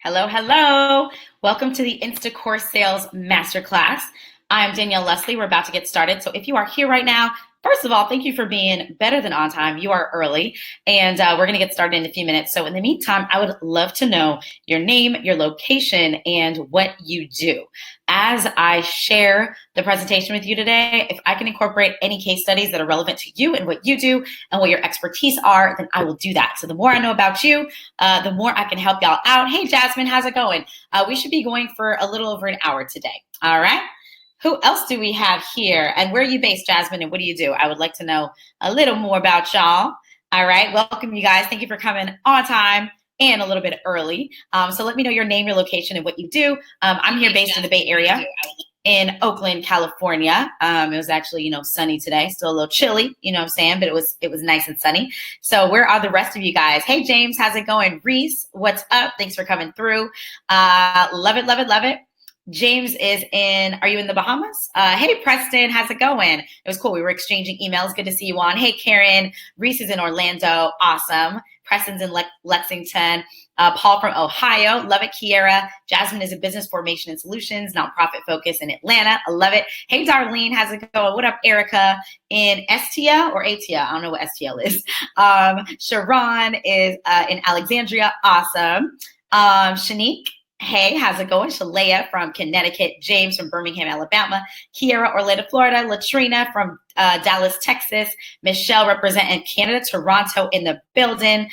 Hello, hello. Welcome to the Instacourse Sales Masterclass. I'm Danielle Leslie. We're about to get started. So if you are here right now, first of all, thank you for being better than on time. You are early, and we're going to get started in a few minutes. So in the meantime, I would love to know your name, your location, and what you do. As I share the presentation with you today, if I can incorporate any case studies that are relevant to you and what you do and what your expertise are, then I will do that. So the more I know about you, the more I can help y'all out. Hey, Jasmine, how's it going? We should be going for a little over an hour today. All right. Who else do we have here? And where are you based, Jasmine, and what do you do? I would like to know a little more about y'all. All right. Welcome, you guys. Thank you for coming on time and a little bit early. So let me know your name, your location, and what you do. I'm here based in the Bay Area in Oakland, California. It was actually, sunny today, still a little chilly, you know what I'm saying? But it was nice and sunny. So where are the rest of you guys? Hey, James, how's it going? Reese, what's up? Thanks for coming through. Love it, love it, love it. James are you in the Bahamas? Hey, Preston, how's it going? It was cool. We were exchanging emails. Good to see you on. Hey, Karen, Reese is in Orlando. Awesome. Preston's in Lexington. Paul from Ohio. Love it, Kiera. Jasmine is a business formation and solutions, nonprofit focus in Atlanta. I love it. Hey, Darlene, how's it going? What up, Erica in STL or ATL? I don't know what STL is. Sharon is in Alexandria. Awesome. Shanique. Hey, how's it going? Shalea from Connecticut, James from Birmingham, Alabama, Kiera, Orlando, Florida, Latrina from Dallas, Texas, Michelle representing Canada, Toronto in the building,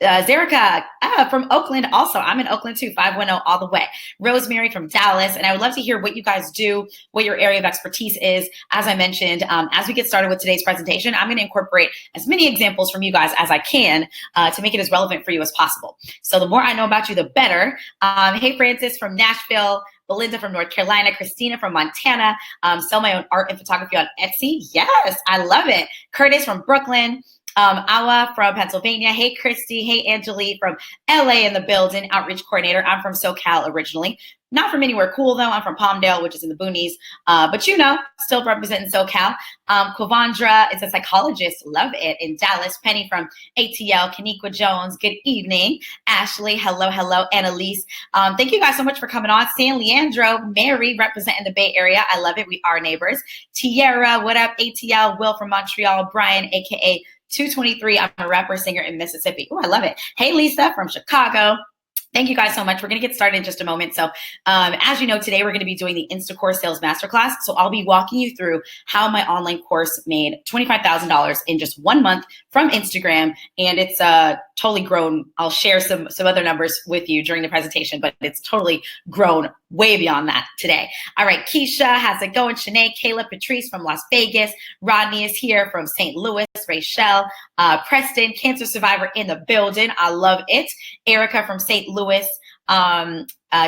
Zerica from Oakland also. I'm in Oakland too, 510 all the way. Rosemary from Dallas, and I would love to hear what you guys do, what your area of expertise is. As I mentioned, as we get started with today's presentation, I'm going to incorporate as many examples from you guys as I can to make it as relevant for you as possible. So the more I know about you, the better. Hey, Francis from Nashville. Belinda from North Carolina, Christina from Montana, sell my own art and photography on Etsy. Yes, I love it. Curtis from Brooklyn. Awa from Pennsylvania. Hey, Christy. Hey, Angelique from LA in the building, outreach coordinator. I'm from SoCal originally. Not from anywhere cool, though. I'm from Palmdale, which is in the boonies. But still representing SoCal. Kovandra is a psychologist. Love it. In Dallas. Penny from ATL. Kaniqua Jones. Good evening. Ashley. Hello, hello. Annalise. Thank you guys so much for coming on. San Leandro. Mary representing the Bay Area. I love it. We are neighbors. Tierra. What up? ATL. Will from Montreal. Brian, a.k.a. 223. I'm a rapper, singer in Mississippi. Oh, I love it. Hey, Lisa from Chicago. Thank you guys so much. We're going to get started in just a moment. So as you know, today we're going to be doing the Instacourse Sales Masterclass. So I'll be walking you through how my online course made $25,000 in just 1 month from Instagram. And it's totally grown. I'll share some other numbers with you during the presentation, but it's totally grown way beyond that today. All right, Keisha, how's it going? Shanae, Kayla, Patrice from Las Vegas. Rodney is here from St. Louis. Rachel, Preston, cancer survivor in the building. I love it. Erica from St. Louis.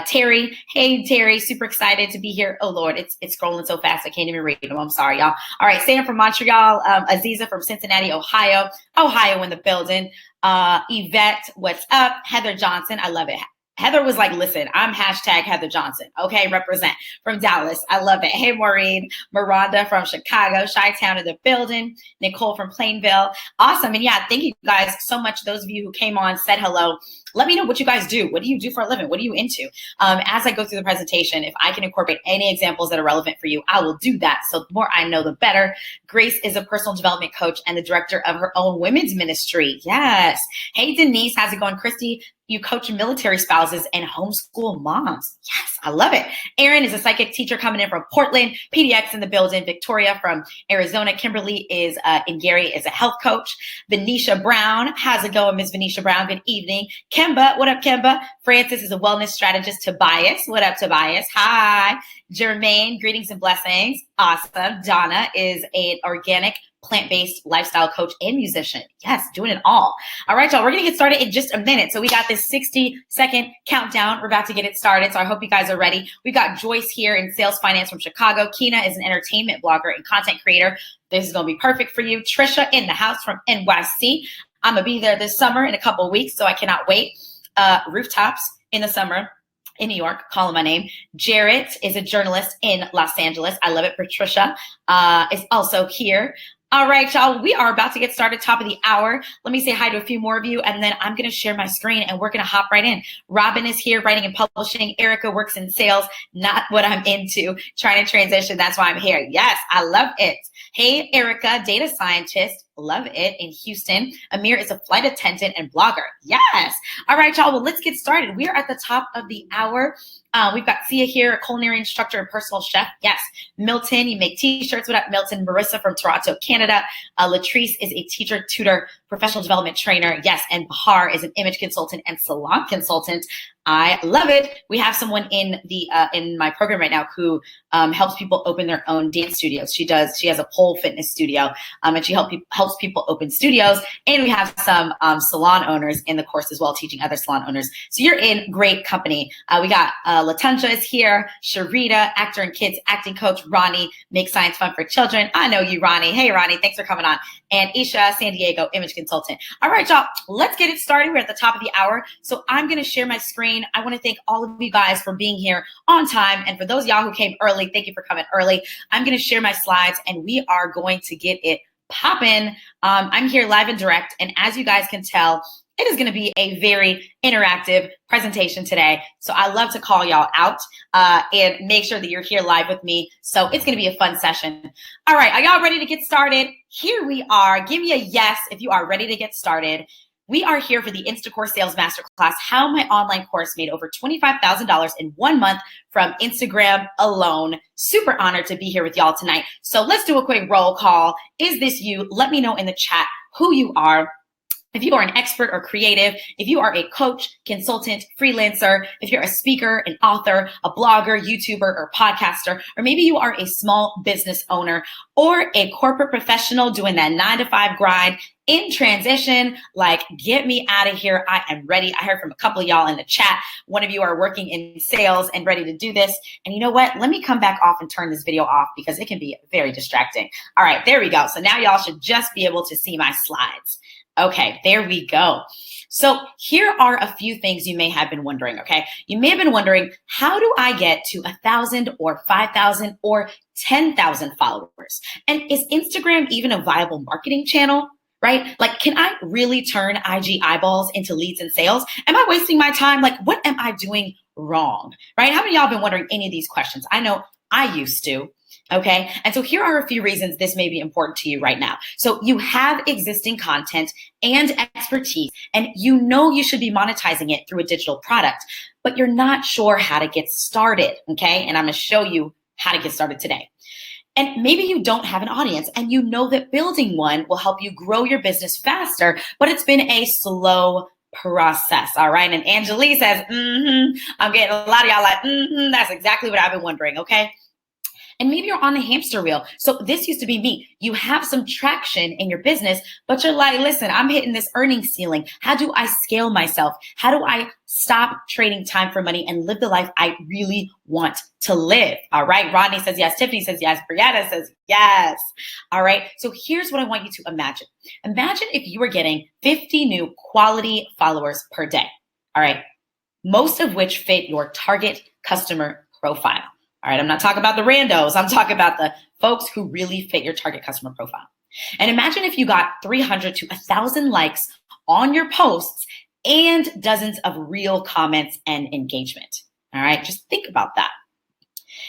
Terry, hey Terry, super excited to be here. Oh Lord, it's scrolling so fast I can't even read them. I'm sorry, y'all. All right, Sam from Montreal, Aziza from Cincinnati, Ohio in the building. Yvette, what's up? Heather Johnson, I love it. Heather was like, listen, I'm hashtag Heather Johnson. Okay, represent from Dallas. I love it. Hey, Maureen, Miranda from Chicago, Chi-Town in the building, Nicole from Plainville. Awesome. And yeah, thank you guys so much. Those of you who came on, said hello. Let me know what you guys do. What do you do for a living? What are you into? As I go through the presentation, if I can incorporate any examples that are relevant for you, I will do that. So the more I know, the better. Grace is a personal development coach and the director of her own women's ministry. Yes. Hey, Denise, how's it going? Christy, you coach military spouses and homeschool moms. Yes, I love it. Erin is a psychic teacher coming in from Portland. PDX in the building. Victoria from Arizona. Kimberly is in Gary is a health coach. Venetia Brown, how's it going, Miss Venetia Brown? Good evening. Kemba, what up, Kemba? Francis is a wellness strategist. Tobias, what up, Tobias? Hi. Jermaine, greetings and blessings. Awesome. Donna is an organic plant-based lifestyle coach and musician. Yes, doing it all. All right, y'all, we're going to get started in just a minute. So we got this 60-second countdown. We're about to get it started. So I hope you guys are ready. We got Joyce here in sales finance from Chicago. Keena is an entertainment blogger and content creator. This is going to be perfect for you. Trisha in the house from NYC. I'm going to be there this summer in a couple of weeks, so I cannot wait. Rooftops in the summer in New York, calling my name. Jarrett is a journalist in Los Angeles. I love it. Patricia is also here. All right, y'all, we are about to get started, top of the hour. Let me say hi to a few more of you, and then I'm going to share my screen, and we're going to hop right in. Robin is here, writing and publishing. Erica works in sales, not what I'm into, trying to transition. That's why I'm here. Yes, I love it. Hey, Erica, data scientist. Love it in Houston. Amir is a flight attendant and blogger. Yes. All right, y'all. Well, let's get started. We are at the top of the hour. We've got Sia here, a culinary instructor and personal chef. Yes. Milton, you make t-shirts. What up, Milton? Marissa from Toronto, Canada. Latrice is a teacher, tutor, professional development trainer. Yes. And Bahar is an image consultant and salon consultant. I love it. We have someone in the in my program right now who helps people open their own dance studios. She has a pole fitness studio, and she helps people open studios. And we have some salon owners in the course as well, teaching other salon owners. So you're in great company. We got Latanja is here, Sharita, actor and kids acting coach, Ronnie, make science fun for children. I know you, Ronnie. Hey, Ronnie, thanks for coming on. And Isha, San Diego, image consultant. All right, y'all, let's get it started. We're at the top of the hour. So I'm going to share my screen. I want to thank all of you guys for being here on time. And for those of y'all who came early, thank you for coming early. I'm going to share my slides and we are going to get it popping. I'm here live and direct. And as you guys can tell, it is going to be a very interactive presentation today. So I love to call y'all out and make sure that you're here live with me. So it's going to be a fun session. All right. Are y'all ready to get started? Here we are. Give me a yes if you are ready to get started. We are here for the Instacourse Sales Masterclass, how my online course made over $25,000 in 1 month from Instagram alone. Super honored to be here with y'all tonight. So let's do a quick roll call. Is this you? Let me know in the chat who you are. If you are an expert or creative, if you are a coach, consultant, freelancer, if you're a speaker, an author, a blogger, YouTuber, or podcaster, or maybe you are a small business owner or a corporate professional doing that 9-to-5 grind in transition, like get me out of here. I am ready. I heard from a couple of y'all in the chat. One of you are working in sales and ready to do this. And you know what? Let me come back off and turn this video off because it can be very distracting. All right, there we go. So now y'all should just be able to see my slides. Okay, there we go. So here are a few things you may have been wondering, okay? You may have been wondering, how do I get to 1,000 or 5,000 or 10,000 followers? And is Instagram even a viable marketing channel, right? Like, can I really turn IG eyeballs into leads and sales? Am I wasting my time? Like, what am I doing wrong, right? How many of y'all been wondering any of these questions? I know I used to. Okay. And so here are a few reasons this may be important to you right now. So you have existing content and expertise, and you know you should be monetizing it through a digital product, but you're not sure how to get started. Okay. And I'm going to show you how to get started today. And maybe you don't have an audience and you know that building one will help you grow your business faster, but it's been a slow process. All right. And Angelique says, I'm getting a lot of y'all like, that's exactly what I've been wondering. Okay. And maybe you're on the hamster wheel. So this used to be me. You have some traction in your business, but you're like, listen, I'm hitting this earning ceiling. How do I scale myself? How do I stop trading time for money and live the life I really want to live? All right. Rodney says yes. Tiffany says yes. Brianna says yes. All right. So here's what I want you to imagine. Imagine if you were getting 50 new quality followers per day. All right. Most of which fit your target customer profile. All right, I'm not talking about the randos. I'm talking about the folks who really fit your target customer profile. And imagine if you got 300 to 1,000 likes on your posts and dozens of real comments and engagement. All right, just think about that.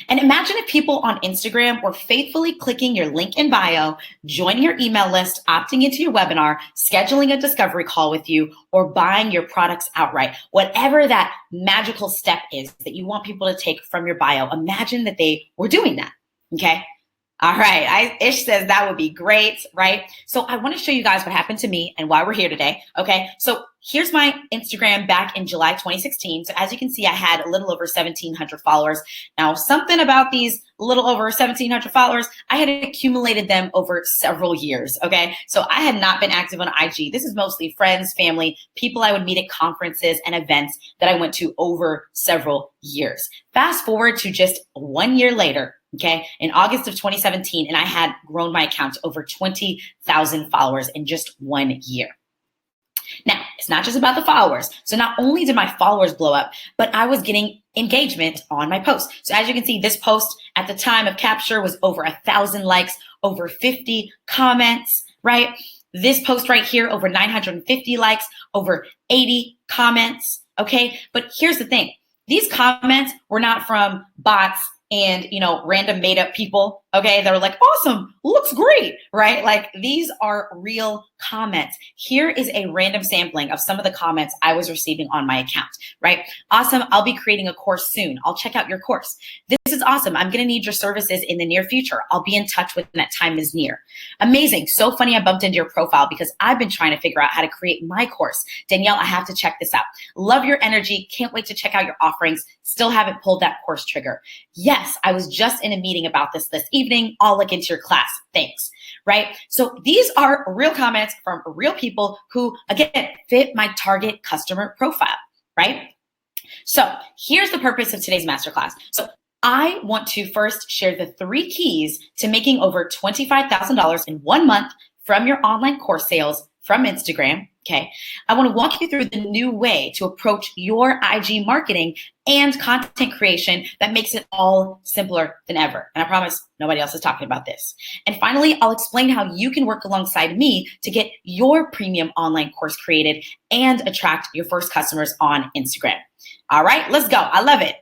And imagine if people on Instagram were faithfully clicking your link in bio, joining your email list, opting into your webinar, scheduling a discovery call with you, or buying your products outright. Whatever that magical step is that you want people to take from your bio, imagine that they were doing that, okay? All right, Ish says that would be great, right? So I want to show you guys what happened to me and why we're here today, okay? So here's my Instagram back in July 2016. So as you can see, I had a little over 1,700 followers. Now, something about these little over 1,700 followers, I had accumulated them over several years, okay? So I had not been active on IG. This is mostly friends, family, people I would meet at conferences and events that I went to over several years. Fast forward to just 1 year later, okay, in August of 2017, and I had grown my account to over 20,000 followers in just 1 year. Now, it's not just about the followers. So not only did my followers blow up, but I was getting engagement on my post. So as you can see, this post at the time of capture was over 1,000 likes, over 50 comments, right? This post right here, over 950 likes, over 80 comments, okay? But here's the thing. These comments were not from bots and, random made up people, okay? They were like, awesome, looks great, right? Like these are real comments. Here is a random sampling of some of the comments I was receiving on my account, right? Awesome, I'll be creating a course soon. I'll check out your course. This is awesome. I'm gonna need your services in the near future. I'll be in touch when that time is near. Amazing, so funny I bumped into your profile because I've been trying to figure out how to create my course. Danielle, I have to check this out. Love your energy, can't wait to check out your offerings. Still haven't pulled that course trigger. Yes, I was just in a meeting about this evening. I'll look into your class, thanks, right? So these are real comments from real people who, again, fit my target customer profile, right? So here's the purpose of today's masterclass. So I want to first share the 3 keys to making over $25,000 in 1 month from your online course sales from Instagram, okay? I want to walk you through the new way to approach your IG marketing and content creation that makes it all simpler than ever. And I promise nobody else is talking about this. And finally, I'll explain how you can work alongside me to get your premium online course created and attract your first customers on Instagram. All right, let's go. I love it.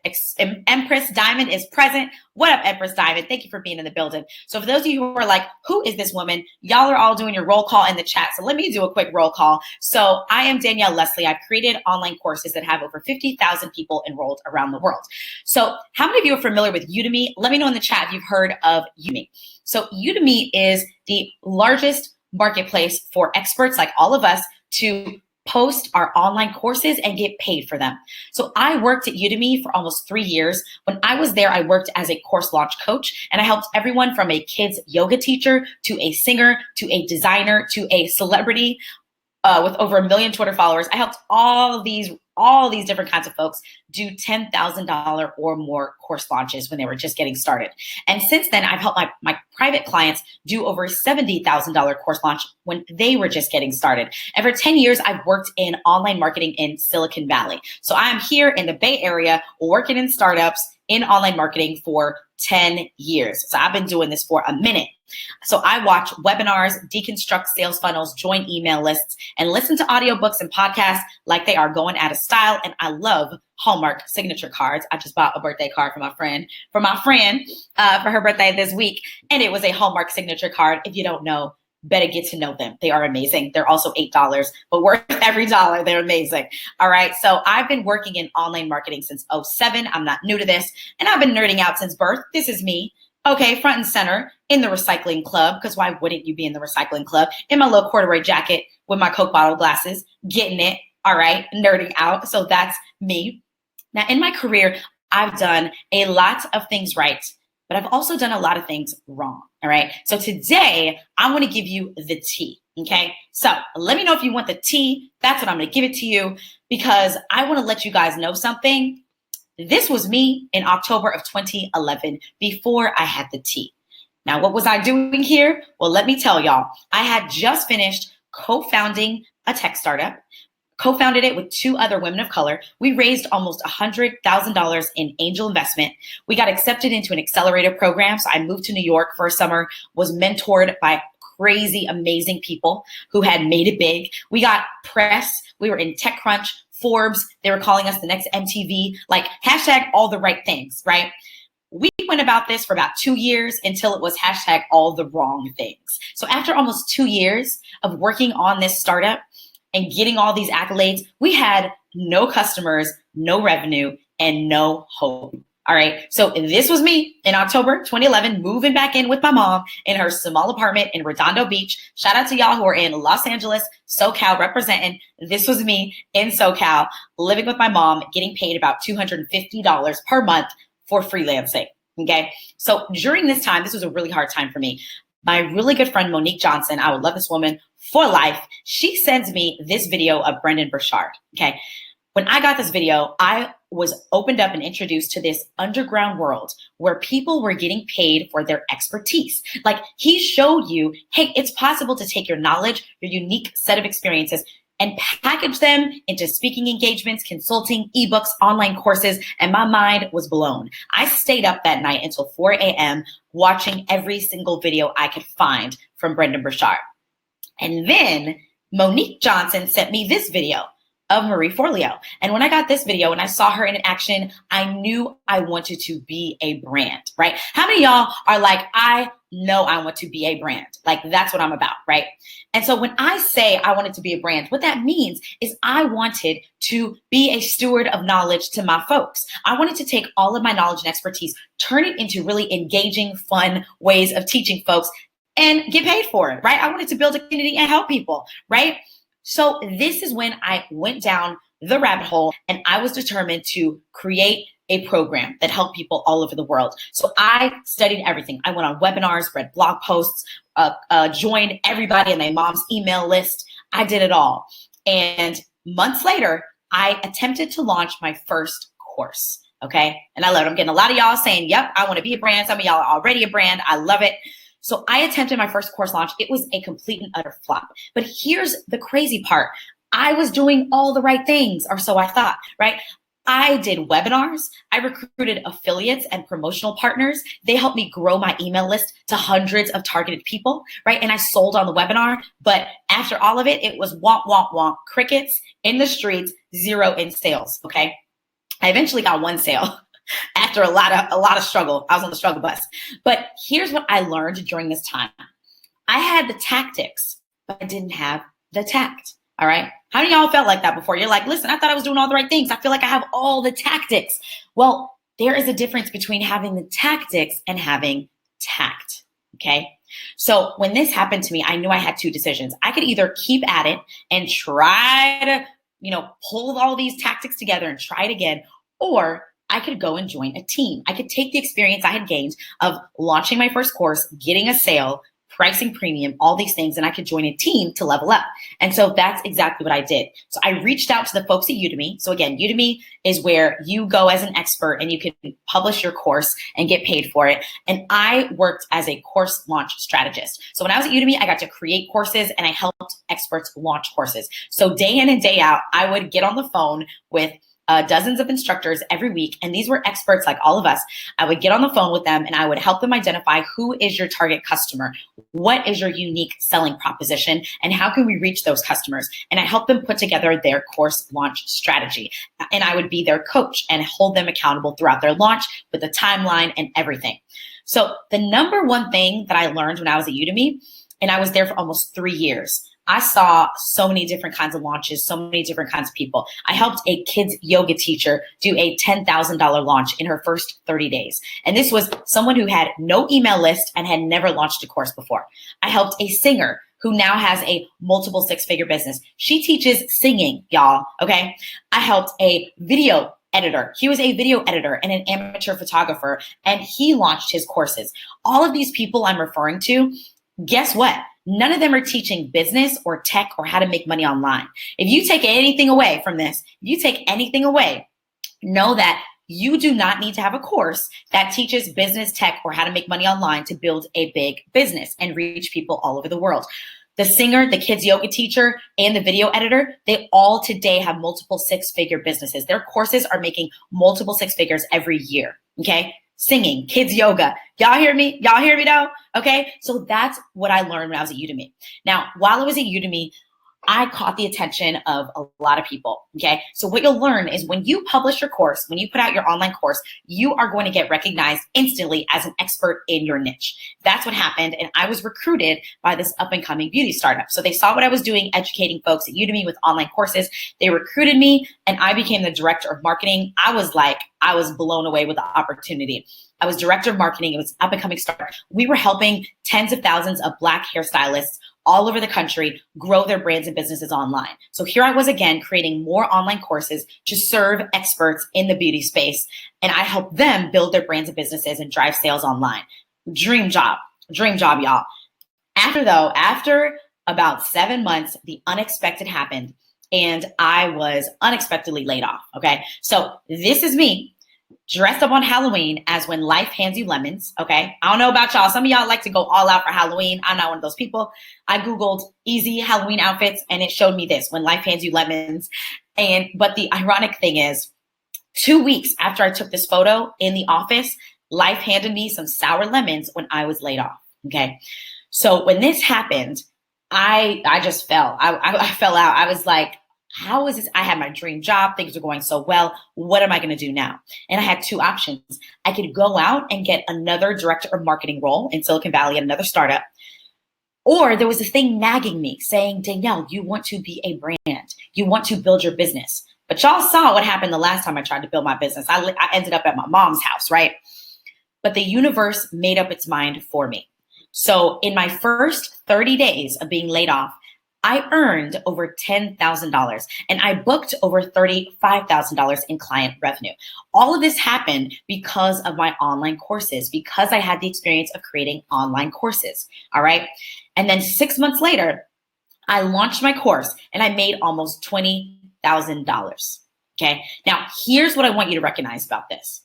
Empress Diamond is present. What up, Empress Diamond? Thank you for being in the building. So for those of you who are like, who is this woman? Y'all are all doing your roll call in the chat. So let me do a quick roll call. So I am Danielle Leslie. I've created online courses that have over 50,000 people enrolled around the world. So how many of you are familiar with Udemy? Let me know in the chat if you've heard of Udemy. So Udemy is the largest marketplace for experts like all of us to post our online courses and get paid for them. So I worked at Udemy for almost 3 years. When I was there, I worked as a course launch coach, and I helped everyone from a kid's yoga teacher to a singer to a designer to a celebrity with over 1 million Twitter followers. I helped all these different kinds of folks do $10,000 or more course launches when they were just getting started. And since then, I've helped my private clients do over $70,000 course launch when they were just getting started. And for 10 years, I've worked in online marketing in Silicon Valley. So I'm here in the Bay Area working in startups in online marketing for 10 years. So I've been doing this for a minute. So I watch webinars, deconstruct sales funnels, join email lists, and listen to audiobooks and podcasts like they are going out of style. And I love Hallmark signature cards. I just bought a birthday card for my friend for her birthday this week. And it was a Hallmark signature card. If you don't know, better get to know them. They are amazing. They're also $8, but worth every dollar. They're amazing. All right. So I've been working in online marketing since '07. I'm not new to this. And I've been nerding out since birth. This is me. Okay, front and center in the recycling club, because why wouldn't you be in the recycling club? In my little corduroy jacket with my Coke bottle glasses, getting it, all right, nerding out. So that's me. Now, in my career, I've done a lot of things right, but I've also done a lot of things wrong, all right? So today, I want to give you the tea, okay? So let me know if you want the tea. That's what I'm going to give it to you, because I want to let you guys know something. This was me in October of 2011 before I had the tea. Now, what was I doing here? Well, let me tell y'all. I had just finished co-founding a tech startup, co-founded it with 2 other women of color. We raised almost $100,000 in angel investment. We got accepted into an accelerator program. So I moved to New York for a summer, was mentored by crazy, amazing people who had made it big. We got press. We were in TechCrunch, Forbes. They were calling us the next MTV, like hashtag all the right things, right? We went about this for about 2 years until it was hashtag all the wrong things. So after almost 2 years of working on this startup and getting all these accolades, we had no customers, no revenue, and no hope. All right. So this was me in October 2011, moving back in with my mom in her small apartment in Redondo Beach. Shout out to y'all who are in Los Angeles, SoCal representing. This was me in SoCal, living with my mom, getting paid about $250 per month for freelancing. Okay. So during this time, this was a really hard time for me. My really good friend, Monique Johnson, I would love this woman for life. She sends me this video of Brendan Burchard. Okay. When I got this video, I was opened up and introduced to this underground world where people were getting paid for their expertise. Like he showed you, hey, it's possible to take your knowledge, your unique set of experiences, and package them into speaking engagements, consulting, ebooks, online courses, and my mind was blown. I stayed up that night until 4 a.m. watching every single video I could find from Brendan Burchard. And then Monique Johnson sent me this video of Marie Forleo. And when I got this video and I saw her in action, I knew I wanted to be a brand, right? How many of y'all are like, I know I want to be a brand? Like, that's what I'm about, right? And so when I say I wanted to be a brand, what that means is I wanted to be a steward of knowledge to my folks. I wanted to take all of my knowledge and expertise, turn it into really engaging, fun ways of teaching folks and get paid for it, right? I wanted to build a community and help people, right? So this is when I went down the rabbit hole and I was determined to create a program that helped people all over the world. So I studied everything. I went on webinars, read blog posts, joined everybody in my mom's email list. I did it all. And months later, I attempted to launch my first course. Okay. And I love it. I'm getting a lot of y'all saying, yep, I want to be a brand. Some of y'all are already a brand. I love it. So I attempted my first course launch. It was a complete and utter flop. But here's the crazy part. I was doing all the right things, or so I thought, right? I did webinars. I recruited affiliates and promotional partners. They helped me grow my email list to hundreds of targeted people, right? And I sold on the webinar. But after all of it, it was womp, womp, womp, crickets in the streets, zero in sales, okay? I eventually got one sale. After a lot of struggle. I was on the struggle bus. But here's what I learned during this time. I had the tactics, but I didn't have the tact. All right. How many of y'all felt like that before? You're like, listen, I thought I was doing all the right things. I feel like I have all the tactics. Well, there is a difference between having the tactics and having tact. Okay. So when this happened to me, I knew I had two decisions. I could either keep at it and try to, pull all these tactics together and try it again, or I could go and join a team. I could take the experience I had gained of launching my first course, getting a sale, pricing premium, all these things, and I could join a team to level up. And so that's exactly what I did. So I reached out to the folks at Udemy. So again, Udemy is where you go as an expert and you can publish your course and get paid for it. And I worked as a course launch strategist. So when I was at Udemy, I got to create courses and I helped experts launch courses. So day in and day out, I would get on the phone with dozens of instructors every week. And these were experts like all of us. I would get on the phone with them and I would help them identify who is your target customer, what is your unique selling proposition, and how can we reach those customers? And I helped them put together their course launch strategy. And I would be their coach and hold them accountable throughout their launch with a timeline and everything. So the number one thing that I learned when I was at Udemy, and I was there for almost 3 years, I saw so many different kinds of launches, so many different kinds of people. I helped a kids yoga teacher do a $10,000 launch in her first 30 days. And this was someone who had no email list and had never launched a course before. I helped a singer who now has a multiple six-figure business. She teaches singing, y'all, okay? I helped a video editor. He was a video editor and an amateur photographer, and he launched his courses. All of these people I'm referring to, guess what? None of them are teaching business or tech or how to make money online. If you take anything away from this, know that you do not need to have a course that teaches business, tech, or how to make money online to build a big business and reach people all over the world. The singer, the kids yoga teacher, and the video editor, they all today have multiple six-figure businesses. Their courses are making multiple six figures every year, okay? Singing, kids yoga. Y'all hear me? Y'all hear me though? Okay. So that's what I learned when I was at Udemy. Now, while I was at Udemy, I caught the attention of a lot of people. Okay. So what you'll learn is when you publish your course, when you put out your online course, you are going to get recognized instantly as an expert in your niche. That's what happened. And I was recruited by this up and coming beauty startup. So they saw what I was doing, educating folks at Udemy with online courses. They recruited me and I became the director of marketing. I was blown away with the opportunity. I was director of marketing. It was up and coming startup. We were helping tens of thousands of Black hairstylists all over the country grow their brands and businesses online. So here I was again, creating more online courses to serve experts in the beauty space. And I helped them build their brands and businesses and drive sales online. Dream job, y'all. After about 7 months, the unexpected happened and I was unexpectedly laid off. Okay. So this is me dressed up on Halloween as when life hands you lemons. Okay. I don't know about y'all. Some of y'all like to go all out for Halloween. I'm not one of those people. I Googled easy Halloween outfits and it showed me this, when life hands you lemons. But the ironic thing is, 2 weeks after I took this photo in the office, life handed me some sour lemons when I was laid off. Okay. So when this happened, I just fell. I fell out. I was like, how is this? I had my dream job. Things are going so well. What am I going to do now? And I had two options. I could go out and get another director of marketing role in Silicon Valley at another startup. Or there was a thing nagging me saying, Danielle, you want to be a brand. You want to build your business. But y'all saw what happened the last time I tried to build my business. I ended up at my mom's house, right? But the universe made up its mind for me. So in my first 30 days of being laid off, I earned over $10,000 and I booked over $35,000 in client revenue. All of this happened because of my online courses, because I had the experience of creating online courses. All right. And then 6 months later, I launched my course and I made almost $20,000. Okay. Now, here's what I want you to recognize about this.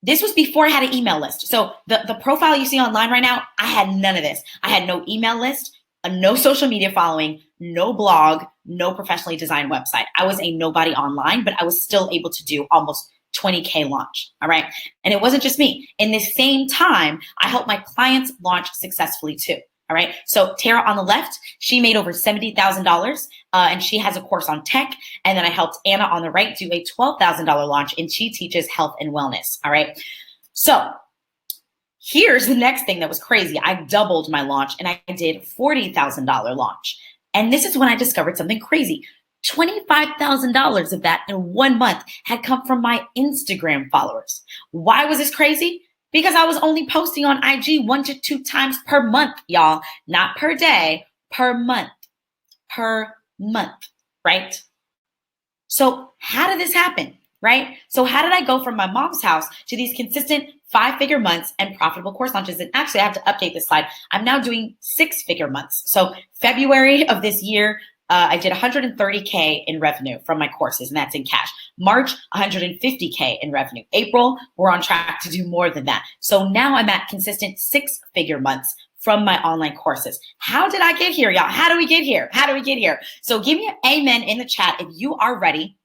This was before I had an email list. So the profile you see online right now, I had none of this. I had no email list, no social media following, no blog, no professionally designed website. I was a nobody online, but I was still able to do almost 20K launch. All right. And it wasn't just me. In the same time, I helped my clients launch successfully too. All right. So Tara on the left, she made over $70,000 and she has a course on tech. And then I helped Anna on the right do a $12,000 launch and she teaches health and wellness. All right. So here's the next thing that was crazy. I doubled my launch and I did $40,000 launch. And this is when I discovered something crazy. $25,000 of that in 1 month had come from my Instagram followers. Why was this crazy? Because I was only posting on IG 1 to 2 times per month, y'all. Not per day, per month. Per month, right? So how did this happen, right? So how did I go from my mom's house to these consistent 5-figure months and profitable course launches? And actually, I have to update this slide. I'm now doing 6-figure months. So February of this year, I did 130K in revenue from my courses, and that's in cash. March, 150K in revenue. April, we're on track to do more than that. So now I'm at consistent 6-figure months from my online courses. How did I get here, y'all? How do we get here? How do we get here? So give me an amen in the chat if you are ready.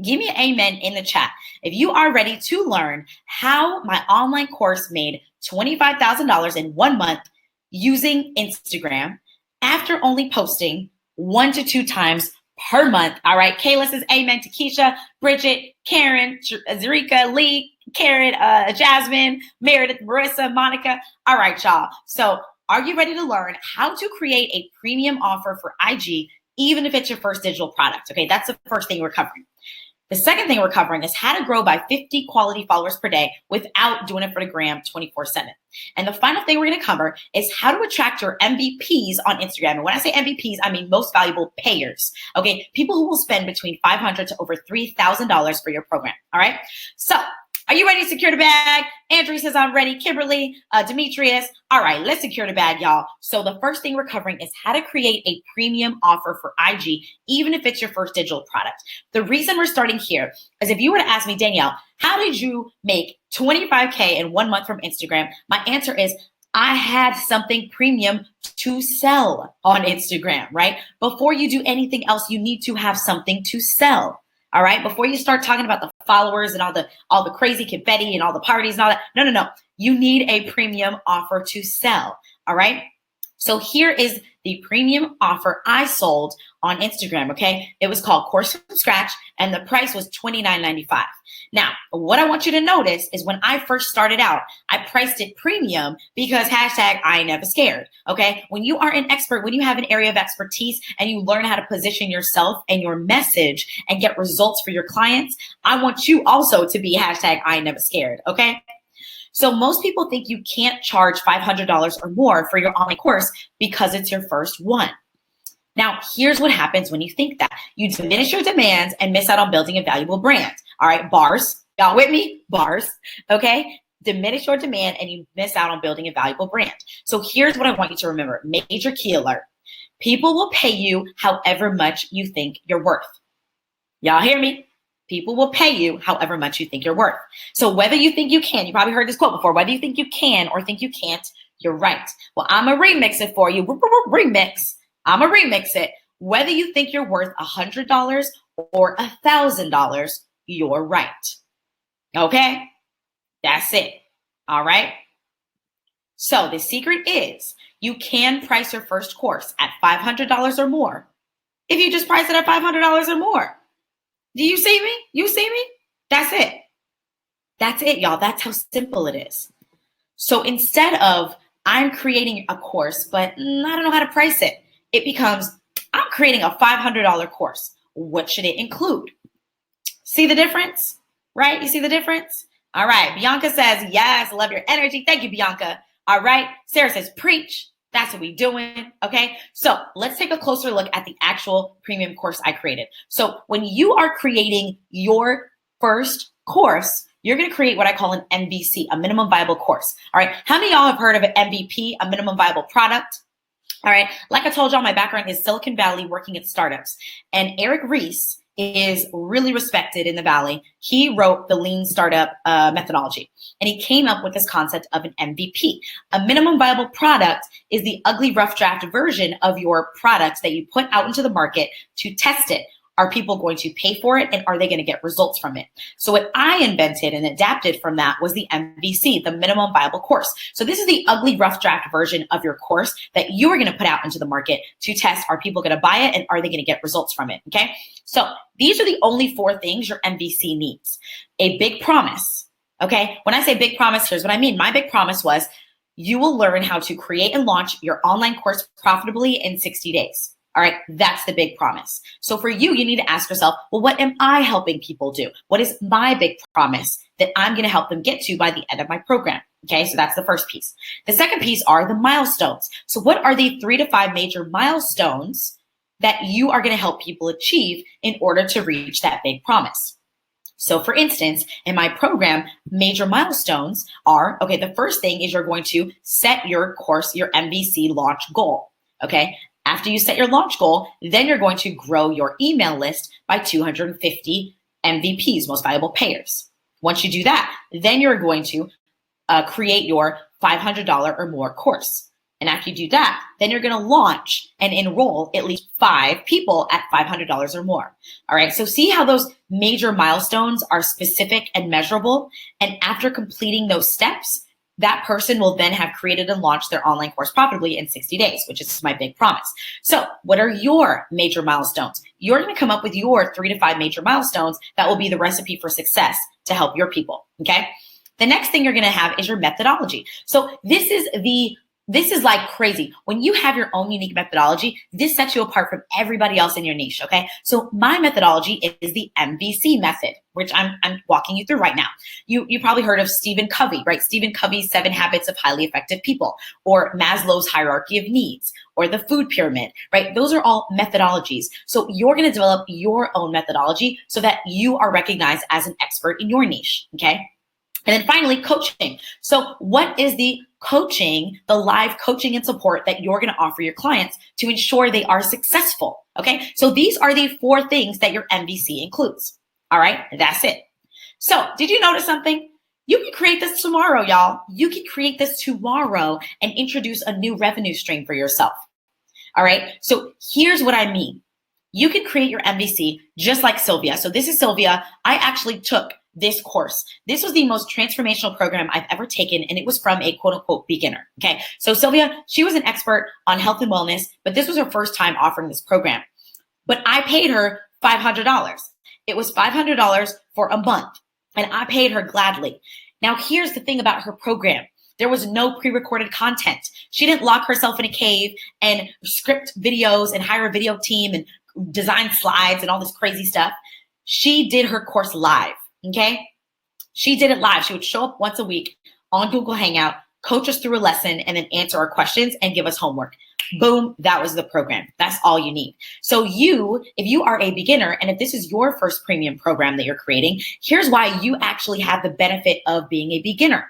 Give me an amen in the chat if you are ready to learn how my online course made $25,000 in 1 month using Instagram after only posting 1 to 2 times per month. All right. Kayla says amen to Keisha, Bridget, Karen, Zarika, Lee, Karen, Jasmine, Meredith, Marissa, Monica. All right, y'all. So are you ready to learn how to create a premium offer for IG, even if it's your first digital product? Okay. That's the first thing we're covering. The second thing we're covering is how to grow by 50 quality followers per day without doing it for the gram 24/7. And the final thing we're going to cover is how to attract your MVPs on Instagram. And when I say MVPs, I mean most valuable payers. Okay, people who will spend between $500 to over $3,000 for your program. All right. So are you ready to secure the bag? Andrew says I'm ready. Kimberly, Demetrius. All right, let's secure the bag, y'all. So the first thing we're covering is how to create a premium offer for IG, even if it's your first digital product. The reason we're starting here is if you were to ask me, Danielle, how did you make 25K in 1 month from Instagram? My answer is I had something premium to sell on Instagram, right? Before you do anything else, you need to have something to sell. All right. Before you start talking about the followers and all the crazy confetti and all the parties and all that. No. You need a premium offer to sell. All right. So here is the premium offer I sold on Instagram. Okay. It was called Course from Scratch and the price was $29.95. Now, what I want you to notice is when I first started out, I priced it premium because hashtag I ain't never scared. Okay. When you are an expert, when you have an area of expertise and you learn how to position yourself and your message and get results for your clients, I want you also to be hashtag I ain't never scared. Okay. So most people think you can't charge $500 or more for your online course because it's your first one. Now, here's what happens when you think that. You diminish your demands and miss out on building a valuable brand. All right, bars. Y'all with me? Bars. Okay? Diminish your demand and you miss out on building a valuable brand. So here's what I want you to remember. Major key alert. People will pay you however much you think you're worth. Y'all hear me? People will pay you however much you think you're worth. So whether you think you can, you probably heard this quote before, whether you think you can or think you can't, you're right. Well, I'm going to remix it for you. Remix. I'm going to remix it. Whether you think you're worth $100 or $1,000, you're right. Okay? That's it. All right? So the secret is you can price your first course at $500 or more if you just price it at $500 or more. Do you see me? You see me? That's it. That's it, y'all. That's how simple it is. So instead of I'm creating a course, but I don't know how to price it, it becomes I'm creating a $500 course. What should it include? See the difference? Right? You see the difference? All right. Bianca says, yes, love your energy. Thank you, Bianca. All right. Sarah says, preach. That's what we doing. Okay. So let's take a closer look at the actual premium course I created. So when you are creating your first course, you're going to create what I call an MVC, a minimum viable course. All right. How many of y'all have heard of an MVP, a minimum viable product? All right. Like I told y'all, my background is Silicon Valley working at startups. And Eric Ries is really respected in the Valley. He wrote the lean startup methodology, and he came up with this concept of an MVP. A minimum viable product is the ugly rough draft version of your product that you put out into the market to test it. Are people going to pay for it, and are they going to get results from it? So what I invented and adapted from that was the MVC, the minimum viable course. So this is the ugly rough draft version of your course that you are going to put out into the market to test, are people going to buy it, and are they going to get results from it? Okay. So these are the only 4 things your MVC needs. A big promise. Okay. When I say big promise, here's what I mean. My big promise was you will learn how to create and launch your online course profitably in 60 days. All right, that's the big promise. So for you, you need to ask yourself, well, what am I helping people do? What is my big promise that I'm going to help them get to by the end of my program? Okay, so that's the first piece. The second piece are the milestones. So what are the 3 to 5 major milestones that you are going to help people achieve in order to reach that big promise? So for instance, in my program, major milestones are, okay, the first thing is you're going to set your course, your MVC launch goal. Okay. After you set your launch goal, then you're going to grow your email list by 250 MVPs, most valuable payers. Once you do that, then you're going to create your $500 or more course. And after you do that, then you're going to launch and enroll at least 5 people at $500 or more. All right. So see how those major milestones are specific and measurable. And after completing those steps, that person will then have created and launched their online course profitably in 60 days, which is my big promise. So what are your major milestones? You're going to come up with your 3 to 5 major milestones that will be the recipe for success to help your people. Okay. The next thing you're going to have is your methodology. So this is like crazy. When you have your own unique methodology, this sets you apart from everybody else in your niche, okay? So my methodology is the MVC method, which I'm walking you through right now. You probably heard of Stephen Covey, right? Stephen Covey's 7 Habits of Highly Effective People, or Maslow's Hierarchy of Needs, or the Food Pyramid, right? Those are all methodologies. So you're going to develop your own methodology so that you are recognized as an expert in your niche, okay? And then finally, coaching. So what is the coaching, the live coaching and support that you're going to offer your clients to ensure they are successful? Okay. So these are the 4 things that your MVC includes. All right. That's it. So did you notice something? You can create this tomorrow, y'all. You can create this tomorrow and introduce a new revenue stream for yourself. All right. So here's what I mean. You can create your MVC just like Sylvia. So this is Sylvia. I actually took this course. This was the most transformational program I've ever taken, and it was from a quote unquote beginner. Okay. So Sylvia, she was an expert on health and wellness, but this was her first time offering this program. But I paid her $500. It was $500 for a month, and I paid her gladly. Now, here's the thing about her program. There was no pre-recorded content. She didn't lock herself in a cave and script videos and hire a video team and design slides and all this crazy stuff. She did her course live. Okay. She did it live. She would show up once a week on Google Hangout, coach us through a lesson, and then answer our questions and give us homework. Boom. That was the program. That's all you need. So if you are a beginner, and if this is your first premium program that you're creating, here's why you actually have the benefit of being a beginner.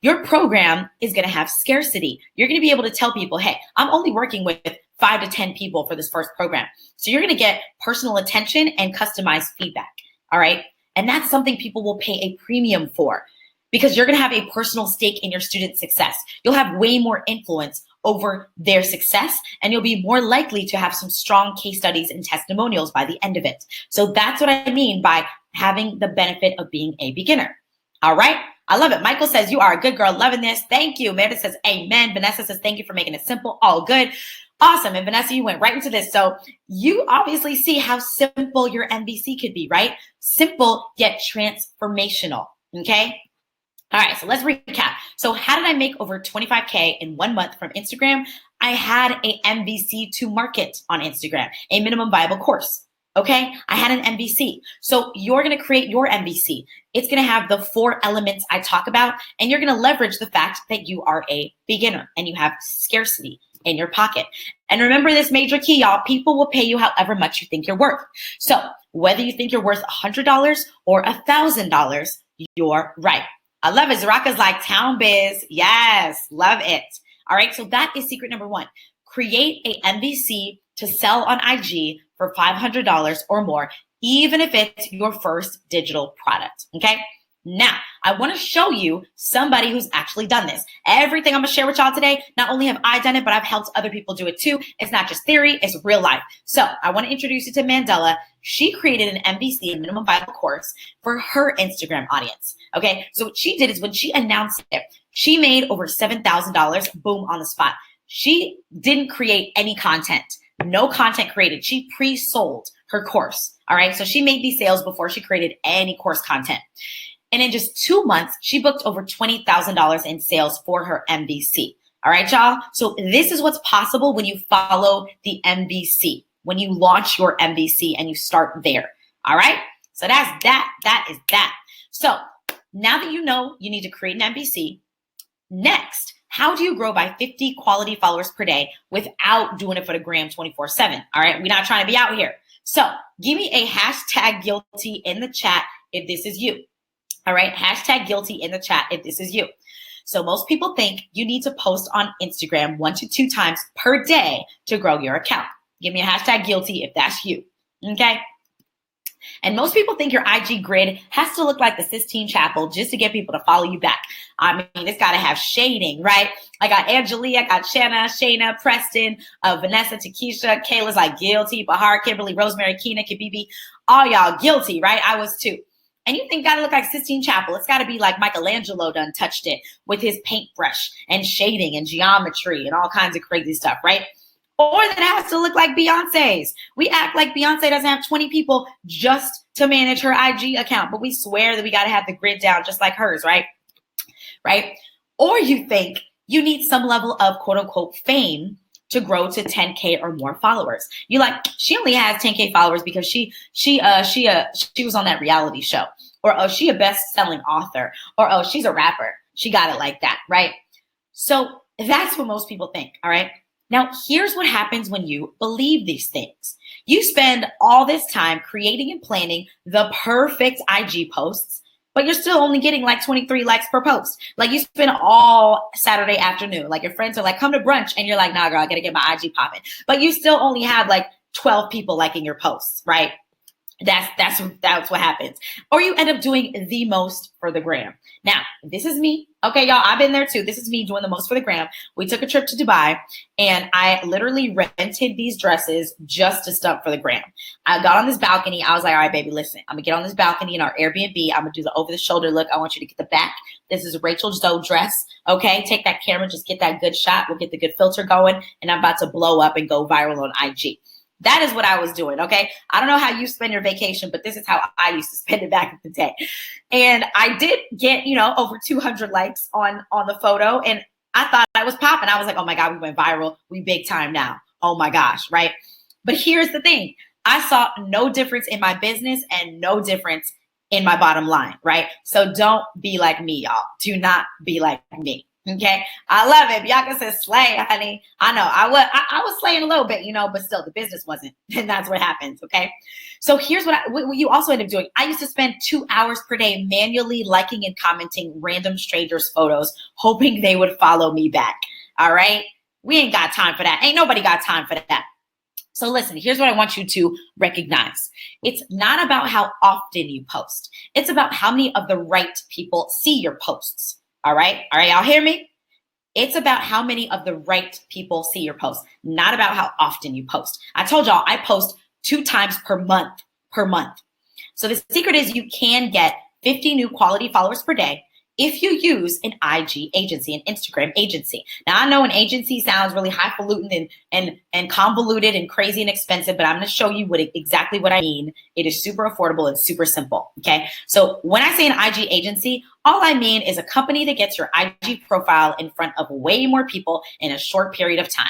Your program is going to have scarcity. You're going to be able to tell people, hey, I'm only working with 5 to 10 people for this first program. So you're going to get personal attention and customized feedback. All right. And that's something people will pay a premium for because you're going to have a personal stake in your student's success. You'll have way more influence over their success, and you'll be more likely to have some strong case studies and testimonials by the end of it. So that's what I mean by having the benefit of being a beginner. All right. I love it. Michael says, you are a good girl. Loving this. Thank you. Meredith says, amen. Vanessa says, thank you for making it simple. All good. Awesome. And Vanessa, you went right into this. So you obviously see how simple your MVC could be, right? Simple yet transformational. Okay. All right, so let's recap. So how did I make over 25K in 1 month from Instagram? I had a MVC to market on Instagram, a minimum viable course. Okay, I had an MVC. So you're going to create your MVC. It's going to have the 4 elements I talk about, and you're going to leverage the fact that you are a beginner and you have scarcity in your pocket. And remember this major key, y'all. People will pay you however much you think you're worth. So whether you think you're worth $100 or $1,000, you're right. I love it. Zaraka's like town biz. Yes, love it. All right, so that is secret number 1. Create a MVC to sell on IG for $500 or more, even if it's your first digital product, okay? Now, I want to show you somebody who's actually done this. Everything I'm going to share with y'all today, not only have I done it, but I've helped other people do it too. It's not just theory, it's real life. So I want to introduce you to Mandela. She created an MVC, a minimum viable course, for her Instagram audience. Okay, so what she did is when she announced it, she made over $7,000, boom, on the spot. She didn't create any content, no content created. She pre-sold her course. All right, so she made these sales before she created any course content. And in just 2 months, she booked over $20,000 in sales for her MVC. All right, y'all. So this is what's possible when you follow the MVC, when you launch your MVC and you start there. All right. So that's that. That is that. So now that you know you need to create an MVC, next, how do you grow by 50 quality followers per day without doing it for the gram 24/7? All right. We're not trying to be out here. So give me a hashtag guilty in the chat if this is you. All right, hashtag guilty in the chat if this is you. So most people think you need to post on Instagram 1 to 2 times per day to grow your account. Give me a hashtag guilty if that's you, okay? And most people think your IG grid has to look like the Sistine Chapel just to get people to follow you back. I mean, it's got to have shading, right? I got Angelia, I got Shanna, Shayna, Preston, Vanessa, Takesha, Kayla's like guilty, Bahar, Kimberly, Rosemary, Keena, Kibibi, all y'all guilty, right? I was too. And you think gotta look like Sistine Chapel. It's gotta be like Michelangelo done touched it with his paintbrush and shading and geometry and all kinds of crazy stuff, right? Or that it has to look like Beyonce's. We act like Beyonce doesn't have 20 people just to manage her IG account, but we swear that we gotta have the grid down just like hers, right? Right? Or you think you need some level of quote unquote fame to grow to 10K or more followers. You like, she only has 10K followers because she was on that reality show. Or, oh, she a best-selling author. Or, oh, she's a rapper. She got it like that, right? So that's what most people think, all right? Now, here's what happens when you believe these things. You spend all this time creating and planning the perfect IG posts, but you're still only getting like 23 likes per post. Like you spend all Saturday afternoon. Like your friends are like, come to brunch. And you're like, nah, girl, I got to get my IG popping. But you still only have like 12 people liking your posts, right? That's what happens. Or you end up doing the most for the gram. Now, this is me. Okay, y'all, I've been there too. This is me doing the most for the gram. We took a trip to Dubai and I literally rented these dresses just to stunt for the gram. I got on this balcony. I was like, all right, baby, listen, I'm gonna get on this balcony in our Airbnb. I'm gonna do the over the shoulder look. I want you to get the back. This is a Rachel Zoe dress. Okay, take that camera, just get that good shot. We'll get the good filter going and I'm about to blow up and go viral on IG. That is what I was doing, okay? I don't know how you spend your vacation, but this is how I used to spend it back in the day. And I did get, over 200 likes on the photo, and I thought I was popping. I was like, oh my God, we went viral. We big time now. Oh my gosh, right? But here's the thing. I saw no difference in my business and no difference in my bottom line, right? So don't be like me, y'all. Do not be like me. Okay, I love it. Bianca says slay, honey. I know I was slaying a little bit, but still the business wasn't, and that's what happens. Okay, so here's what you also end up doing. I used to spend 2 hours per day manually liking and commenting random strangers' photos, hoping they would follow me back. All right, we ain't got time for that. Ain't nobody got time for that. So listen, here's what I want you to recognize. It's not about how often you post. It's about how many of the right people see your posts. All right. All right. Y'all hear me? It's about how many of the right people see your posts, not about how often you post. I told y'all I post 2 times per month. So the secret is you can get 50 new quality followers per day if you use an IG agency, an Instagram agency. Now, I know an agency sounds really highfalutin and convoluted and crazy and expensive, but I'm going to show you exactly what I mean. It is super affordable and super simple, okay? So when I say an IG agency, all I mean is a company that gets your IG profile in front of way more people in a short period of time.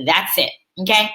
That's it, okay?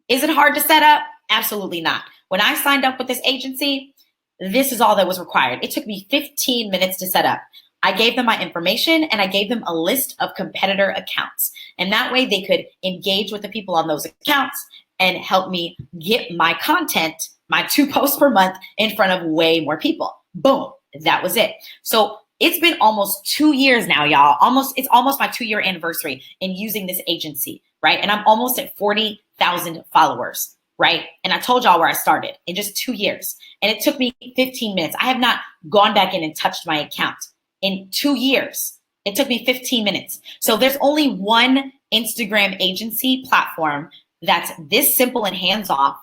Is it hard to set up? Absolutely not. When I signed up with this agency, this is all that was required. It took me 15 minutes to set up. I gave them my information and I gave them a list of competitor accounts. And that way they could engage with the people on those accounts and help me get my content, my 2 posts per month in front of way more people. Boom. That was it. So it's been almost 2 years now, y'all. It's almost my 2-year anniversary in using this agency, right? And I'm almost at 40,000 followers, right? And I told y'all where I started in just 2 years. And it took me 15 minutes. I have not gone back in and touched my account in 2 years. It took me 15 minutes. So there's only one Instagram agency platform that's this simple and hands-off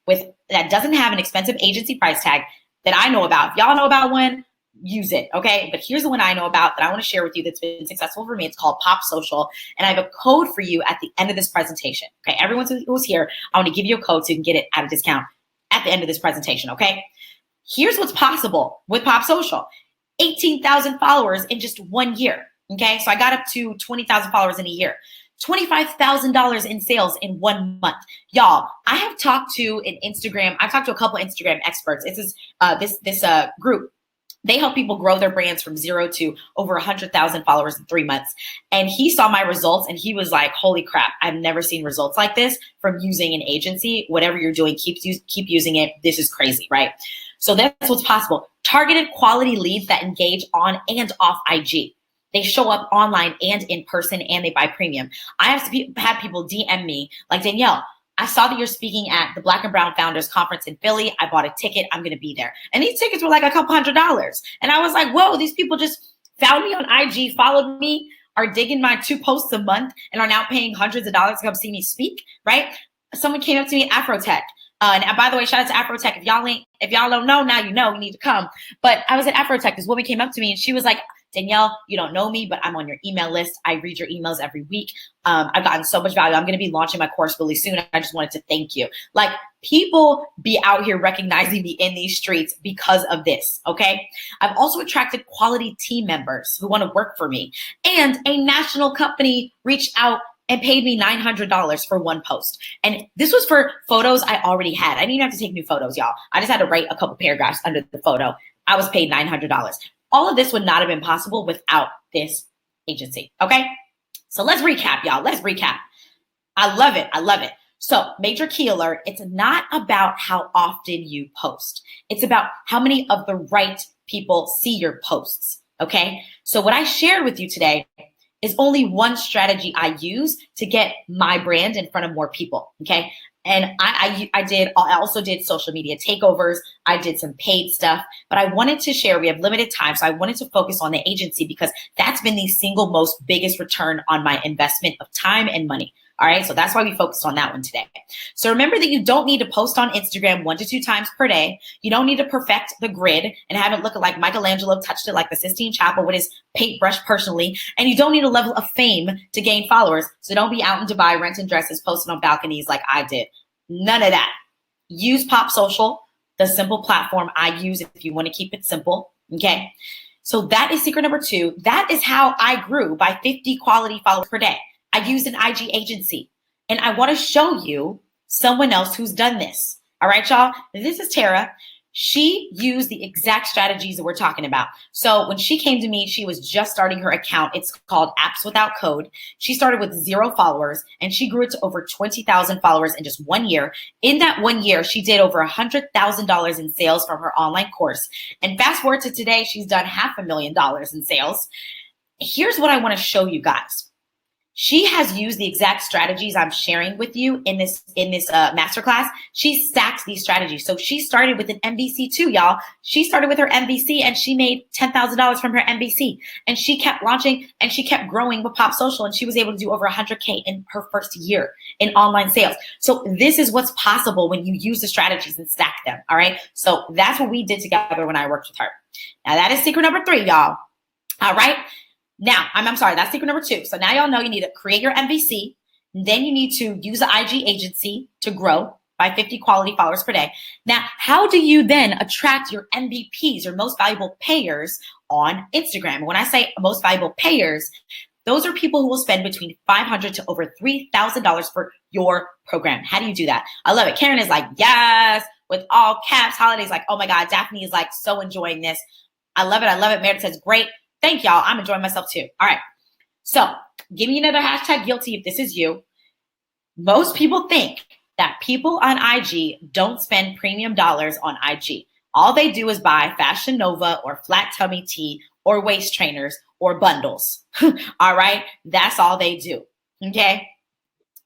that doesn't have an expensive agency price tag that I know about. If y'all know about one, use it, okay? But here's the one I know about that I want to share with you that's been successful for me. It's called Pop Social, and I have a code for you at the end of this presentation, okay? Everyone who's here, I want to give you a code so you can get it at a discount at the end of this presentation, okay? Here's what's possible with Pop Social. 18,000 followers in just 1 year, okay? So I got up to 20,000 followers in a year. $25,000 in sales in 1 month. Y'all, I've talked to a couple Instagram experts. It's this group. They help people grow their brands from 0 to over 100,000 followers in 3 months. And he saw my results and he was like, holy crap, I've never seen results like this from using an agency. Whatever you're doing, keep using it. This is crazy, right? So that's what's possible. Targeted quality leads that engage on and off IG. They show up online and in person and they buy premium. I have had people DM me like, Danielle, I saw that you're speaking at the Black and Brown Founders Conference in Philly. I bought a ticket. I'm going to be there. And these tickets were like a couple $100s. And I was like, whoa, these people just found me on IG, followed me, are digging my 2 posts a month, and are now paying hundreds of dollars to come see me speak, right? Someone came up to me at Afrotech. And by the way, shout out to Afrotech. If y'all don't know, now you know, you need to come. But I was at Afrotech. This woman came up to me and she was like, Danielle, you don't know me, but I'm on your email list. I read your emails every week. I've gotten so much value. I'm going to be launching my course really soon. I just wanted to thank you. Like, people be out here recognizing me in these streets because of this, okay? I've also attracted quality team members who want to work for me. And a national company reached out and paid me $900 for 1 post. And this was for photos I already had. I didn't even have to take new photos, y'all. I just had to write a couple paragraphs under the photo. I was paid $900. All of this would not have been possible without this agency, okay? So let's recap, y'all. Let's recap. I love it. I love it. So major key alert, it's not about how often you post. It's about how many of the right people see your posts, okay? So what I shared with you today is only one strategy I use to get my brand in front of more people, okay? And I also did social media takeovers. I did some paid stuff, but I wanted to share, we have limited time. So I wanted to focus on the agency because that's been the single most biggest return on my investment of time and money. All right. So that's why we focused on that one today. So remember that you don't need to post on Instagram 1 to 2 times per day. You don't need to perfect the grid and have it look like Michelangelo touched it like the Sistine Chapel with his paintbrush personally. And you don't need a level of fame to gain followers. So don't be out in Dubai renting dresses, posting on balconies like I did. None of that. Use Pop Social, the simple platform I use if you want to keep it simple. Okay. So that is secret number 2. That is how I grew by 50 quality followers per day. I used an IG agency, and I want to show you someone else who's done this. All right, y'all. This is Tara. She used the exact strategies that we're talking about. So when she came to me, she was just starting her account. It's called Apps Without Code. She started with 0 followers, and she grew it to over 20,000 followers in just 1 year. In that 1 year, she did over $100,000 in sales from her online course. And fast forward to today, she's done $500,000 in sales. Here's what I want to show you guys. She has used the exact strategies I'm sharing with you in this masterclass. She stacked these strategies. So she started with an MVC too, y'all. She started with her MVC and she made $10,000 from her MVC. And she kept launching and she kept growing with Pop Social, and she was able to do over 100K in her first year in online sales. So this is what's possible when you use the strategies and stack them. All right. So that's what we did together when I worked with her. Now that is secret number 3, y'all. All right. Now, I'm sorry, that's secret number 2. So now y'all know you need to create your MVC. Then you need to use an IG agency to grow by 50 quality followers per day. Now, how do you then attract your MVPs, your most valuable payers on Instagram? When I say most valuable payers, those are people who will spend between $500 to over $3,000 for your program. How do you do that? I love it. Karen is like, yes, with all caps. Holidays like, oh my God, Daphne is like so enjoying this. I love it. I love it. Meredith says, great. Thank y'all. I'm enjoying myself too. All right. So give me another hashtag guilty if this is you. Most people think that people on IG don't spend premium dollars on IG. All they do is buy Fashion Nova or flat tummy tea or waist trainers or bundles. All right. That's all they do. Okay.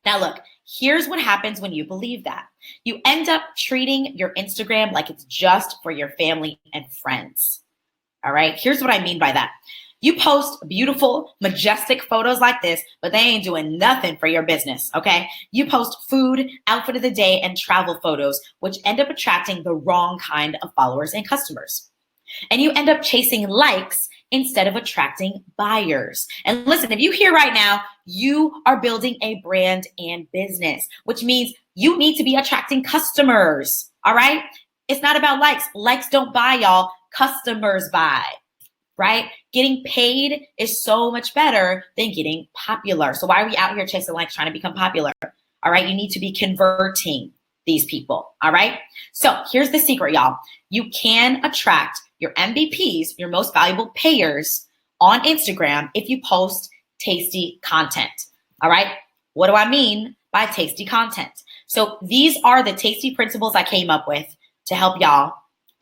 Now look, here's what happens when you believe that. You end up treating your Instagram like it's just for your family and friends. All right. Here's what I mean by that. You post beautiful, majestic photos like this, but they ain't doing nothing for your business. Okay. You post food, outfit of the day, and travel photos, which end up attracting the wrong kind of followers and customers. And you end up chasing likes instead of attracting buyers. And listen, if you hear right now, you are building a brand and business, which means you need to be attracting customers. All right. It's not about likes. Likes don't buy, y'all. Customers buy, right? Getting paid is so much better than getting popular. So why are we out here chasing likes, trying to become popular? All right. You need to be converting these people. All right. So here's the secret, y'all. You can attract your MVPs, your most valuable payers on Instagram if you post tasty content. All right. What do I mean by tasty content? So these are the tasty principles I came up with to help y'all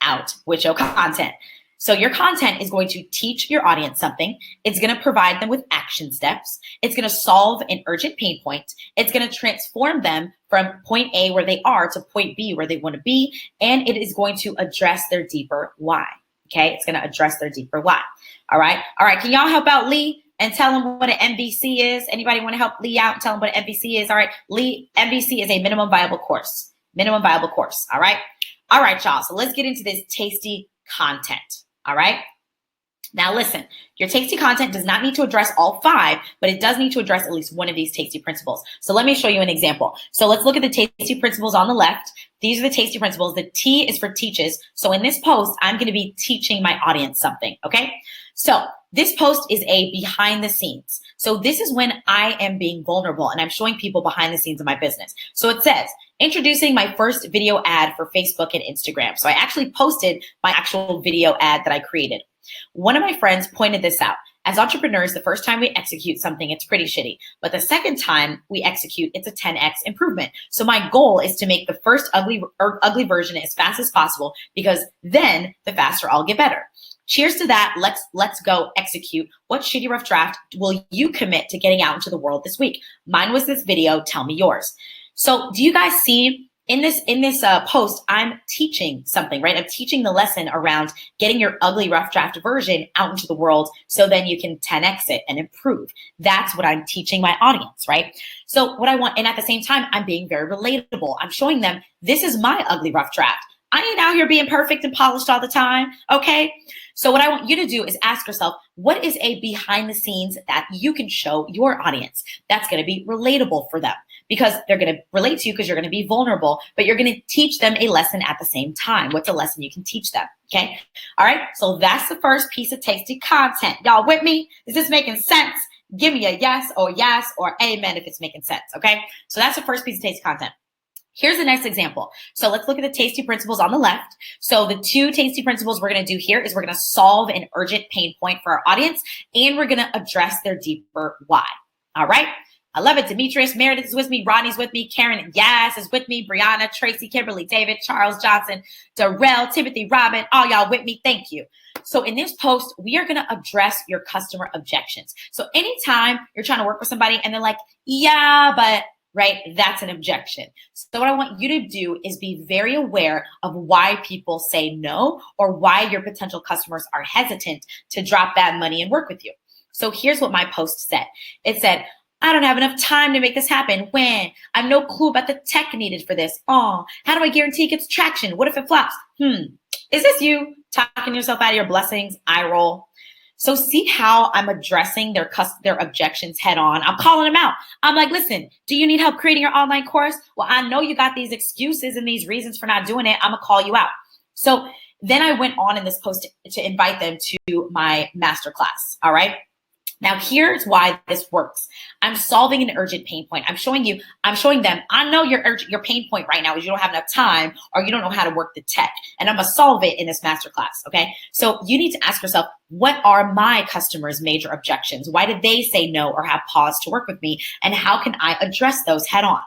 out with your content. So your content is going to teach your audience something. It's going to provide them with action steps. It's going to solve an urgent pain point. It's going to transform them from point A where they are to point B where they want to be. And it is going to address their deeper why. Okay. It's going to address their deeper why. All right. All right. Can y'all help out Lee and tell him what an MVC is? Anybody want to help Lee out and tell him what an MVC is? All right. Lee, MVC is a minimum viable course. Minimum viable course. All right. All right, y'all. So let's get into this tasty content. All right. Now, listen, your tasty content does not need to address all 5, but it does need to address at least one of these tasty principles. So let me show you an example. So let's look at the tasty principles on the left. These are the tasty principles. The T is for teaches. So in this post, I'm going to be teaching my audience something. Okay. So this post is a behind the scenes. So this is when I am being vulnerable and I'm showing people behind the scenes of my business. So it says, introducing my first video ad for Facebook and Instagram. So I actually posted my actual video ad that I created. One of my friends pointed this out. As entrepreneurs, the first time we execute something, it's pretty shitty. But the second time we execute, it's a 10x improvement. So my goal is to make the first ugly version as fast as possible, because then the faster I'll get better. Cheers to that. Let's go execute. What shitty rough draft will you commit to getting out into the world this week? Mine was this video. Tell me yours. So do you guys see in this post, I'm teaching something, right? I'm teaching the lesson around getting your ugly rough draft version out into the world so then you can 10x it and improve. That's what I'm teaching my audience, right? So what I want, and at the same time, I'm being very relatable. I'm showing them this is my ugly rough draft. I ain't out here being perfect and polished all the time, okay? So what I want you to do is ask yourself, what is a behind the scenes that you can show your audience that's going to be relatable for them? Because they're going to relate to you because you're going to be vulnerable, but you're going to teach them a lesson at the same time. What's a lesson you can teach them, okay? All right, so that's the first piece of tasty content. Y'all with me? Is this making sense? Give me a yes or amen if it's making sense, okay? So that's the first piece of tasty content. Here's the next example. So let's look at the tasty principles on the left. So the 2 tasty principles we're going to do here is we're going to solve an urgent pain point for our audience, and we're going to address their deeper why. All right. I love it. Demetrius, Meredith is with me. Ronnie's with me. Karen, yes, is with me. Brianna, Tracy, Kimberly, David, Charles Johnson, Darrell, Timothy, Robin, all y'all with me. Thank you. So in this post, we are going to address your customer objections. So anytime you're trying to work with somebody and they're like, yeah, but right, that's an objection. So what I want you to do is be very aware of why people say no or why your potential customers are hesitant to drop that money and work with you. So here's what my post said. It said, I don't have enough time to make this happen. When? I have no clue about the tech needed for this. Oh, how do I guarantee it gets traction? What if it flops? Is this you talking yourself out of your blessings? I roll. So see how I'm addressing their objections head on. I'm calling them out. I'm like, listen, do you need help creating your online course? Well, I know you got these excuses and these reasons for not doing it. I'm gonna call you out. So then I went on in this post to invite them to my masterclass. All right. Now, here's why this works. I'm solving an urgent pain point. I'm showing them, I know your pain point right now is you don't have enough time or you don't know how to work the tech. And I'm going to solve it in this masterclass. Okay. So you need to ask yourself, what are my customers' major objections? Why did they say no or have pause to work with me? And how can I address those head on?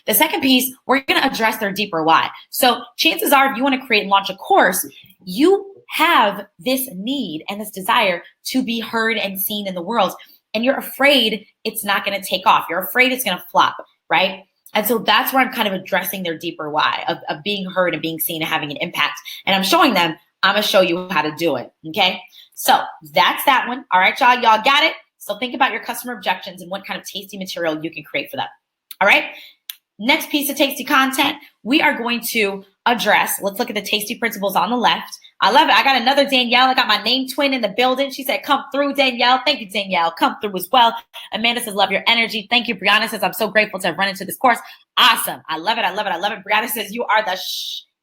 The second piece, we're going to address their deeper why. So chances are, if you want to create and launch a course, you have this need and this desire to be heard and seen in the world. And you're afraid it's not going to take off. You're afraid it's going to flop, right? And so that's where I'm kind of addressing their deeper why of being heard and being seen and having an impact. And I'm showing them, I'm going to show you how to do it. Okay. So that's that one. All right, y'all. Y'all got it. So think about your customer objections and what kind of tasty material you can create for them. All right. Next piece of tasty content, we are going to address, let's look at the tasty principles on the left. I love it. I got another Danielle. I got my name twin in the building. She said, come through, Danielle. Thank you, Danielle. Come through as well. Amanda says, love your energy. Thank you. Brianna says, I'm so grateful to have run into this course. Awesome. I love it. I love it. I love it. Brianna says, you are the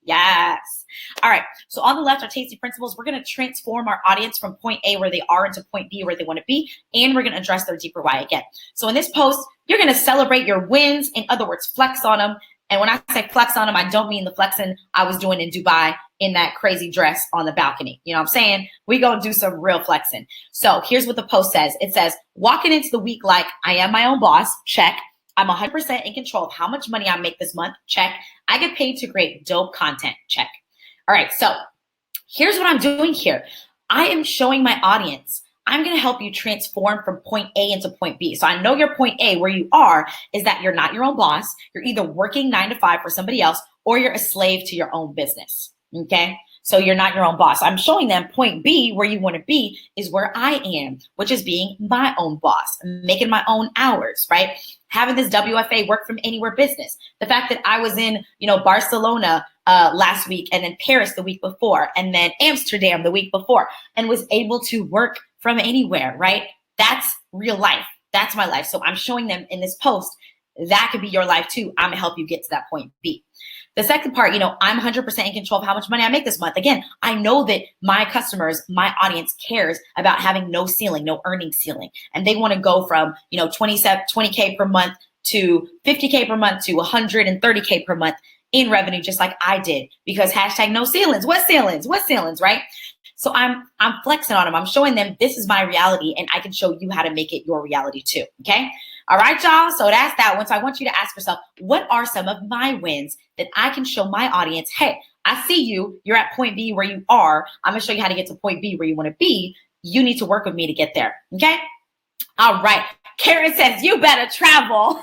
yes. All right. So on the left are tasty principles. We're going to transform our audience from point A where they are into point B where they want to be. And we're going to address their deeper why again. So in this post, you're going to celebrate your wins. In other words, flex on them. And when I say flex on them, I don't mean the flexing I was doing in Dubai in that crazy dress on the balcony. You know what I'm saying? We going to do some real flexing. So here's what the post says. It says, walking into the week like I am my own boss, check. I'm 100% in control of how much money I make this month, check. I get paid to create dope content, check. All right, so here's what I'm doing here. I am showing my audience, I'm going to help you transform from point A into point B. So I know your point A where you are is that you're not your own boss. You're either working 9 to 5 for somebody else or you're a slave to your own business. Okay. So you're not your own boss. I'm showing them point B where you want to be is where I am, which is being my own boss, making my own hours, right? Having this WFA work from anywhere business. The fact that I was in, Barcelona last week and then Paris the week before and then Amsterdam the week before and was able to work from anywhere, right? That's real life. That's my life. So I'm showing them in this post, that could be your life too. I'm gonna help you get to that point B. The second part, I'm 100% in control of how much money I make this month. Again, I know that my customers, my audience cares about having no ceiling, no earning ceiling. And they want to go from, 20K per month to 50K per month to 130K per month in revenue, just like I did, because hashtag no ceilings. What ceilings? What ceilings, right? So I'm flexing on them. I'm showing them this is my reality and I can show you how to make it your reality too. Okay. All right, y'all. So that's that one. So I want you to ask yourself, what are some of my wins that I can show my audience? Hey, I see you. You're at point B where you are. I'm going to show you how to get to point B where you want to be. You need to work with me to get there. Okay. All right. Karen says, you better travel.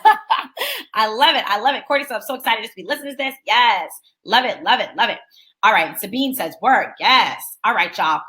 I love it. I love it. Courtney says, I'm so excited just to be listening to this. Yes. Love it. Love it. Love it. All right. Sabine says, word. Yes. All right, y'all.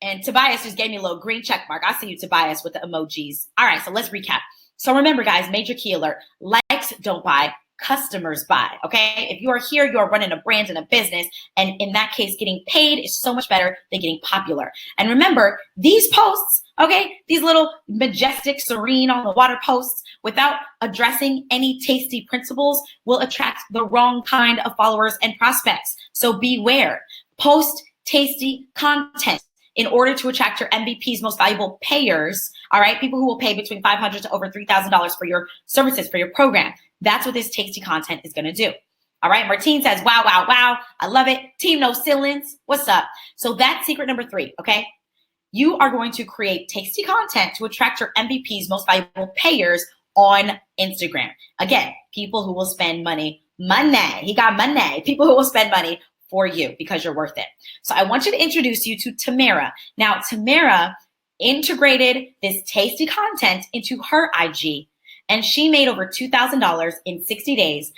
And Tobias just gave me a little green check mark. I see you, Tobias, with the emojis. All right. So let's recap. So remember, guys, major key alert, likes don't buy, customers buy, okay? If you are here, you are running a brand and a business, and in that case, getting paid is so much better than getting popular. And remember, these posts, okay, these little majestic, serene on the water posts without addressing any tasty principles will attract the wrong kind of followers and prospects. So beware, post tasty content in order to attract your MVP's most valuable payers, all right? People who will pay between $500 to over $3,000 for your services, for your program. That's what this tasty content is gonna do. All right, Martine says, wow, wow, wow. I love it. Team No Ceilings, what's up? So that's secret number 3, okay? You are going to create tasty content to attract your MVP's most valuable payers on Instagram. Again, people who will spend money. He got money. People who will spend money for you because you're worth it. So I want you to introduce you to Tamara. Now, Tamara integrated this tasty content into her IG, and she made over $2,000 in 60 days.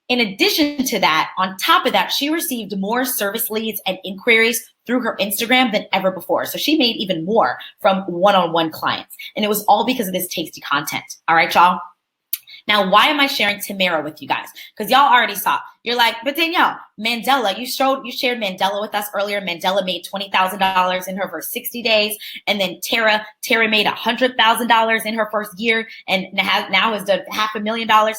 In addition to that, on top of that, she received more service leads and inquiries through her Instagram than ever before. So she made even more from one-on-one clients. And it was all because of this tasty content. All right, y'all. Now, why am I sharing Tamara with you guys? Because y'all already saw. You're like, but Danielle, Mandela, you shared Mandela with us earlier. Mandela made $20,000 in her first 60 days. And then Tara made $100,000 in her first year and now has done $500,000.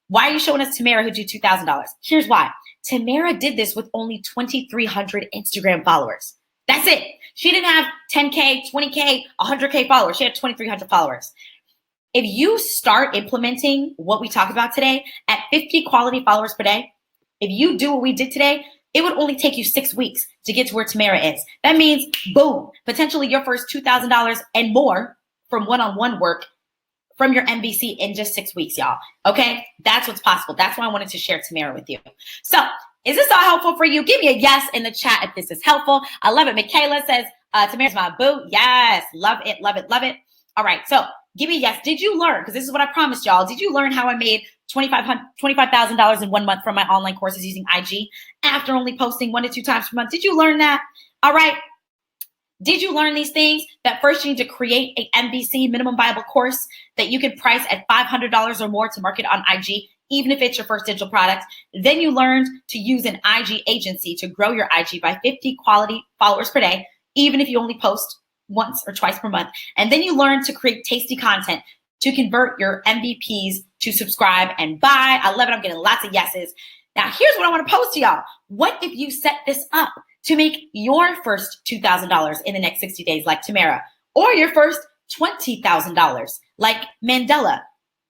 Why are you showing us Tamara who did $2,000? Here's why. Tamara did this with only 2,300 Instagram followers. That's it. She didn't have 10K, 20K, 100K followers. She had 2,300 followers. If you start implementing what we talked about today at 50 quality followers per day, if you do what we did today, it would only take you 6 weeks to get to where Tamara is. That means, boom, potentially your first $2,000 and more from one-on-one work from your MVC in just 6 weeks, y'all. Okay? That's what's possible. That's why I wanted to share Tamara with you. So is this all helpful for you? Give me a yes in the chat if this is helpful. I love it. Michaela says, Tamara's my boo. Yes. Love it. Love it. Love it. All right. So give me a yes. Did you learn? Because this is what I promised y'all. Did you learn how I made $25,000 in 1 month from my online courses using IG after only posting 1 to 2 times per month? Did you learn that? All right. Did you learn these things? That first you need to create a MVC, minimum viable course, that you can price at $500 or more to market on IG, even if it's your first digital product. Then you learned to use an IG agency to grow your IG by 50 quality followers per day, even if you only post once or twice per month. And then you learned to create tasty content to convert your MVPs to subscribe and buy. I love it. I'm getting lots of yeses. Now, here's what I want to pose to y'all. What if you set this up to make your first $2,000 in the next 60 days like Tamara, or your first $20,000 like Mandela?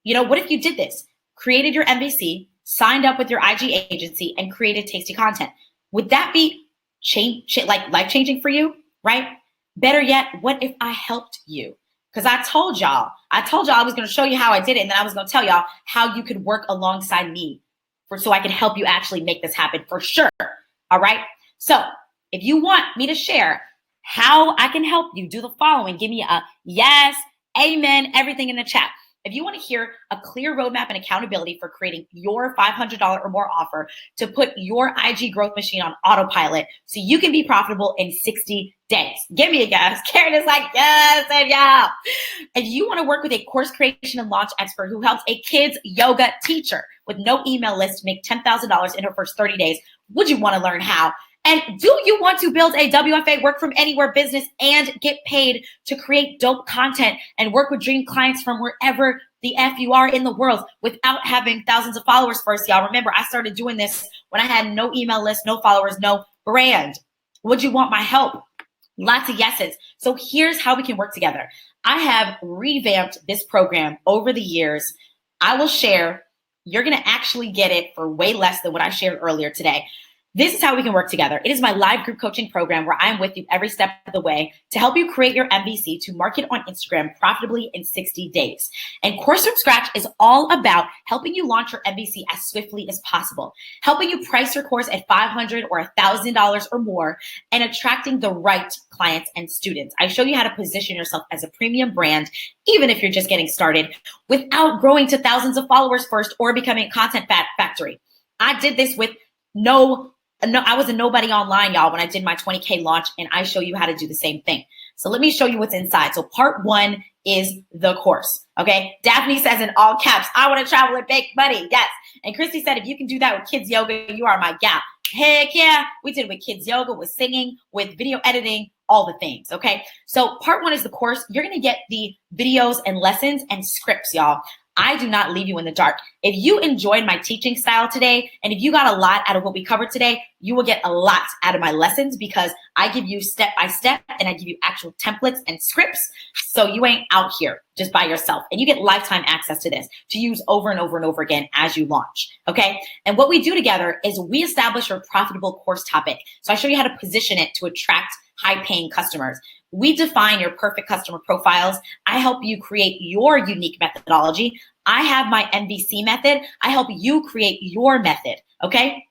You know, what if you did this? Created your MVC, signed up with your IG agency, and created tasty content. Would that be life-changing for you, right? Better yet, what if I helped you? Because I told y'all I was going to show you how I did it, and then I was going to tell y'all how you could work alongside me so I can help you actually make this happen for sure. All right? So if you want me to share how I can help you, do the following. Give me a yes, amen, everything in the chat. If you want to hear a clear roadmap and accountability for creating your $500 or more offer to put your IG growth machine on autopilot so you can be profitable in 60 days. Give me a yes. Karen is like, yes, and yeah. If you want to work with a course creation and launch expert who helps a kids yoga teacher with no email list make $10,000 in her first 30 days, would you want to learn how? And do you want to build a WFA work from anywhere business and get paid to create dope content and work with dream clients from wherever the F you are in the world without having thousands of followers first, y'all? Remember, I started doing this when I had no email list, no followers, no brand. Would you want my help? Lots of yeses. So here's how we can work together. I have revamped this program over the years. I will share. You're going to actually get it for way less than what I shared earlier today. This is how we can work together. It is my live group coaching program where I'm with you every step of the way to help you create your MVC to market on Instagram profitably in 60 days. And Course from Scratch is all about helping you launch your MVC as swiftly as possible, helping you price your course at $500 or $1,000 or more, and attracting the right clients and students. I show you how to position yourself as a premium brand, even if you're just getting started, without growing to thousands of followers first or becoming a content factory. I did this with I was a nobody online, y'all, when I did my 20K launch, and I show you how to do the same thing. So let me show you what's inside. So part 1 is the course, okay? Daphne says in all caps, I want to travel and make money. Yes. And Christy said, if you can do that with kids yoga, you are my gal. Heck yeah. We did it with kids yoga, with singing, with video editing, all the things, okay? So part 1 is the course. You're going to get the videos and lessons and scripts, y'all. I do not leave you in the dark. If you enjoyed my teaching style today, and if you got a lot out of what we covered today, you will get a lot out of my lessons because I give you step by step and I give you actual templates and scripts. So you ain't out here just by yourself, and you get lifetime access to this to use over and over and over again as you launch. Okay. And what we do together is we establish your profitable course topic. So I show you how to position it to attract high paying customers. We define your perfect customer profiles. I help you create your unique methodology. I have my MVC method. I help you create your method, okay?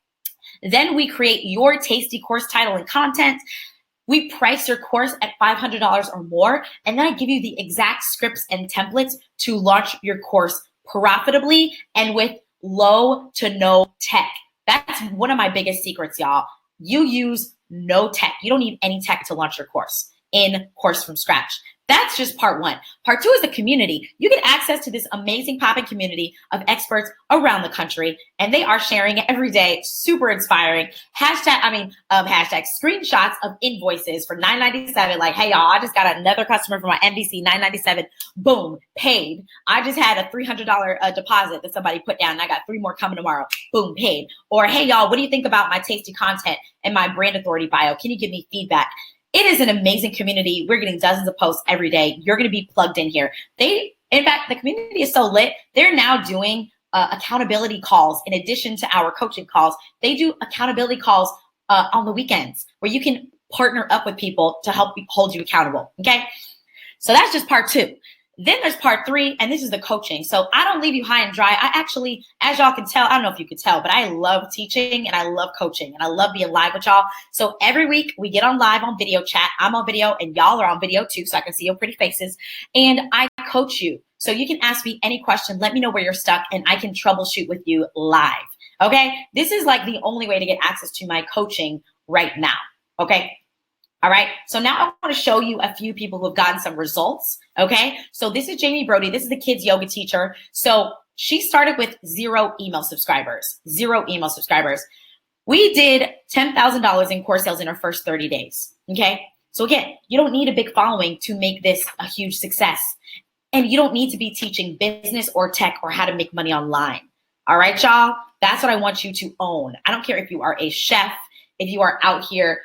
Then we create your tasty course title and content. We price your course at $500 or more, and then I give you the exact scripts and templates to launch your course profitably and with low to no tech. That's one of my biggest secrets, y'all. You use no tech. You don't need any tech to launch your course in Course from Scratch. That's just part one. Part two is the community. You get access to this amazing popping community of experts around the country, and they are sharing every day, super inspiring. Hashtag screenshots of invoices for $9.97. Like, hey y'all, I just got another customer for my MVC, $9.97. Boom, paid. I just had a $300 deposit that somebody put down, and I got 3 more coming tomorrow. Boom, paid. Or hey y'all, what do you think about my tasty content and my brand authority bio? Can you give me feedback? It is an amazing community. We're getting dozens of posts every day. You're going to be plugged in here. In fact, the community is so lit. They're now doing accountability calls in addition to our coaching calls. They do accountability calls on the weekends where you can partner up with people to help hold you accountable. Okay. So that's just part two. Then there's part three, and this is the coaching. So I don't leave you high and dry. I actually, as y'all can tell, I don't know if you could tell, but I love teaching and I love coaching and I love being live with y'all. So every week we get on live on video chat. I'm on video and y'all are on video too, so I can see your pretty faces. And I coach you. So you can ask me any question. Let me know where you're stuck and I can troubleshoot with you live. Okay. This is like the only way to get access to my coaching right now. Okay. All right, so now I want to show you a few people who have gotten some results, okay? So this is Jamie Brody. This is the kids yoga teacher. So she started with 0 email subscribers, 0 email subscribers. We did $10,000 in course sales in our first 30 days, okay? So again, you don't need a big following to make this a huge success. And you don't need to be teaching business or tech or how to make money online. All right, y'all? That's what I want you to own. I don't care if you are a chef, if you are out here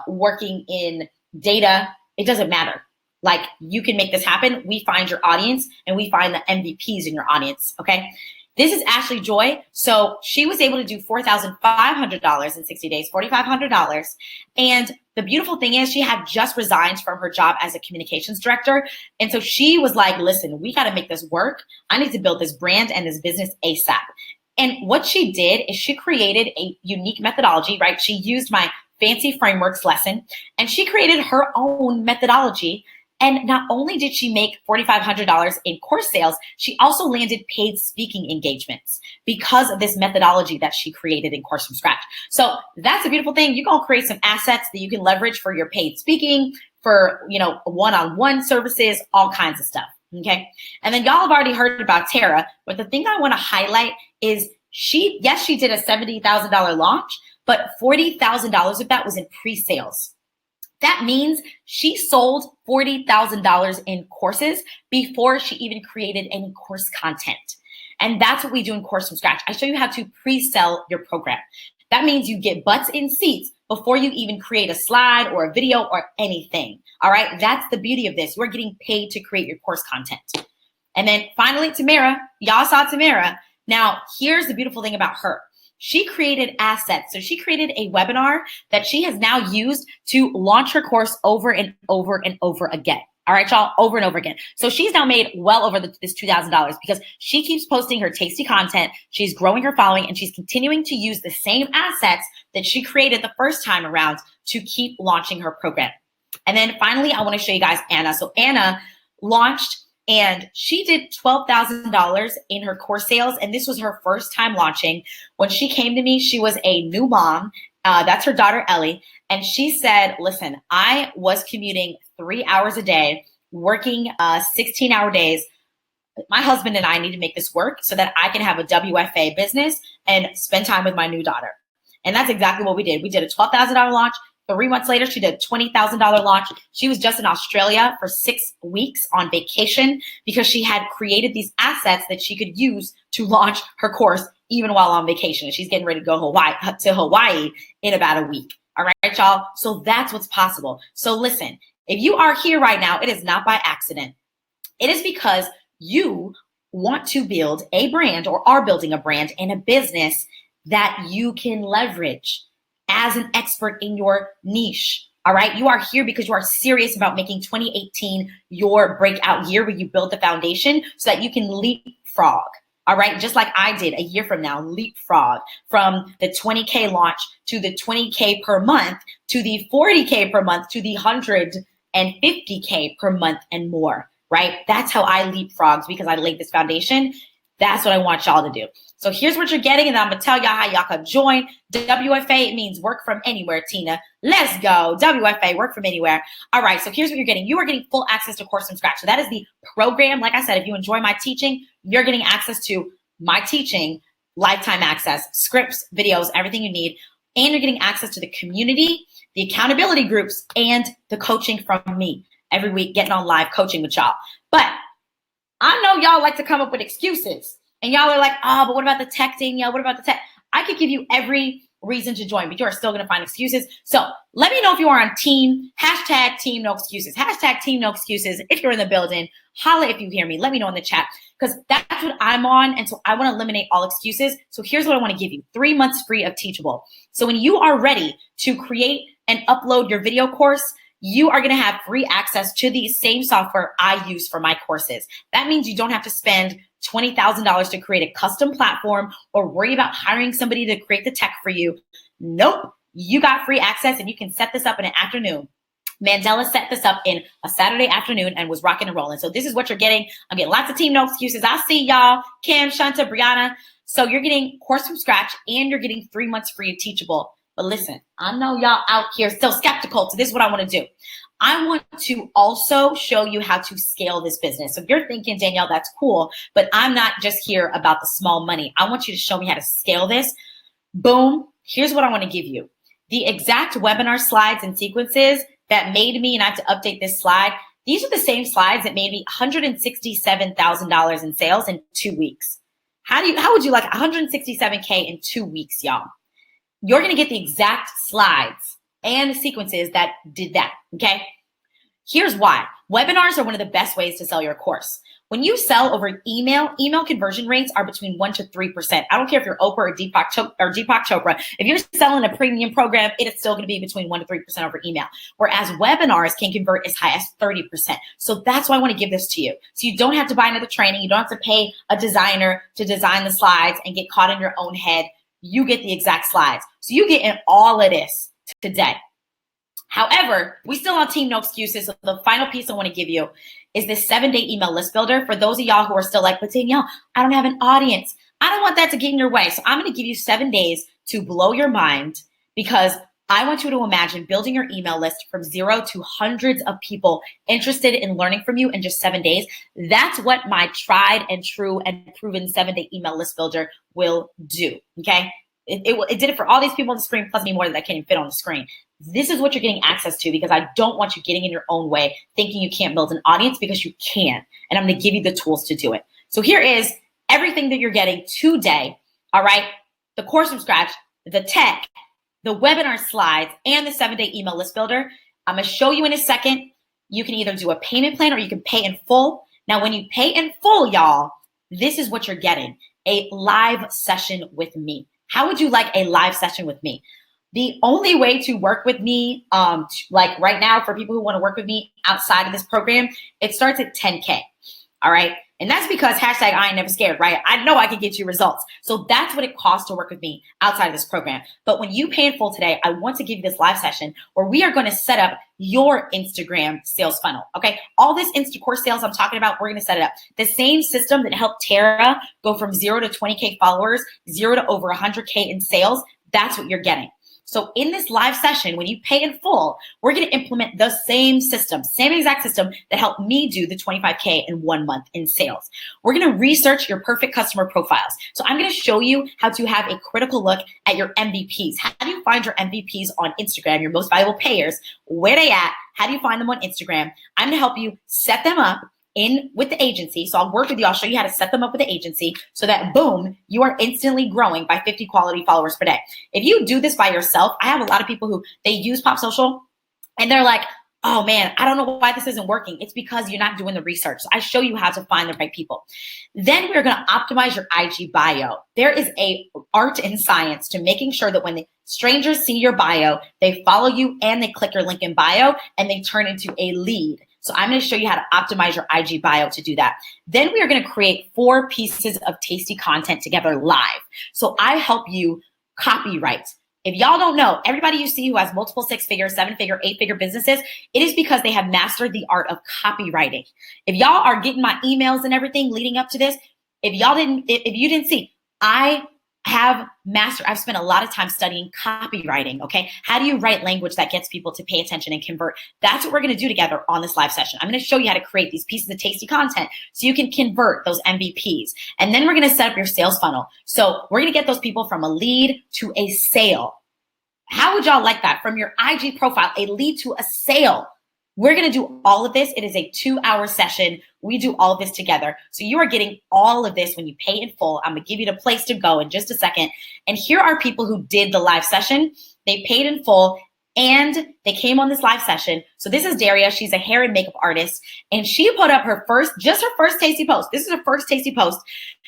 working in data, it doesn't matter. Like, you can make this happen. We find your audience and we find the MVPs in your audience, okay? This is Ashley Joy. So she was able to do $4,500 in 60 days, $4,500. And the beautiful thing is she had just resigned from her job as a communications director. And so she was like, listen, we got to make this work. I need to build this brand and this business ASAP. And what she did is she created a unique methodology, right? She used my fancy frameworks lesson and she created her own methodology. And not only did she make $4,500 in course sales, she also landed paid speaking engagements because of this methodology that she created in Course from Scratch. So that's a beautiful thing. You're going to create some assets that you can leverage for your paid speaking, for, one-on-one services, all kinds of stuff. Okay. And then y'all have already heard about Tara, but the thing I want to highlight is she did a $70,000 launch, but $40,000 of that was in pre-sales. That means she sold $40,000 in courses before she even created any course content. And that's what we do in Course from Scratch. I show you how to pre-sell your program. That means you get butts in seats before you even create a slide or a video or anything. All right. That's the beauty of this. You're getting paid to create your course content. And then finally, Tamara, y'all saw Tamara. Now, here's the beautiful thing about her. She created assets. So she created a webinar that she has now used to launch her course over and over and over again. All right, y'all, over and over again. So she's now made well over this $2,000 because she keeps posting her tasty content. She's growing her following and she's continuing to use the same assets that she created the first time around to keep launching her program. And then finally, I want to show you guys Anna. So Anna launched and she did $12,000 in her course sales. And this was her first time launching. When she came to me, she was a new mom. That's her daughter, Ellie. And she said, listen, I was commuting 3 hours a day, working 16-hour days. My husband and I need to make this work so that I can have a WFA business and spend time with my new daughter. And that's exactly what we did. We did a $12,000 launch. 3 months later, she did a $20,000 launch. She was just in Australia for 6 weeks on vacation because she had created these assets that she could use to launch her course even while on vacation. And she's getting ready to go to Hawaii in about a week. All right, y'all. So that's what's possible. So listen, if you are here right now, it is not by accident. It is because you want to build a brand or are building a brand and a business that you can leverage as an expert in your niche. All right. You are here because you are serious about making 2018 your breakout year where you build the foundation so that you can leapfrog. All right, just like I did a year from now, leapfrog from the 20K launch to the 20K per month to the 40K per month to the 150K per month and more, right? That's how I leapfrogged because I laid this foundation. That's what I want y'all to do. So here's what you're getting, and I'm gonna tell y'all how y'all can join. WFA, it means work from anywhere, Tina. Let's go. WFA, work from anywhere. All right, so here's what you're getting. You are getting full access to Course from Scratch. So that is the program. Like I said, if you enjoy my teaching, you're getting access to my teaching, lifetime access, scripts, videos, everything you need. And you're getting access to the community, the accountability groups, and the coaching from me every week, getting on live coaching with y'all. But I know y'all like to come up with excuses. And y'all are like, oh, but what about the tech thing? What about the tech? I could give you every reason to join, but you are still going to find excuses. So let me know if you are on team, #team no excuses, #team no excuses. If you're in the building, holla if you hear me. Let me know in the chat because that's what I'm on. And so I want to eliminate all excuses. So here's what I want to give you. 3 months free of Teachable. So when you are ready to create and upload your video course, you are going to have free access to the same software I use for my courses. That means you don't have to spend $20,000 to create a custom platform or worry about hiring somebody to create the tech for you. Nope. You got free access and you can set this up in an afternoon. Mandela set this up in a Saturday afternoon and was rocking and rolling. So this is what you're getting. I'm getting lots of team no excuses. I see y'all, Kim, Shanta, Brianna. So you're getting Course from Scratch and you're getting 3 months free of Teachable. But listen, I know y'all out here still skeptical. So this is what I want to do. I want to also show you how to scale this business. So if you're thinking, Danielle, that's cool, but I'm not just here about the small money. I want you to show me how to scale this. Boom. Here's what I want to give you. The exact webinar slides and sequences that made me, and I have to update this slide. These are the same slides that made me $167,000 in sales in 2 weeks. How would you like 167K in 2 weeks, y'all? You're going to get the exact slides and the sequences that did that, okay? Here's why. Webinars are one of the best ways to sell your course. When you sell over email conversion rates are between 1% to 3%. I don't care if you're Oprah or Deepak Chopra. If you're selling a premium program, it is still going to be between 1% to 3% over email. Whereas webinars can convert as high as 30%. So that's why I want to give this to you. So you don't have to buy another training. You don't have to pay a designer to design the slides and get caught in your own head. You get the exact slides. So you get in all of this today. However, we still on Team No Excuses. So the final piece I want to give you is this 7-day email list builder. For those of y'all who are still like, but Danielle, I don't have an audience. I don't want that to get in your way. So I'm going to give you 7 days to blow your mind because I want you to imagine building your email list from 0 to hundreds of people interested in learning from you in just 7 days. That's what my tried and true and proven 7-day email list builder will do, okay? It did it for all these people on the screen, plus me more that I can't even fit on the screen. This is what you're getting access to because I don't want you getting in your own way, thinking you can't build an audience because you can. And I'm going to give you the tools to do it. So here is everything that you're getting today, all right? The Course from Scratch, the tech, the webinar slides, and the 7-day email list builder. I'm going to show you in a second. You can either do a payment plan or you can pay in full. Now, when you pay in full, y'all, this is what you're getting, a live session with me. How would you like a live session with me? The only way to work with me, like right now, for people who want to work with me outside of this program, it starts at 10K. All right. And that's because I ain't never scared, right? I know I can get you results. So that's what it costs to work with me outside of this program. But when you pay in full today, I want to give you this live session where we are going to set up your Instagram sales funnel. Okay. All this Course sales I'm talking about, we're going to set it up. The same system that helped Tara go from 0 to 20K followers, 0 to over 100K in sales. That's what you're getting. So in this live session, when you pay in full, we're going to implement the same system, same exact system that helped me do the 25K in 1 month in sales. We're going to research your perfect customer profiles. So I'm going to show you how to have a critical look at your MVPs. How do you find your MVPs on Instagram, your most valuable payers? Where they at? How do you find them on Instagram? I'm going to help you set them up in with the agency. So I'll work with you. I'll show you how to set them up with the agency so that boom, you are instantly growing by 50 quality followers per day. If you do this by yourself, I have a lot of people who they use Pop Social and they're like, oh man, I don't know why this isn't working. It's because you're not doing the research. So I show you how to find the right people. Then we're going to optimize your IG bio. There is a art and science to making sure that when the strangers see your bio, they follow you and they click your link in bio and they turn into a lead. So I'm going to show you how to optimize your IG bio to do that. Then we are going to create 4 pieces of tasty content together live. So I help you copyright. If y'all don't know, everybody you see who has multiple 6-figure, 7-figure, 8-figure businesses, it is because they have mastered the art of copywriting. If y'all are getting my emails and everything leading up to this, if you didn't see, I've spent a lot of time studying copywriting, okay? How do you write language that gets people to pay attention and convert? That's what we're gonna do together on this live session. I'm gonna show you how to create these pieces of tasty content so you can convert those MVPs. And then we're gonna set up your sales funnel. So we're gonna get those people from a lead to a sale. How would y'all like that? From your IG profile, a lead to a sale. We're going to do all of this. It is a 2-hour session. We do all of this together. So you are getting all of this when you pay in full. I'm going to give you the place to go in just a second. And here are people who did the live session. They paid in full and they came on this live session. So this is Daria. She's a hair and makeup artist. And she put up her first tasty post. This is her first tasty post.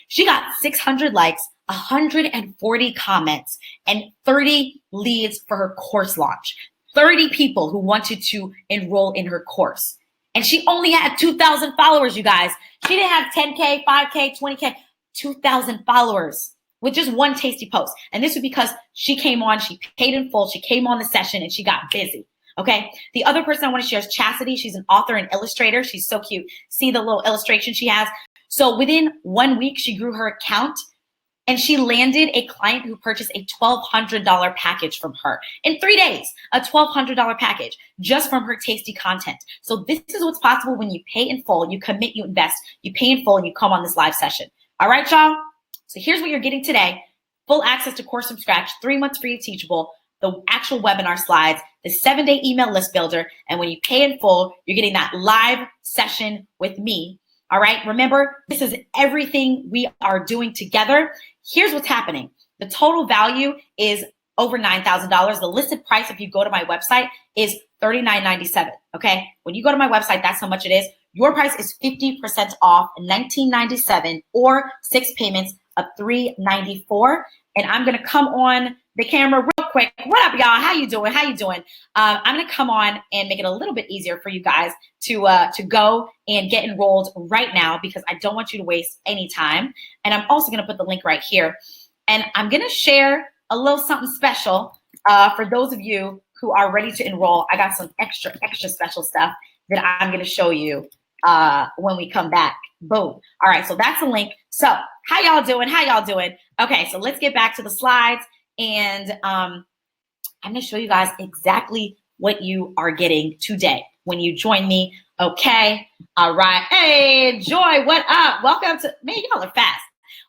She got 600 likes, 140 comments, and 30 leads for her course launch. 30 people who wanted to enroll in her course. And she only had 2,000 followers, you guys. She didn't have 10K, 5K, 20K, 2,000 followers with just one tasty post. And this was because she came on, she paid in full, she came on the session and she got busy, okay? The other person I want to share is Chastity. She's an author and illustrator. She's so cute. See the little illustration she has? So within 1 week, she grew her account and she landed a client who purchased a $1,200 package from her in 3 days, a $1,200 package just from her tasty content. So this is what's possible when you pay in full, you commit, you invest, you pay in full, and you come on this live session. All right, y'all? So here's what you're getting today. Full access to Course from Scratch, 3 months free of Teachable, the actual webinar slides, the 7-day email list builder, and when you pay in full, you're getting that live session with me. All right, remember, this is everything we are doing together. Here's what's happening. The total value is over $9,000. The listed price, if you go to my website, is $39.97, okay? When you go to my website, that's how much it is. Your price is 50% off, $19.97, or 6 payments of $394. And I'm gonna come on the camera real quick. What up, y'all? How you doing? How you doing? I'm gonna come on and make it a little bit easier for you guys to go and get enrolled right now because I don't want you to waste any time. And I'm also gonna put the link right here. And I'm gonna share a little something special for those of you who are ready to enroll. I got some extra special stuff that I'm gonna show you when we come back. Boom. All right, so that's the link. So how y'all doing? How y'all doing? Okay, so let's get back to the slides. And I'm gonna show you guys exactly what you are getting today when you join me, okay? All right, hey, Joy, what up? Welcome to, man, y'all are fast.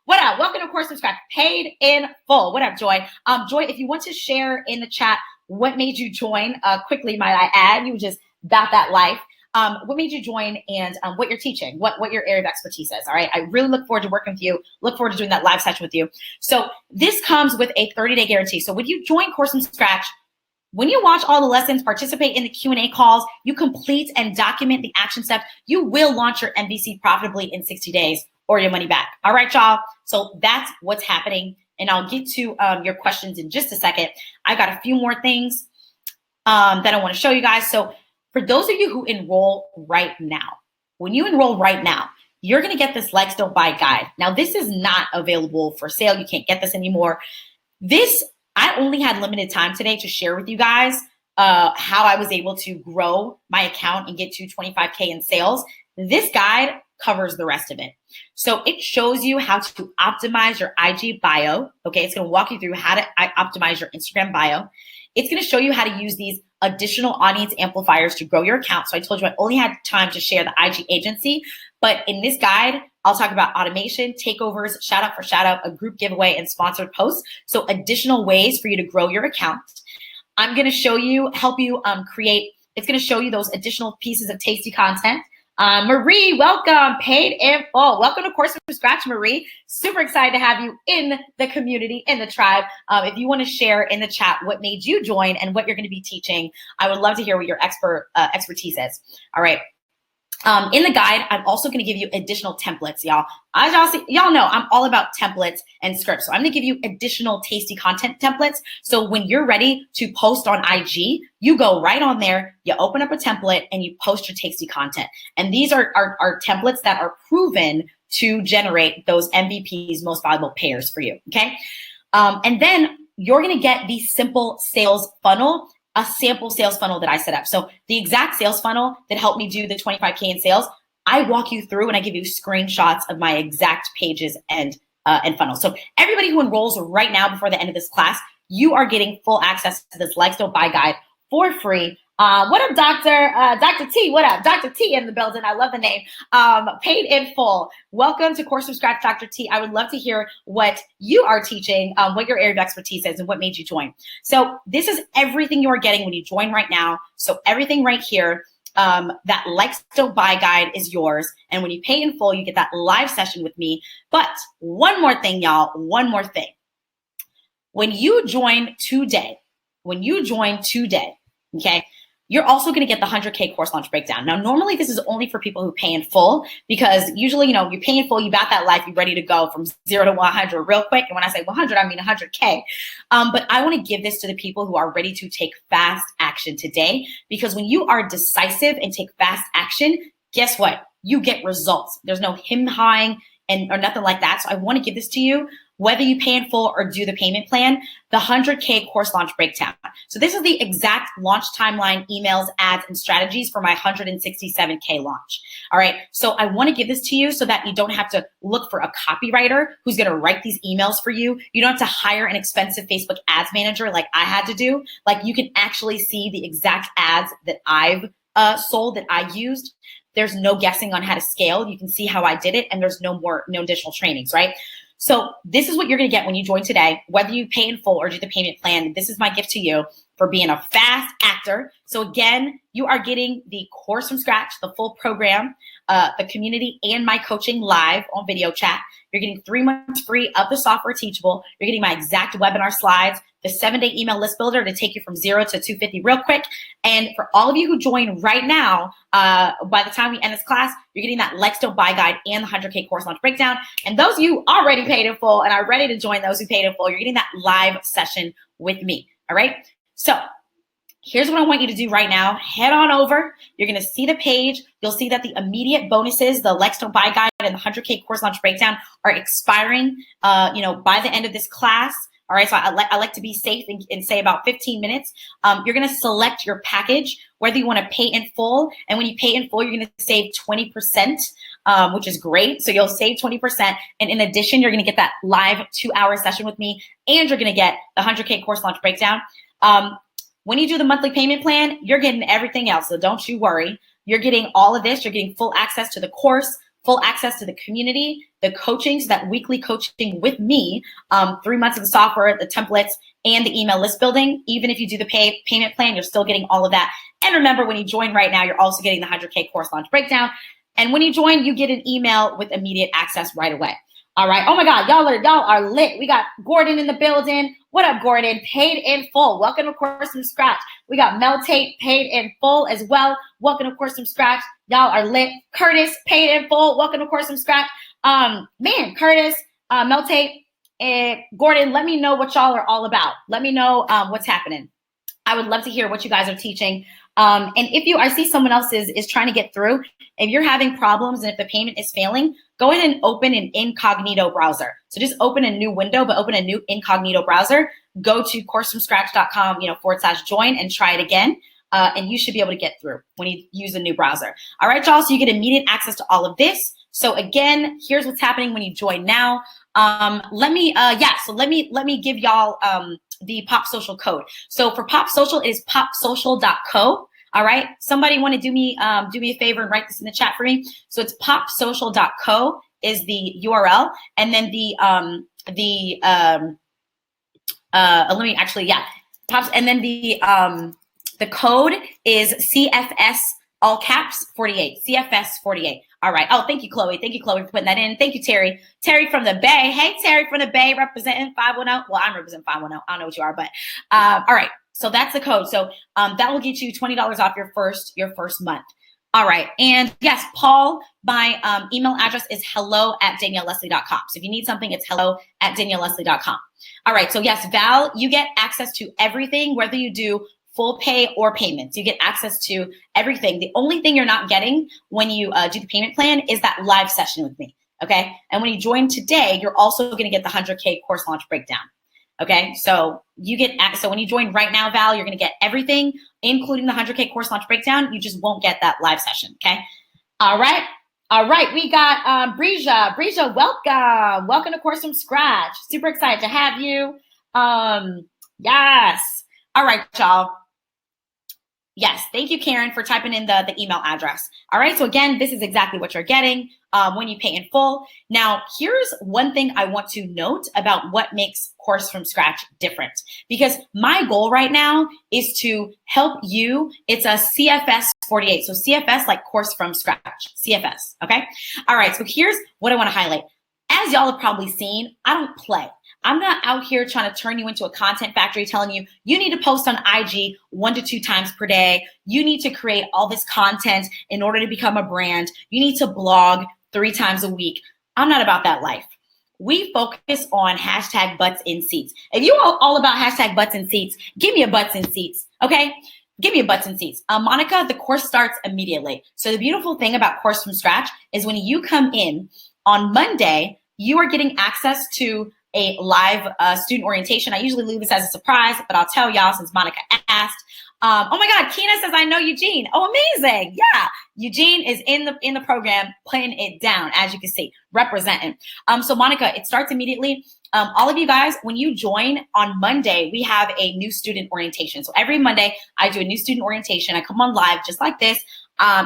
What up? Welcome to Course from Scratch, paid in full. What up, Joy? Joy, if you want to share in the chat what made you join, quickly, might I add, you just got that life. What made you join and what you're teaching, what your area of expertise is, all right? I really look forward to working with you, look forward to doing that live session with you. So this comes with a 30-day guarantee. So when you join Course from Scratch, when you watch all the lessons, participate in the Q&A calls, you complete and document the action steps, you will launch your MVC profitably in 60 days or your money back. All right, y'all? So that's what's happening. And I'll get to your questions in just a second. I got a few more things that I want to show you guys. So for those of you who enroll right now, when you enroll right now, you're going to get this Likes Don't Buy guide. Now, this is not available for sale. You can't get this anymore. This, I only had limited time today to share with you guys how I was able to grow my account and get to 25K in sales. This guide covers the rest of it. So it shows you how to optimize your IG bio. Okay, it's going to walk you through how to optimize your Instagram bio. It's going to show you how to use these additional audience amplifiers to grow your account. So I told you I only had time to share the IG agency, but in this guide, I'll talk about automation, takeovers, shout out for shout out, a group giveaway, and sponsored posts. So additional ways for you to grow your account. I'm going to show you, help you create, it's going to show you those additional pieces of tasty content. Marie, welcome, paid in full. Welcome to Course from Scratch, Marie. Super excited to have you in the community, in the tribe. If you want to share in the chat what made you join and what you're going to be teaching, I would love to hear what your expertise is. All right. In the guide, I'm also going to give you additional templates, y'all. As y'all see, y'all know I'm all about templates and scripts. So I'm going to give you additional tasty content templates. So when you're ready to post on IG, you go right on there, you open up a template, and you post your tasty content. And these are templates that are proven to generate those MVPs, most valuable payers for you. Okay. And then you're going to get the simple sales funnel, a sample sales funnel that I set up. So the exact sales funnel that helped me do the 25K in sales, I walk you through and I give you screenshots of my exact pages and funnels. So everybody who enrolls right now before the end of this class, you are getting full access to this Likes Don't Buy guide for free. What up, Dr. T? What up? Dr. T in the building. I love the name. Paid in full. Welcome to Course from Scratch, Dr. T. I would love to hear what you are teaching, what your area of expertise is, and what made you join. So this is everything you are getting when you join right now. So everything right here, that Likes Don't Buy guide is yours. And when you pay in full, you get that live session with me. But one more thing, y'all, one more thing. When you join today, okay, you're also going to get the 100K course launch breakdown. Now, normally this is only for people who pay in full, because usually, you pay in full, you got that life, you're ready to go from 0 to 100 real quick. And when I say 100, I mean 100K. But I want to give this to the people who are ready to take fast action today, because when you are decisive and take fast action, guess what? You get results. There's no him-hawing or nothing like that. So I want to give this to you, whether you pay in full or do the payment plan, the 100K course launch breakdown. So this is the exact launch timeline, emails, ads, and strategies for my 167K launch. All right. So I want to give this to you so that you don't have to look for a copywriter who's going to write these emails for you. You don't have to hire an expensive Facebook ads manager like I had to do. Like, you can actually see the exact ads that I've sold, that I used. There's no guessing on how to scale. You can see how I did it, and there's no additional trainings, right? So this is what you're going to get when you join today, whether you pay in full or do the payment plan. This is my gift to you for being a fast actor. So again, you are getting the course from scratch, the full program, the community, and my coaching live on video chat. You're getting 3 months free of the software Teachable. You're getting my exact webinar slides, the 7-day email list builder to take you from 0 to 250 real quick. And for all of you who join right now, by the time we end this class, you're getting that Likes Don't Buy guide and the 100K course launch breakdown. And those of you already paid in full and are ready to join those who paid in full, you're getting that live session with me. All right. So here's what I want you to do right now. Head on over. You're going to see the page. You'll see that the immediate bonuses, the Likes Don't Buy guide and the 100K course launch breakdown, are expiring, by the end of this class. All right, so I like to be safe and say about 15 minutes. You're going to select your package, whether you want to pay in full. And when you pay in full, you're going to save 20%, which is great. So you'll save 20%. And in addition, you're going to get that live 2-hour session with me, and you're going to get the 100K course launch breakdown. When you do the monthly payment plan, you're getting everything else. So don't you worry. You're getting all of this. You're getting full access to the course, full access to the community, the coaching, so that weekly coaching with me, 3 months of the software, the templates, and the email list building. Even if you do the payment plan, you're still getting all of that. And remember, when you join right now, you're also getting the 100K course launch breakdown. And when you join, you get an email with immediate access right away. All right. Oh my God, y'all are lit. We got Gordon in the building. What up, Gordon? Paid in full. Welcome to Course from Scratch. We got Mel Tate, paid in full as well. Welcome to Course from Scratch. Y'all are lit. Curtis, paid in full. Welcome to Course from Scratch. Curtis, Mel Tate, and Gordon, let me know what y'all are all about. Let me know what's happening. I would love to hear what you guys are teaching. And if I see someone else is trying to get through, if you're having problems and if the payment is failing, go ahead and open an incognito browser. So just open a new window, but open a new incognito browser. Go to coursefromscratch.com, /join and try it again. And you should be able to get through when you use a new browser. All right, y'all. So you get immediate access to all of this. So again, here's what's happening when you join now. Let me give y'all the Pop Social code. So for Pop Social, it is popsocial.co. All right. Somebody want to do me a favor and write this in the chat for me. So it's popsocial.co is the URL, and then the code is CFS all caps 48. CFS 48. All right. Oh, thank you, Chloe. Thank you, Chloe, for putting that in. Thank you, Terry. Terry from the Bay. Hey, Terry from the Bay, representing 510. Well, I'm representing 510. I don't know what you are, but all right. So that's the code. So that will get you $20 off your first month. All right. And yes, Paul, my email address is hello@danielleleslie.com. So if you need something, it's hello@danielleleslie.com. All right. So yes, Val, you get access to everything, whether you do full pay or payments. You get access to everything. The only thing you're not getting when you do the payment plan is that live session with me. Okay. And when you join today, you're also going to get the 100K course launch breakdown. Okay, so you get, so when you join right now, Val, you're gonna get everything, including the 100K course launch breakdown. You just won't get that live session, okay? All right, we got Breja. Breja, welcome. Welcome to Course from Scratch. Super excited to have you. Yes. All right, y'all. Yes, thank you, Karen, for typing in the email address. All right, so again, this is exactly what you're getting when you pay in full. Now, here's one thing I want to note about what makes Course from Scratch different, because my goal right now is to help you. It's a CFS 48, so CFS like Course from Scratch, CFS, okay? All right, so here's what I want to highlight. As y'all have probably seen, I don't play. I'm not out here trying to turn you into a content factory telling you, you need to post on IG 1 to 2 times per day. You need to create all this content in order to become a brand. You need to blog 3 times a week. I'm not about that life. We focus on hashtag butts in seats. If you are all about hashtag butts in seats, give me a butts in seats, okay? Give me a butts in seats. Monica, the course starts immediately. So the beautiful thing about Course from Scratch is when you come in on Monday, you are getting access to a live student orientation. I usually leave this as a surprise, but I'll tell y'all since Monica asked. Oh my God, Kina says, I know Eugene. Oh, amazing. Yeah, Eugene is in the program, playing it down, as you can see, representing. So Monica, it starts immediately. All of you guys, when you join on Monday, we have a new student orientation. So every Monday, I do a new student orientation. I come on live just like this.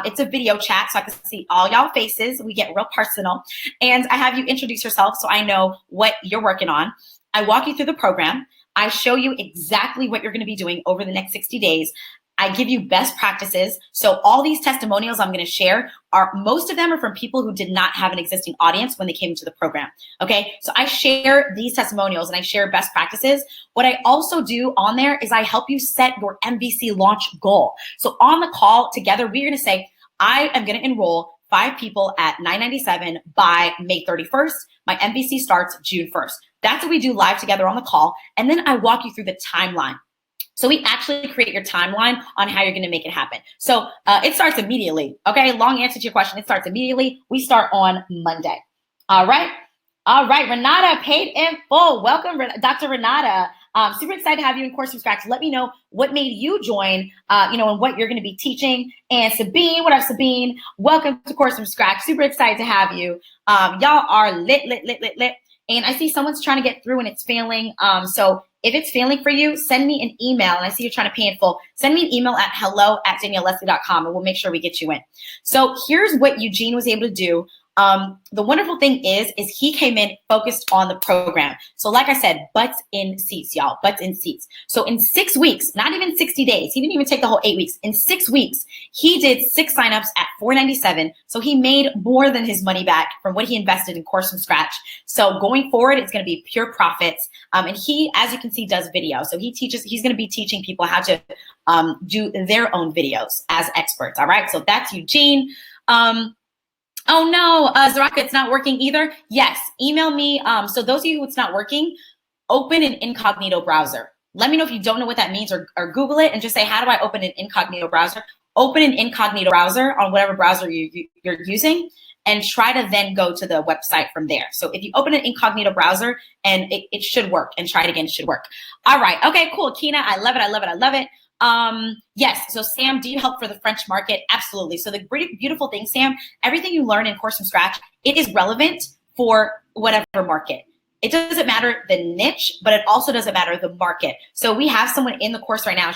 It's a video chat, so I can see all y'all faces. We get real personal. And I have you introduce yourself so I know what you're working on. I walk you through the program. I show you exactly what you're going to be doing over the next 60 days. I give you best practices. So all these testimonials I'm going to share most of them are from people who did not have an existing audience when they came into the program. Okay. So I share these testimonials and I share best practices. What I also do on there is I help you set your MVC launch goal. So on the call together, we're going to say, I am going to enroll 5 people at $997 by May 31st. My MVC starts June 1st. That's what we do live together on the call. And then I walk you through the timeline. So we actually create your timeline on how you're going to make it happen. So it starts immediately. Okay, long answer to your question. It starts immediately. We start on Monday. All right. Renata, paid in full. Welcome, Dr. Renata. Super excited to have you in Course from Scratch. Let me know what made you join, and what you're going to be teaching. And Sabine, what up, Sabine? Welcome to Course from Scratch. Super excited to have you. Y'all are lit. And I see someone's trying to get through and it's failing. So if it's failing for you, send me an email. And I see you're trying to pay in full. Send me an email at hello@danielleleslie.com and we'll make sure we get you in. So here's what Eugene was able to do. The wonderful thing is he came in focused on the program. So like I said, butts in seats, y'all, butts in seats. So in 6 weeks, not even 60 days, he didn't even take the whole 8 weeks. In 6 weeks, he did 6 signups at $497. So he made more than his money back from what he invested in Course from Scratch. So going forward, it's going to be pure profits. And he, as you can see, does video. So he's going to be teaching people how to do their own videos as experts. All right. So that's Eugene. Oh no, Zaraka, it's not working either. Yes, email me. So those of you who it's not working, open an incognito browser. Let me know if you don't know what that means or Google it and just say, how do I open an incognito browser? Open an incognito browser on whatever browser you're using and try to then go to the website from there. So if you open an incognito browser and it should work and try it again, it should work. All right, okay, cool. Kina, I love it. Yes. So Sam, do you help for the French market? Absolutely. So the beautiful thing, Sam, everything you learn in Course from Scratch, it is relevant for whatever market. It doesn't matter the niche, but it also doesn't matter the market. So we have someone in the course right now.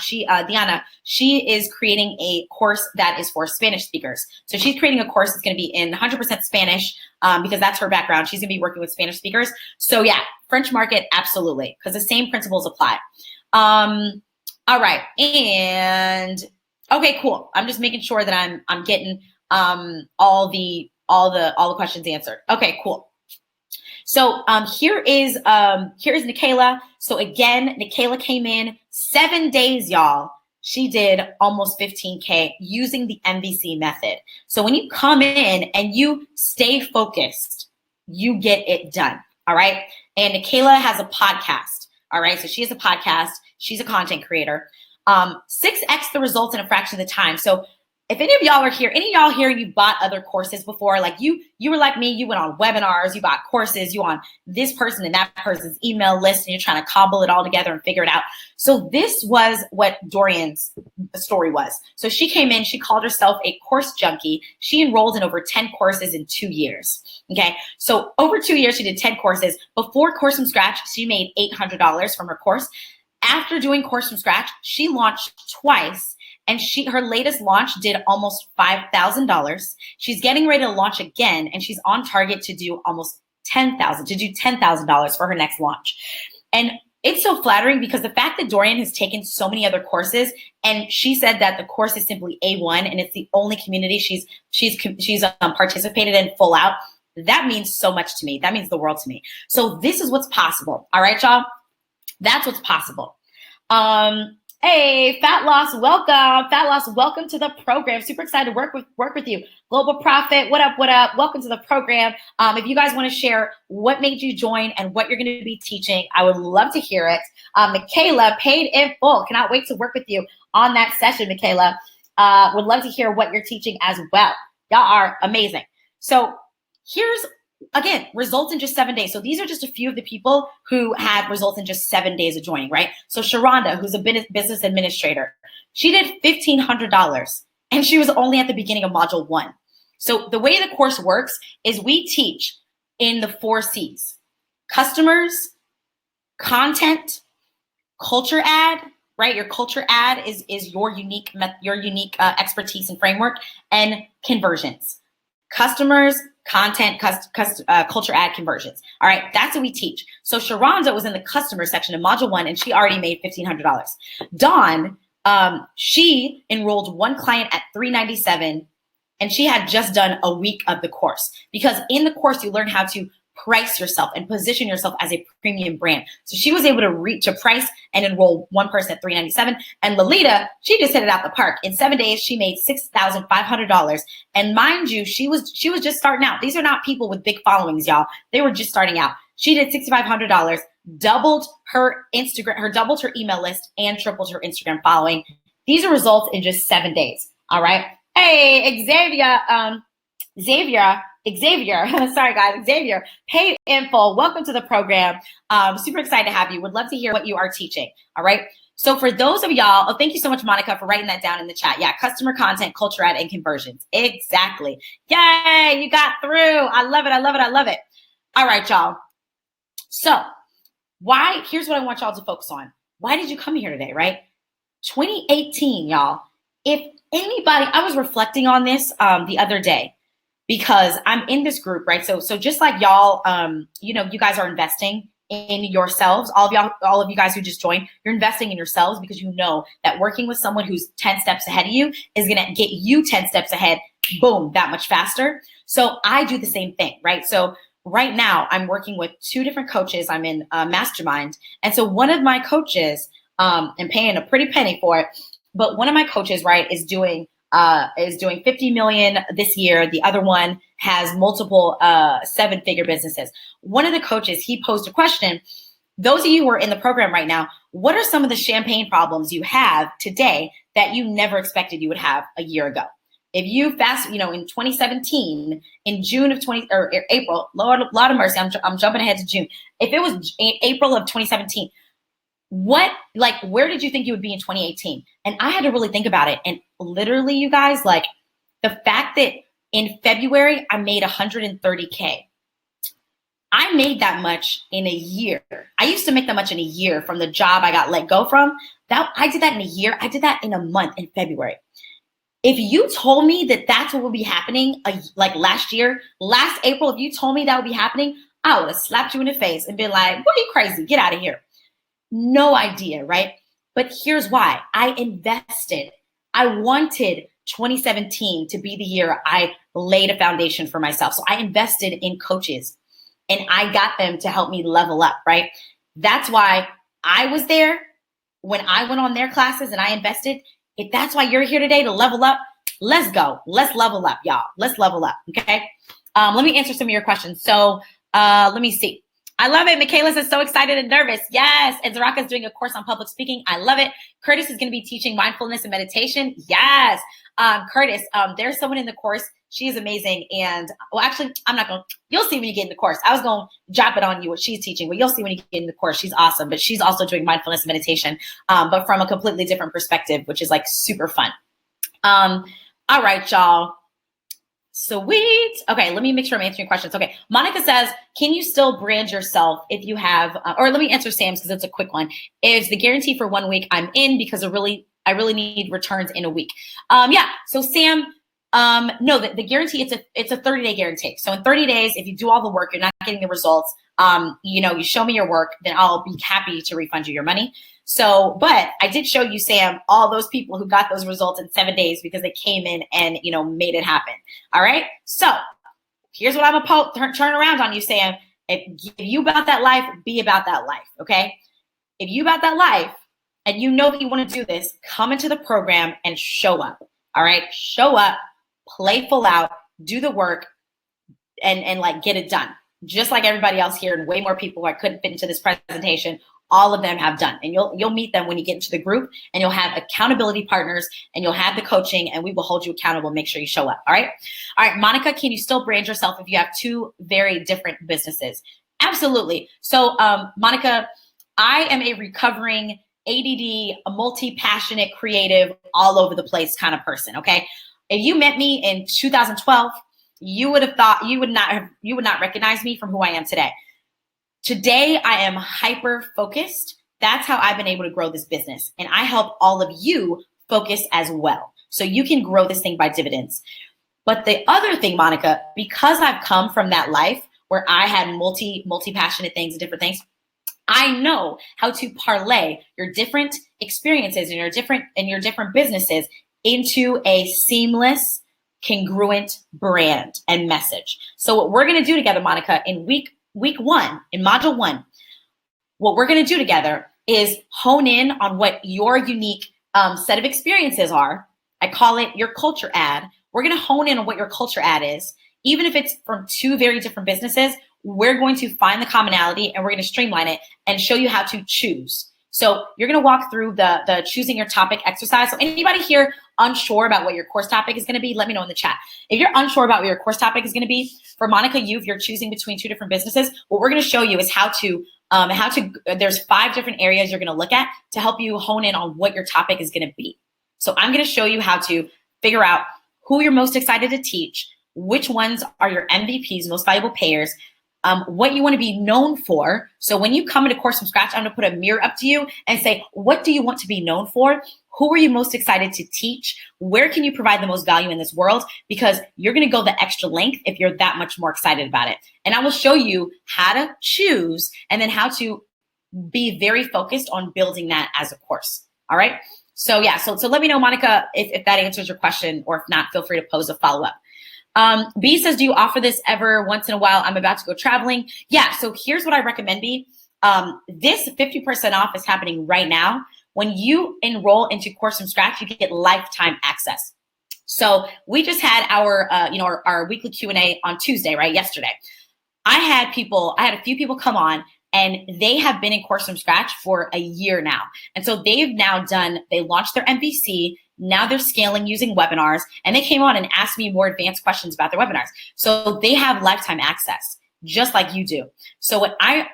Diana, she is creating a course that is for Spanish speakers. So she's creating a course that's going to be in 100% Spanish because that's her background. She's going to be working with Spanish speakers. So yeah, French market, absolutely, because the same principles apply. All right, and okay, cool. I'm just making sure that I'm getting all the questions answered. Okay, cool. So here is Nikayla. So again, Nikayla came in 7 days, y'all. she did almost 15K using the MVC method. So when you come in and you stay focused, you get it done. All right. And Nikayla has a podcast. All right. So she has a podcast. She's a content creator. 6x the results in a fraction of the time. So if any of y'all are here, any of y'all here, you bought other courses before, like you were like me, you went on webinars, you bought courses, you on this person and that person's email list, and you're trying to cobble it all together and figure it out. So this was what Dorian's story was. So she came in, she called herself a course junkie. She enrolled in over 10 courses in 2 years. Okay. So over 2 years, she did 10 courses. Before Course from Scratch, she made $800 from her course. After doing Course from Scratch, she launched twice. And her latest launch did almost $5,000. She's getting ready to launch again, and she's on target to do almost $10,000 for her next launch. And it's so flattering because the fact that Dorian has taken so many other courses, and she said that the course is simply A1, and it's the only community she's participated in full out. That means so much to me. That means the world to me. So this is what's possible. All right, y'all. That's what's possible. Hey, Fat Loss, welcome. Fat Loss, welcome to the program. Super excited to work with you. Global Profit, what up, what up? Welcome to the program. If you guys want to share what made you join and what you're going to be teaching, I would love to hear it. Nikayla, paid in full. Cannot wait to work with you on that session, Nikayla. Would love to hear what you're teaching as well. Y'all are amazing. So here's, again, results in just 7 days. So these are just a few of the people who had results in just 7 days of joining, right? So Sharonda, who's a business administrator, she did $1,500 and she was only at the beginning of module 1. So the way the course works is we teach in the 4 C's: customers, content, culture ad, right? Your culture ad is your unique expertise and framework, and conversions. Customers, content, culture ad, conversions. All right, that's what we teach. So Sharonda was in the customer section of module 1, and she already made $1,500. Dawn, she enrolled one client at $397, and she had just done a week of the course, because in the course you learn how to price yourself and position yourself as a premium brand. So she was able to reach a price and enroll one person at $397. And Lolita, she just hit it out the park. In 7 days, she made $6,500. And mind you, she was just starting out. These are not people with big followings, y'all. They were just starting out. She did $6,500, doubled her email list, and tripled her Instagram following. These are results in just 7 days. All right. Hey, Xavier, sorry guys, Xavier, paid in full. Welcome to the program. Super excited to have you. Would love to hear what you are teaching. All right. So for those of y'all, thank you so much, Monica, for writing that down in the chat. Yeah, customer content, culture ad, and conversions. Exactly. Yay, you got through. I love it. I love it. I love it. All right, y'all. So here's what I want y'all to focus on. Why did you come here today, right? 2018, y'all. If anybody, I was reflecting on this the other day, because I'm in this group, right? So just like y'all, you guys are investing in yourselves. All of you guys who just joined, you're investing in yourselves, because you know that working with someone who's 10 steps ahead of you is going to get you 10 steps ahead, boom, that much faster. So I do the same thing, right? So right now I'm working with 2 different coaches. I'm in a mastermind. And so one of my coaches, I'm paying a pretty penny for it, but one of my coaches, right, is doing 50 million this year. The other one has multiple 7-figure businesses. One of the coaches, he posed a question. Those of you who are in the program right now, what are some of the champagne problems you have today that you never expected you would have a year ago? If you in 2017, in June of April, Lord of mercy, I'm jumping ahead to June. If it was April of 2017, where did you think you would be in 2018? And I had to really think about it. And literally, you guys, the fact that in February, I made 130K. I made that much in a year. I used to make that much in a year from the job I got let go from. I did that in a year. I did that in a month, in February. If you told me that that's what would be happening last April, if you told me that would be happening, I would have slapped you in the face and been like, what are you crazy? Get out of here. No idea, right? But here's why. I invested. I wanted 2017 to be the year I laid a foundation for myself. So I invested in coaches, and I got them to help me level up, right? That's why I was there when I went on their classes and I invested. If that's why you're here today, to level up, let's go. Let's level up, y'all. Let's level up, okay? Let me answer some of your questions. So let me see. I love it. Michaela is so excited and nervous. Yes. And Zaraka is doing a course on public speaking. I love it. Curtis is going to be teaching mindfulness and meditation. Yes. Curtis, there's someone in the course. She is amazing. And well, actually, I'm not going to, you'll see when you get in the course. I was going to drop it on you what she's teaching, but you'll see when you get in the course. She's awesome, but she's also doing mindfulness and meditation, but from a completely different perspective, which is like super fun. All right, y'all. Sweet. Okay, let me make sure I'm answering questions. Okay, Monica says, can you still brand yourself if you have, or let me answer Sam's because it's a quick one. Is the guarantee for 1 week? I'm in because I really need returns in a week. Yeah, so Sam, no, the guarantee, it's a 30-day guarantee. So in 30 days, if you do all the work, you're not getting the results, you show me your work, then I'll be happy to refund you your money. So, but I did show you, Sam, all those people who got those results in 7 days because they came in and, made it happen. All right. So here's what I'm going to turn around on you, Sam. If you about that life, be about that life. Okay. If you about that life and you know that you want to do this, come into the program and show up. All right. Show up, play full out, do the work and like get it done. Just like everybody else here and way more people who I couldn't fit into this presentation, all of them have done. And you'll meet them when you get into the group and you'll have accountability partners and you'll have the coaching and we will hold you accountable. Make sure you show up. All right. All right. Monica, can you still brand yourself if you have two very different businesses? Absolutely. So, Monica, I am a recovering ADD, a multi-passionate, creative, all over the place kind of person. Okay. If you met me in 2012, you would have thought you would not recognize me from who I am today. Today, I am hyper focused. That's how I've been able to grow this business. And I help all of you focus as well. So you can grow this thing by dividends. But the other thing, Monica, because I've come from that life where I had multi-passionate things and different things, I know how to parlay your different experiences and your different businesses into a seamless, congruent brand and message. So what we're going to do together, Monica, in week one, in module one, what we're going to do together is hone in on what your unique set of experiences are. I call it your culture ad. We're going to hone in on what your culture ad is. Even if it's from two very different businesses, we're going to find the commonality and we're going to streamline it and show you how to choose. So you're going to walk through the choosing your topic exercise. So anybody here unsure about what your course topic is going to be, let me know in the chat. If you're unsure about what your course topic is going to be, for Monica, if you're choosing between two different businesses, what we're going to show you is how to, there's 5 different areas you're going to look at to help you hone in on what your topic is going to be. So I'm going to show you how to figure out who you're most excited to teach, which ones are your MVPs, most valuable payers, what you want to be known for. So when you come into Course from Scratch, I'm going to put a mirror up to you and say, what do you want to be known for? Who are you most excited to teach? Where can you provide the most value in this world? Because you're going to go the extra length if you're that much more excited about it. And I will show you how to choose and then how to be very focused on building that as a course. All right. So yeah, so let me know, Monica, if that answers your question, or if not, feel free to pose a follow-up. B says, do you offer this ever once in a while? I'm about to go traveling. Yeah, so here's what I recommend, B. This 50% off is happening right now. When you enroll into Course from Scratch, you get lifetime access. So we just had our weekly Q&A on Tuesday, right? Yesterday. I had a few people come on and they have been in Course from Scratch for a year now. And so they launched their MVC. Now they're scaling using webinars, and they came on and asked me more advanced questions about their webinars. So they have lifetime access, just like you do. So what I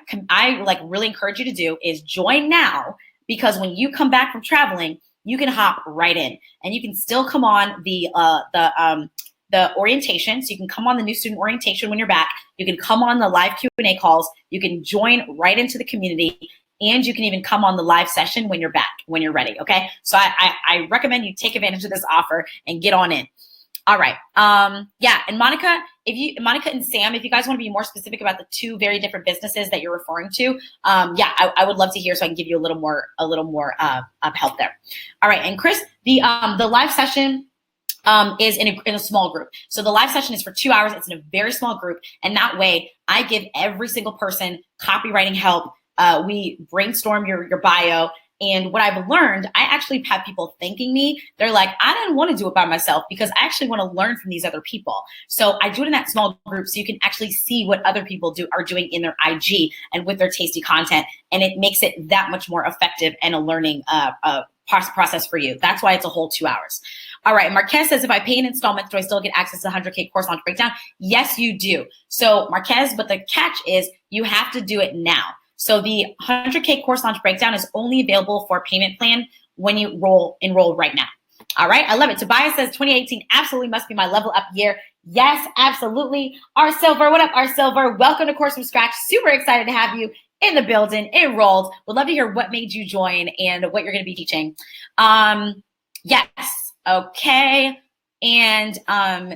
like really encourage you to do is join now, because when you come back from traveling, you can hop right in, and you can still come on the orientation. So you can come on the new student orientation when you're back. You can come on the live Q&A calls. You can join right into the community. And you can even come on the live session when you're back, when you're ready, okay? So I recommend you take advantage of this offer and get on in. All right. Yeah, and Monica and Sam, if you guys want to be more specific about the 2 very different businesses that you're referring to, yeah, I would love to hear so I can give you a little more help there. All right, and Chris, the live session is in a small group. So the live session is for 2 hours. It's in a very small group, and that way I give every single person copywriting help. We brainstorm your bio, And what I've learned, I actually have people thanking me. They're like, I didn't want to do it by myself because I actually want to learn from these other people. So I do it in that small group so you can actually see what other people are doing in their IG and with their tasty content. And it makes it that much more effective and a learning process for you. That's why it's a whole 2 hours. All right. Marquez says, if I pay in installments, do I still get access to the 100K course launch breakdown? Yes, you do. So Marquez, but the catch is you have to do it now. So the 100K course launch breakdown is only available for a payment plan when you enroll right now. All right. I love it. Tobias says 2018 absolutely must be my level up year. Yes, absolutely. Our Silver. What up, Our Silver? Welcome to Course from Scratch. Super excited to have you in the building, enrolled. Would love to hear what made you join and what you're going to be teaching. Yes. Okay. And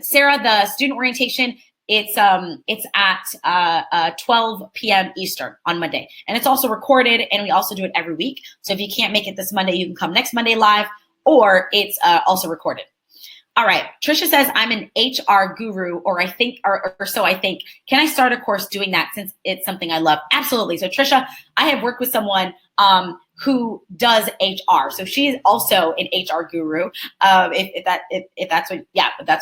Sarah, the student orientation, it's at 12 p.m. Eastern on Monday. And it's also recorded, and we also do it every week. So if you can't make it this Monday, you can come next Monday live, or it's also recorded. All right. Trisha says, I'm an HR guru, or so I think. Can I start a course doing that since it's something I love? Absolutely. So Trisha, I have worked with someone who does HR. So she is also an HR guru. If that's what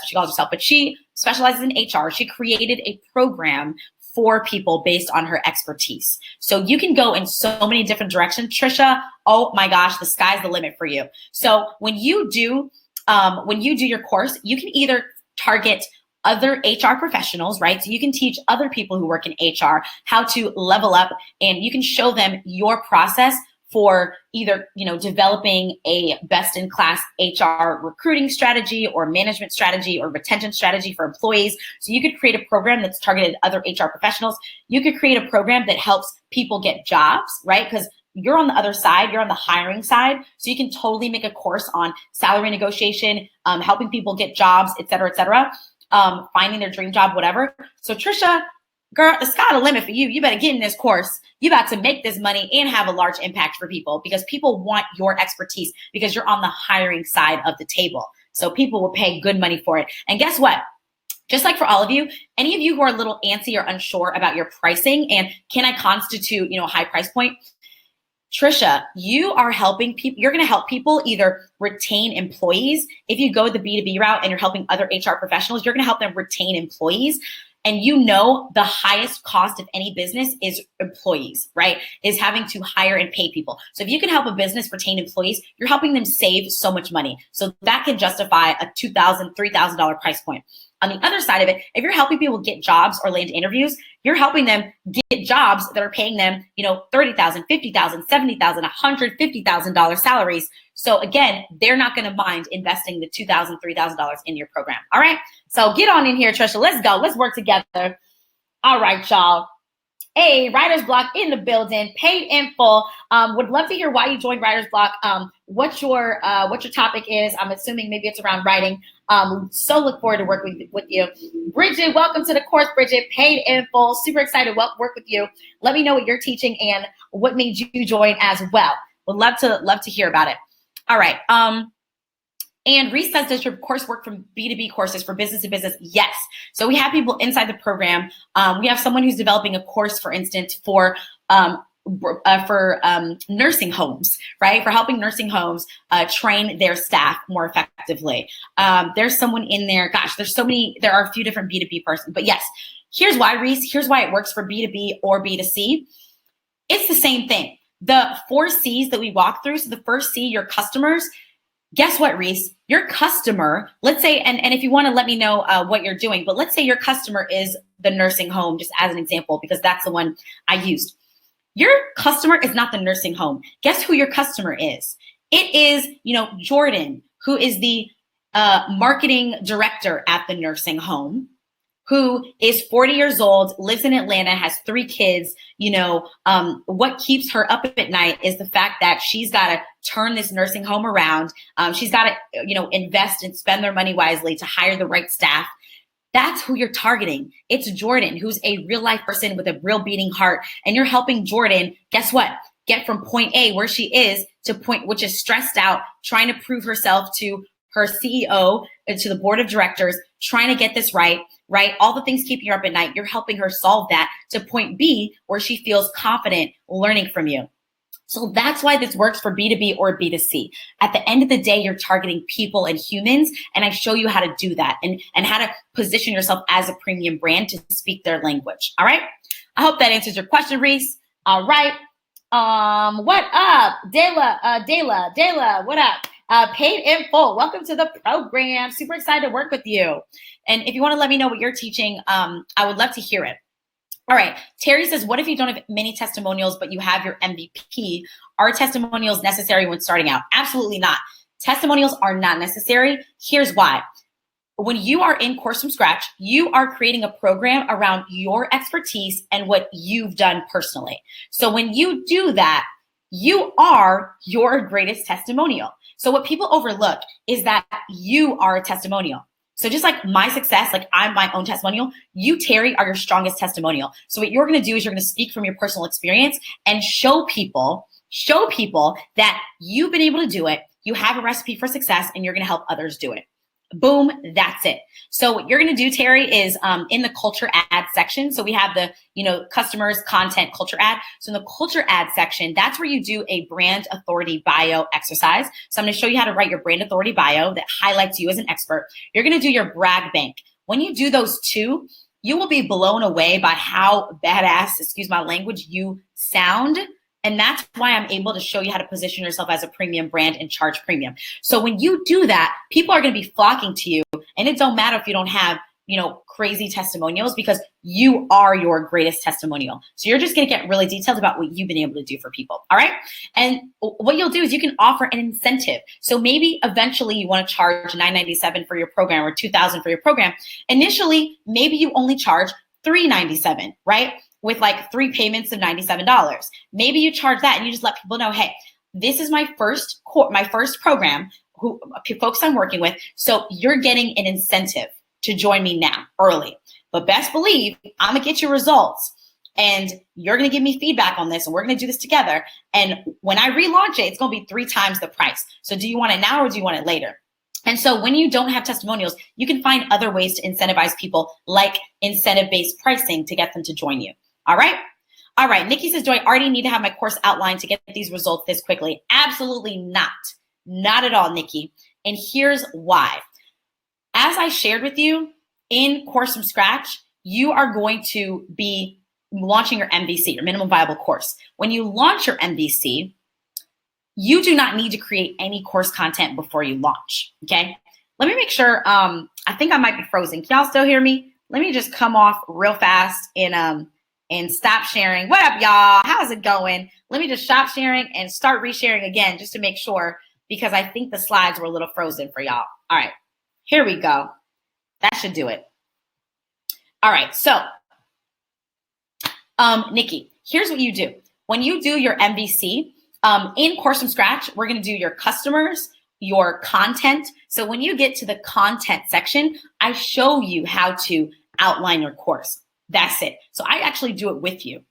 she calls herself, but she specializes in HR. She created a program for people based on her expertise. So you can go in so many different directions, Trisha. Oh my gosh, the sky's the limit for you. So when you do your course, you can either target other HR professionals, right? So you can teach other people who work in HR how to level up, and you can show them your process for either, developing a best-in-class HR recruiting strategy or management strategy or retention strategy for employees. So you could create a program that's targeted at other HR professionals. You could create a program that helps people get jobs, right? Because you're on the other side, you're on the hiring side. So you can totally make a course on salary negotiation, helping people get jobs, et cetera, finding their dream job, whatever. So Trisha, girl, the sky's the limit for you. You better get in this course. You got to make this money and have a large impact for people, because people want your expertise because you're on the hiring side of the table. So people will pay good money for it. And guess what? Just like for all of you, any of you who are a little antsy or unsure about your pricing and can I constitute, a high price point? Trisha, you are helping people. You're going to help people either retain employees. If you go the B2B route and you're helping other HR professionals, you're going to help them retain employees. And the highest cost of any business is employees, right? Is having to hire and pay people. So if you can help a business retain employees, you're helping them save so much money. So that can justify a $2,000, $3,000 price point. On the other side of it, if you're helping people get jobs or land interviews, you're helping them get jobs that are paying them, $30,000, $50,000, $70,000, $150,000 salaries. So again, they're not going to mind investing the $2,000, $3,000 in your program. All right. So get on in here, Trisha. Let's go. Let's work together. All right, y'all. Hey, Writer's Block in the building, paid in full. Would love to hear why you joined Writer's Block. What your topic is. I'm assuming maybe it's around writing. So look forward to working with you. Bridget, welcome to the course, Bridget. Paid in full. Super excited to work with you. Let me know what you're teaching and what made you join as well. Would love to hear about it. All right. And Reese says, does your course work from B2B courses for business to business? Yes. So we have people inside the program. We have someone who's developing a course, for instance, for nursing homes, right? For helping nursing homes train their staff more effectively. There's someone in there. Gosh, there are a few different B2B persons. But yes, here's why, Reese. Here's why it works for B2B or B2C. It's the same thing. The 4 C's that we walk through. So the first C, your customers. Guess what, Reese? Your customer, let's say, and if you want to let me know what you're doing, but let's say your customer is the nursing home, just as an example, because that's the one I used. Your customer is not the nursing home. Guess who your customer is? It is, Jordan, who is the marketing director at the nursing home, who is 40 years old, lives in Atlanta, has 3 kids. What keeps her up at night is the fact that she's got to turn this nursing home around. She's got to, invest and spend their money wisely to hire the right staff. That's who you're targeting. It's Jordan, who's a real life person with a real beating heart. And you're helping Jordan, guess what? Get from point A, where she is, to point, which is stressed out, trying to prove herself to her CEO and to the board of directors, trying to get this right? All the things keeping her up at night, you're helping her solve that to point B, where she feels confident learning from you. So that's why this works for B2B or B2C. At the end of the day, you're targeting people and humans, and I show you how to do that and how to position yourself as a premium brand to speak their language. All right. I hope that answers your question, Reese. All right. What up? Dela, what up? Paid in full. Welcome to the program. Super excited to work with you. And if you want to let me know what you're teaching, I would love to hear it. All right. Terry says, what if you don't have many testimonials, but you have your MVP? Are testimonials necessary when starting out? Absolutely not. Testimonials are not necessary. Here's why. When you are in Course from Scratch, you are creating a program around your expertise and what you've done personally. So when you do that, you are your greatest testimonial. So what people overlook is that you are a testimonial. So just like my success, like I'm my own testimonial, you, Terry, are your strongest testimonial. So what you're going to do is you're going to speak from your personal experience and show people that you've been able to do it. You have a recipe for success and you're going to help others do it. Boom, that's it. So what you're going to do, Terry, is in the culture ad section. So we have the, customers, content, culture ad. So in the culture ad section, that's where you do a brand authority bio exercise. So I'm going to show you how to write your brand authority bio that highlights you as an expert. You're going to do your brag bank. When you do those two, you will be blown away by how badass, excuse my language, you sound. And that's why I'm able to show you how to position yourself as a premium brand and charge premium. So when you do that, people are going to be flocking to you. And it don't matter if you don't have, crazy testimonials, because you are your greatest testimonial. So you're just going to get really detailed about what you've been able to do for people. All right. And what you'll do is you can offer an incentive. So maybe eventually you want to charge $997 for your program or $2,000 for your program. Initially, maybe you only charge $397, right? With like 3 payments of $97. Maybe you charge that and you just let people know, hey, this is my first program, who folks I'm working with. So you're getting an incentive to join me now early. But best believe I'm gonna get you results and you're gonna give me feedback on this and we're gonna do this together. And when I relaunch it, it's gonna be 3 times the price. So do you want it now or do you want it later? And so when you don't have testimonials, you can find other ways to incentivize people, like incentive-based pricing, to get them to join you. All right. All right. Nikki says, do I already need to have my course outlined to get these results this quickly? Absolutely not. Not at all, Nikki. And here's why. As I shared with you in Course from Scratch, you are going to be launching your MVC, your minimum viable course. When you launch your MVC, you do not need to create any course content before you launch. Okay. Let me make sure. I think I might be frozen. Can y'all still hear me? Let me just come off real fast and stop sharing. What up, y'all? How's it going? Let me just stop sharing and start resharing again just to make sure, because I think the slides were a little frozen for y'all. All right, here we go. That should do it. All right, so Nikki, here's what you do. When you do your MVC, in Course from Scratch, we're gonna do your customers, your content. So when you get to the content section, I show you how to outline your course. That's it. So I actually do it with you.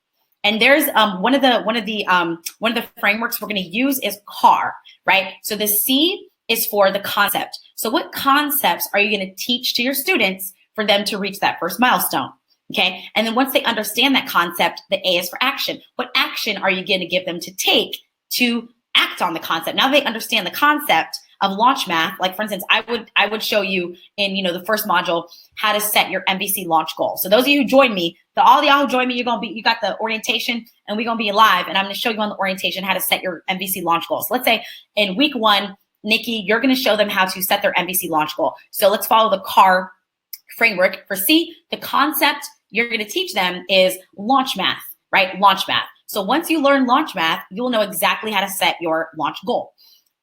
And there's one of the frameworks we're going to use is CAR, right? So the C is for the concept. So what concepts are you going to teach to your students for them to reach that first milestone? Okay. And then once they understand that concept, the A is for action. What action are you going to give them to take to act on the concept? Now they understand the concept of launch math. Like for instance, I would show you in the first module how to set your MVC launch goal. So those of you who join me, all of y'all who join me, you got the orientation and we're gonna be live, and I'm gonna show you on the orientation how to set your MVC launch goals. So let's say in week 1, Nikki, you're gonna show them how to set their MVC launch goal. So let's follow the CAR framework. For C, the concept you're gonna teach them is launch math, right? Launch math. So once you learn launch math, you'll know exactly how to set your launch goal.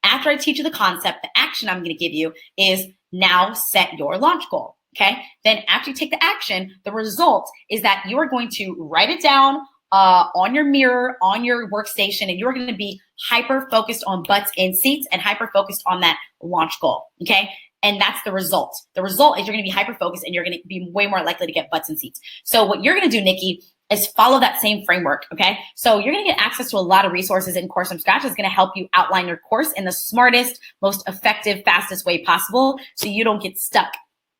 After I teach you the concept, the action I'm going to give you is now set your launch goal. Okay. Then after you take the action, the result is that you are going to write it down on your mirror, on your workstation, and you're going to be hyper focused on butts in seats and hyper focused on that launch goal. Okay. And that's the result. The result is you're going to be hyper focused and you're going to be way more likely to get butts in seats. So what you're going to do, Nikki, is follow that same framework, okay? So you're gonna get access to a lot of resources in Course from Scratch. It's gonna help you outline your course in the smartest, most effective, fastest way possible so you don't get stuck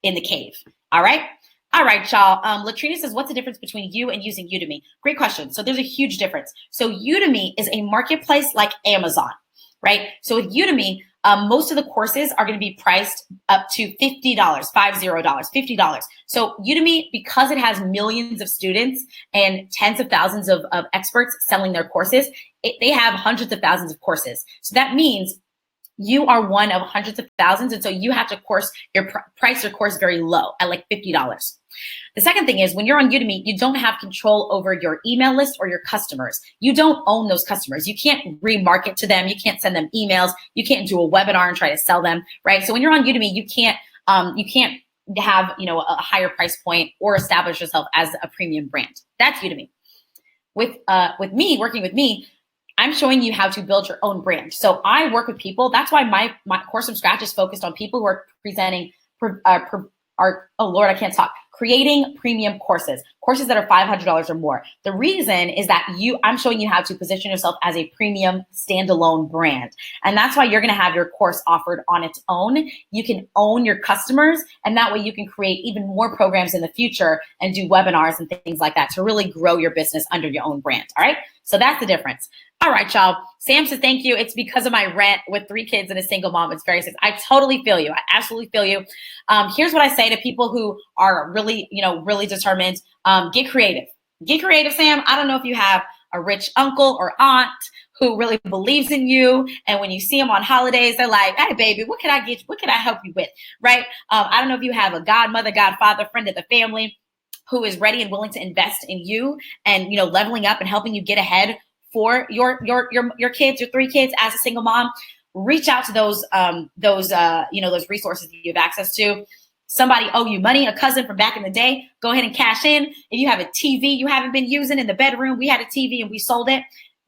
in the cave, all right? All right, y'all. Latrina says, what's the difference between you and using Udemy? Great question. So there's a huge difference. So Udemy is a marketplace like Amazon, right? So with Udemy, most of the courses are going to be priced up to $50, $50. So Udemy, because it has millions of students and tens of thousands of experts selling their courses, they have hundreds of thousands of courses. So that means you are one of hundreds of thousands. And so you have to price your course very low at like $50. The second thing is when you're on Udemy, you don't have control over your email list or your customers. You don't own those customers. You can't remarket to them. You can't send them emails. You can't do a webinar and try to sell them, right? So when you're on Udemy, you can't have, a higher price point or establish yourself as a premium brand. That's Udemy. With me, working with me, I'm showing you how to build your own brand. So I work with people. That's why my course from scratch is focused on people who are creating premium courses that are $500 or more. The reason is that I'm showing you how to position yourself as a premium standalone brand. And that's why you're going to have your course offered on its own. You can own your customers, and that way you can create even more programs in the future and do webinars and things like that to really grow your business under your own brand. All right. So that's the difference. All right, y'all. Sam says, thank you. It's because of my rent with 3 kids and a single mom. It's very serious. I totally feel you. I absolutely feel you. Here's what I say to people who are really, really determined. Get creative. Get creative, Sam. I don't know if you have a rich uncle or aunt who really believes in you. And when you see them on holidays, they're like, hey, baby, what can I get you? What can I help you with? Right? I don't know if you have a godmother, godfather, friend of the family who is ready and willing to invest in you and, leveling up and helping you get ahead for your kids, your 3 kids as a single mom. Reach out to those resources that you have access to. Somebody owe you money, a cousin from back in the day, go ahead and cash in. If you have a TV you haven't been using in the bedroom, we had a TV and we sold it.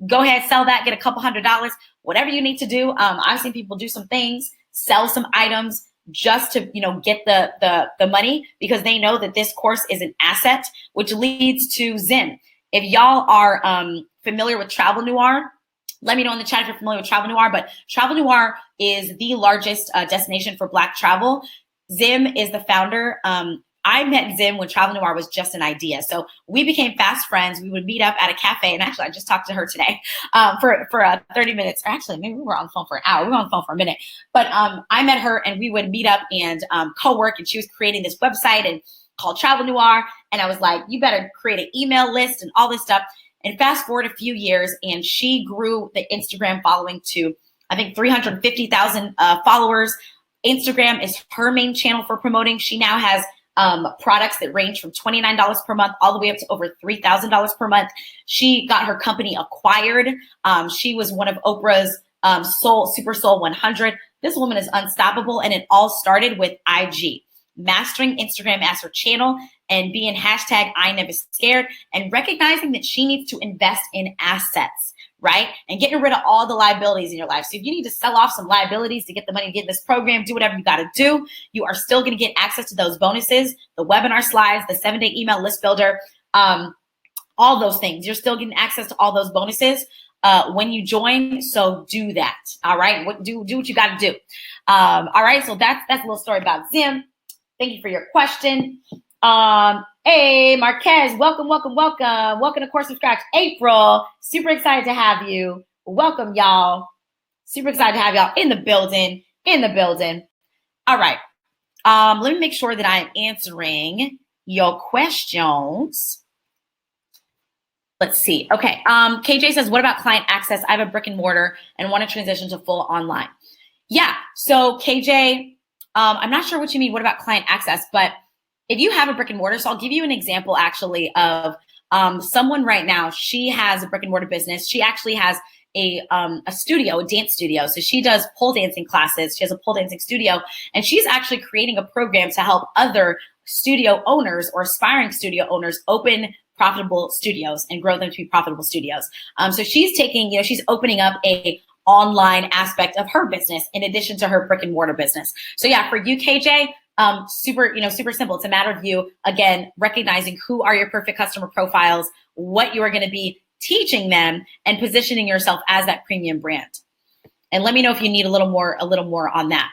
Go ahead, sell that, get a couple $100, whatever you need to do. I've seen people do some things, sell some items just to, get the money because they know that this course is an asset, which leads to Zim. If y'all are familiar with Travel Noir, let me know in the chat if you're familiar with Travel Noir, but Travel Noir is the largest destination for Black travel. Zim is the founder. I met Zim when Travel Noir was just an idea. So we became fast friends. We would meet up at a cafe. And actually, I just talked to her today for 30 minutes. Or actually, maybe we were on the phone for an hour. We were on the phone for a minute. But I met her and we would meet up and co-work. And she was creating this website and called Travel Noir. And I was like, you better create an email list and all this stuff. And fast forward a few years, and she grew the Instagram following to, I think, 350,000 followers. Instagram is her main channel for promoting. She now has products that range from $29 per month all the way up to over $3,000 per month. She got her company acquired. She was one of Oprah's Super Soul 100. This woman is unstoppable, and it all started with IG. Mastering Instagram as her channel and being hashtag I never scared and recognizing that she needs to invest in assets, right? And getting rid of all the liabilities in your life. So if you need to sell off some liabilities to get the money to get in this program, do whatever you got to do. You are still going to get access to those bonuses, the webinar slides, the 7-day email list builder, all those things. You're still getting access to all those bonuses when you join. So do that. All right. Do what you got to do. All right. So that's a little story about Zim. Thank you for your question. Hey, Marquez, welcome to Course from Scratch. April, super excited to have you. Welcome, y'all. Super excited to have y'all in the building. All right. Let me make sure that I'm answering your questions. Let's see. Okay. KJ says, what about client access? I have a brick and mortar and want to transition to full online. Yeah. So KJ, I'm not sure what you mean. What about client access? But if you have a brick and mortar, so I'll give you an example actually of someone right now. She has a brick and mortar business. She actually has a studio, a dance studio. So she does pole dancing classes. She has a pole dancing studio, and she's actually creating a program to help other studio owners or aspiring studio owners open profitable studios and grow them to be profitable studios. So she's taking, she's opening up a online aspect of her business in addition to her brick and mortar business. So yeah, for you, KJ, super simple. It's a matter of you, again, recognizing who are your perfect customer profiles, what you are going to be teaching them, and positioning yourself as that premium brand. And let me know if you need a little more on that.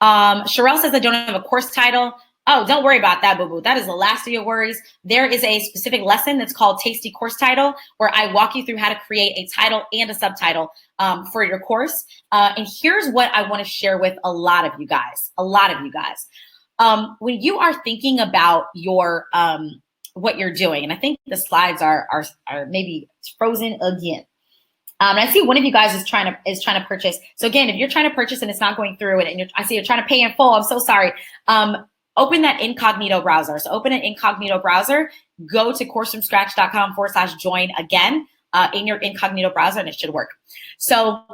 Sherelle says, I don't have a course title. Oh, don't worry about that, boo-boo. That is the last of your worries. There is a specific lesson that's called Tasty Course Title, where I walk you through how to create a title and a subtitle for your course. And here's what I want to share with a lot of you guys. When you are thinking about your what you're doing, and I think the slides are maybe frozen again. And I see one of you guys is trying to purchase. So again, if you're trying to purchase and it's not going through, and I see you're trying to pay in full, I'm so sorry. Open that incognito browser. So open an incognito browser, go to coursefromscratch.com/join again in your incognito browser, and it should work. So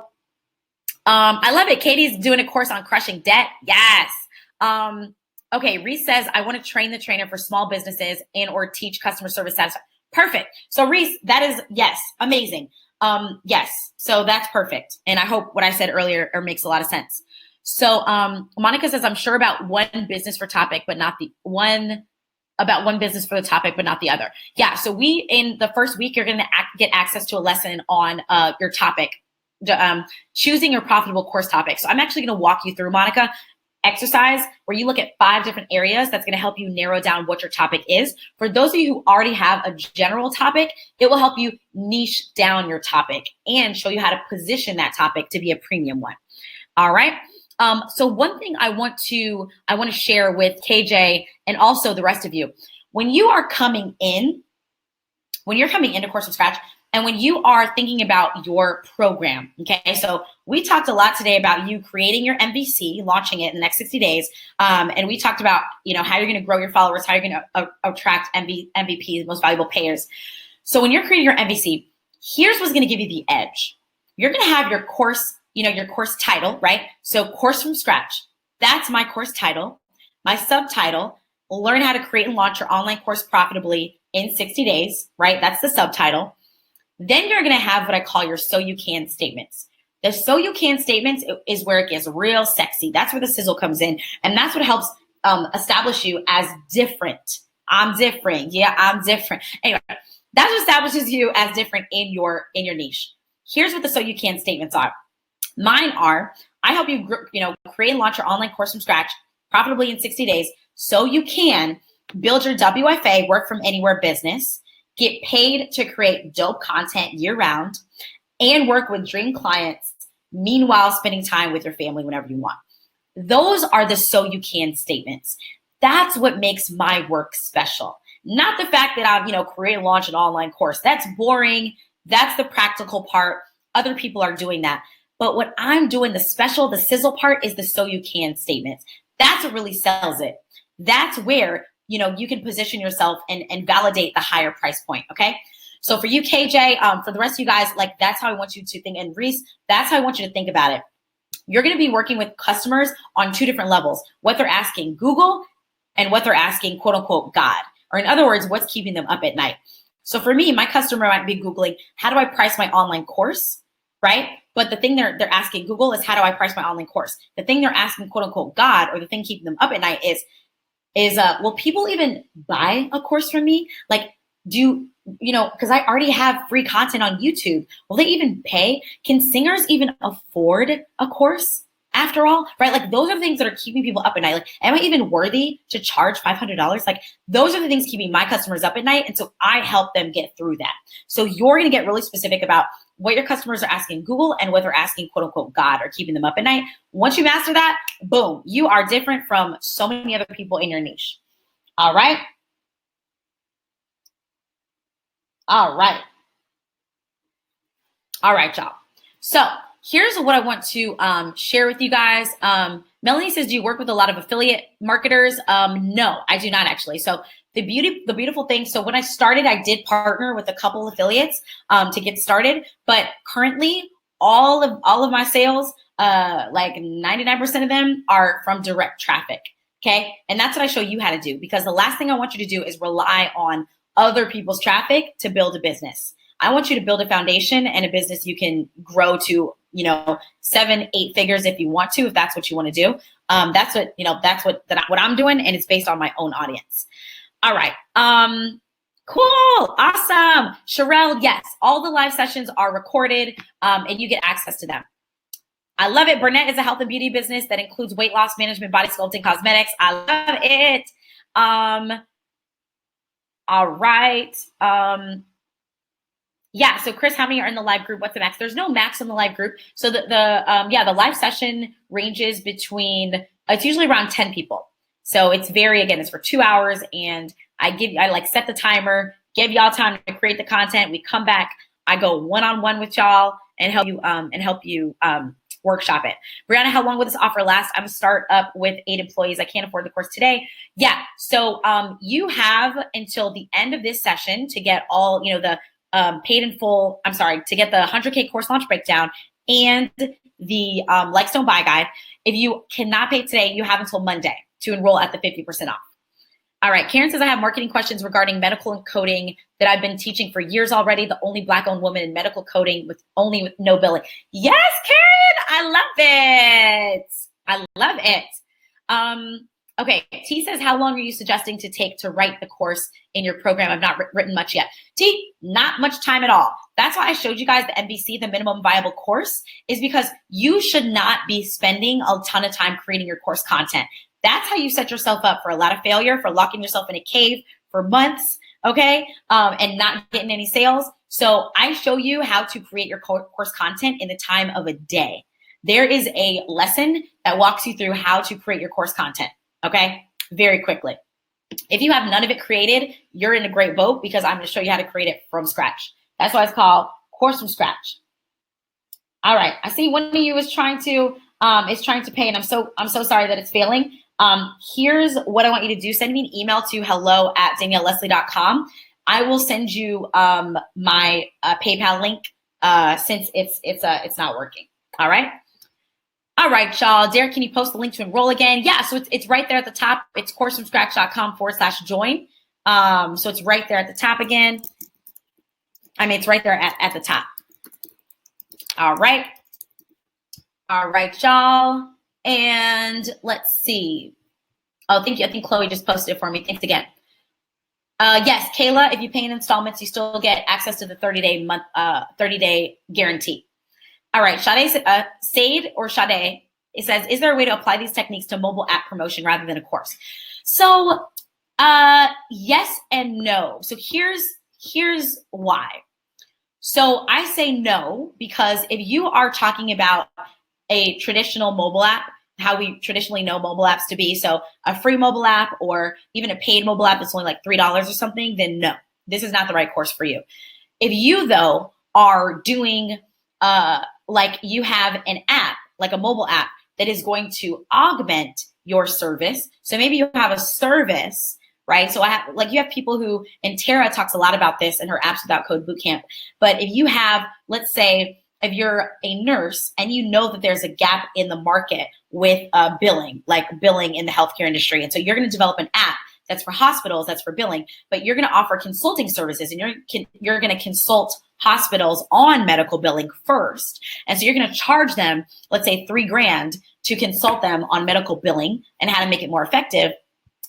I love it. Katie's doing a course on crushing debt. Yes. Okay, Reese says, I want to train the trainer for small businesses and or teach customer service satisfaction. Perfect. So Reese, that is, yes, amazing. Yes, so that's perfect. And I hope what I said earlier makes a lot of sense. So Monica says, I'm sure about one business for topic, but not the one about one business for the topic, but not the other. Yeah, so in the first week, you're going to get access to a lesson on your topic, choosing your profitable course topic. So I'm actually going to walk you through, Monica, exercise where you look at 5 different areas that's going to help you narrow down what your topic is. For those of you who already have a general topic, it will help you niche down your topic and show you how to position that topic to be a premium one. All right. So one thing I want to share with KJ and also the rest of you, when you're coming into Course from Scratch, and when you are thinking about your program, okay, so we talked a lot today about you creating your MVC, launching it in the next 60 days. And we talked about, how you're going to grow your followers, how you're going to attract MVPs, most valuable payers. So when you're creating your MVC, here's what's going to give you the edge. You're going to have your course, your course title, right? So Course from Scratch, that's my course title. My subtitle, learn how to create and launch your online course profitably in 60 days, right? That's the subtitle. Then you're going to have what I call your so you can statements. The so you can statements is where it gets real sexy. That's where the sizzle comes in. And that's what helps establish you as different. I'm different. Yeah, I'm different. Anyway, that's what establishes you as different in your niche. Here's what the so you can statements are. Mine are, I help you, create and launch your online course from scratch profitably in 60 days so you can build your WFA, work from anywhere business, get paid to create dope content year round, and work with dream clients, meanwhile spending time with your family whenever you want. Those are the so you can statements. That's what makes my work special. Not the fact that I'm, create and launch an online course. That's boring. That's the practical part. Other people are doing that. But what I'm doing, the special, the sizzle part is the so you can statements. That's what really sells it. That's where, you can position yourself and validate the higher price point, okay? So for you, KJ, for the rest of you guys, that's how I want you to think. And Reese, that's how I want you to think about it. You're going to be working with customers on 2 different levels, what they're asking Google and what they're asking, quote unquote, God. Or in other words, what's keeping them up at night. So for me, my customer might be Googling, how do I price my online course, right? But the thing they're asking Google is, how do I price my online course? The thing they're asking, quote unquote, God, or the thing keeping them up at night is will people even buy a course from me? Because I already have free content on YouTube. Will they even pay? Can singers even afford a course after all, right? Those are the things that are keeping people up at night. Am I even worthy to charge $500? Those are the things keeping my customers up at night. And so I help them get through that. So you're going to get really specific about what your customers are asking Google and what they're asking, quote unquote, God, or keeping them up at night. Once you master that, boom, you are different from so many other people in your niche. All right. All right, y'all. So here's what I want to share with you guys. Melanie says, do you work with a lot of affiliate marketers? No, I do not actually. So the beautiful thing. So when I started, I did partner with a couple affiliates to get started. But currently, all of my sales, 99% of them are from direct traffic. Okay, and that's what I show you how to do, because the last thing I want you to do is rely on other people's traffic to build a business. I want you to build a foundation and a business you can grow to, 7-8 figures if you want to, if that's what you want to do. That's what I'm doing, and it's based on my own audience. All right. Cool. Awesome. Sherelle, yes, all the live sessions are recorded and you get access to them. I love it. Burnett is a health and beauty business that includes weight loss management, body sculpting, cosmetics. I love it. All right. Yeah. So Chris, how many are in the live group? What's the max? There's no max in the live group. So the live session ranges between, it's usually around 10 people. So it's it's for 2 hours, and I like set the timer, give y'all time to create the content. We come back, I go one-on-one with y'all and help you workshop it. Brianna, how long will this offer last? I'm a startup with 8 employees. I can't afford the course today. Yeah. So you have until the end of this session to get all, the paid in full, to get the 100K course launch breakdown and the likes don't buy guide. If you cannot pay today, you have until Monday to enroll at the 50% off. All right, Karen says, I have marketing questions regarding medical and coding that I've been teaching for years already. The only Black-owned woman in medical coding with no billing. Yes, Karen, I love it. I love it. Okay, T says, how long are you suggesting to take to write the course in your program? I've not written much yet. T, not much time at all. That's why I showed you guys the MVC, the minimum viable course, is because you should not be spending a ton of time creating your course content. That's how you set yourself up for a lot of failure, for locking yourself in a cave for months, okay, and not getting any sales. So I show you how to create your course content in the time of a day. There is a lesson that walks you through how to create your course content, okay, very quickly. If you have none of it created, you're in a great boat because I'm going to show you how to create it from scratch. That's why it's called Course from Scratch. All right, I see one of you is trying to pay, and I'm so sorry that it's failing. Here's what I want you to do. Send me an email to hello@danielleleslie.com. I will send you my PayPal link since it's not working. All right. All right, y'all. Derek, can you post the link to enroll again? Yeah, so it's right there at the top. It's coursefromscratch.com/join. So it's right there at the top again. It's right there at the top. All right. All right, y'all. And let's see. Oh, thank you. I think Chloe just posted it for me. Thanks again. Yes, Kayla, if you pay in installments, you still get access to the 30-day guarantee. All right, Sade or Sade, it says, is there a way to apply these techniques to mobile app promotion rather than a course? So yes and no. So here's why. So I say no, because if you are talking about a traditional mobile app, how we traditionally know mobile apps to be, so a free mobile app or even a paid mobile app that's only like $3 or something, then no, this is not the right course for you. If you, though, are doing like you have an app, like a mobile app that is going to augment your service. So maybe you have a service, right? So you have people who, and Tara talks a lot about this in her Apps Without Code Bootcamp. But if you have, let's say, if you're a nurse and you know that there's a gap in the market with billing in the healthcare industry, and so you're going to develop an app that's for hospitals, that's for billing, but you're going to offer consulting services, and you're going to consult hospitals on medical billing first. And so you're going to charge them, let's say $3,000 to consult them on medical billing and how to make it more effective.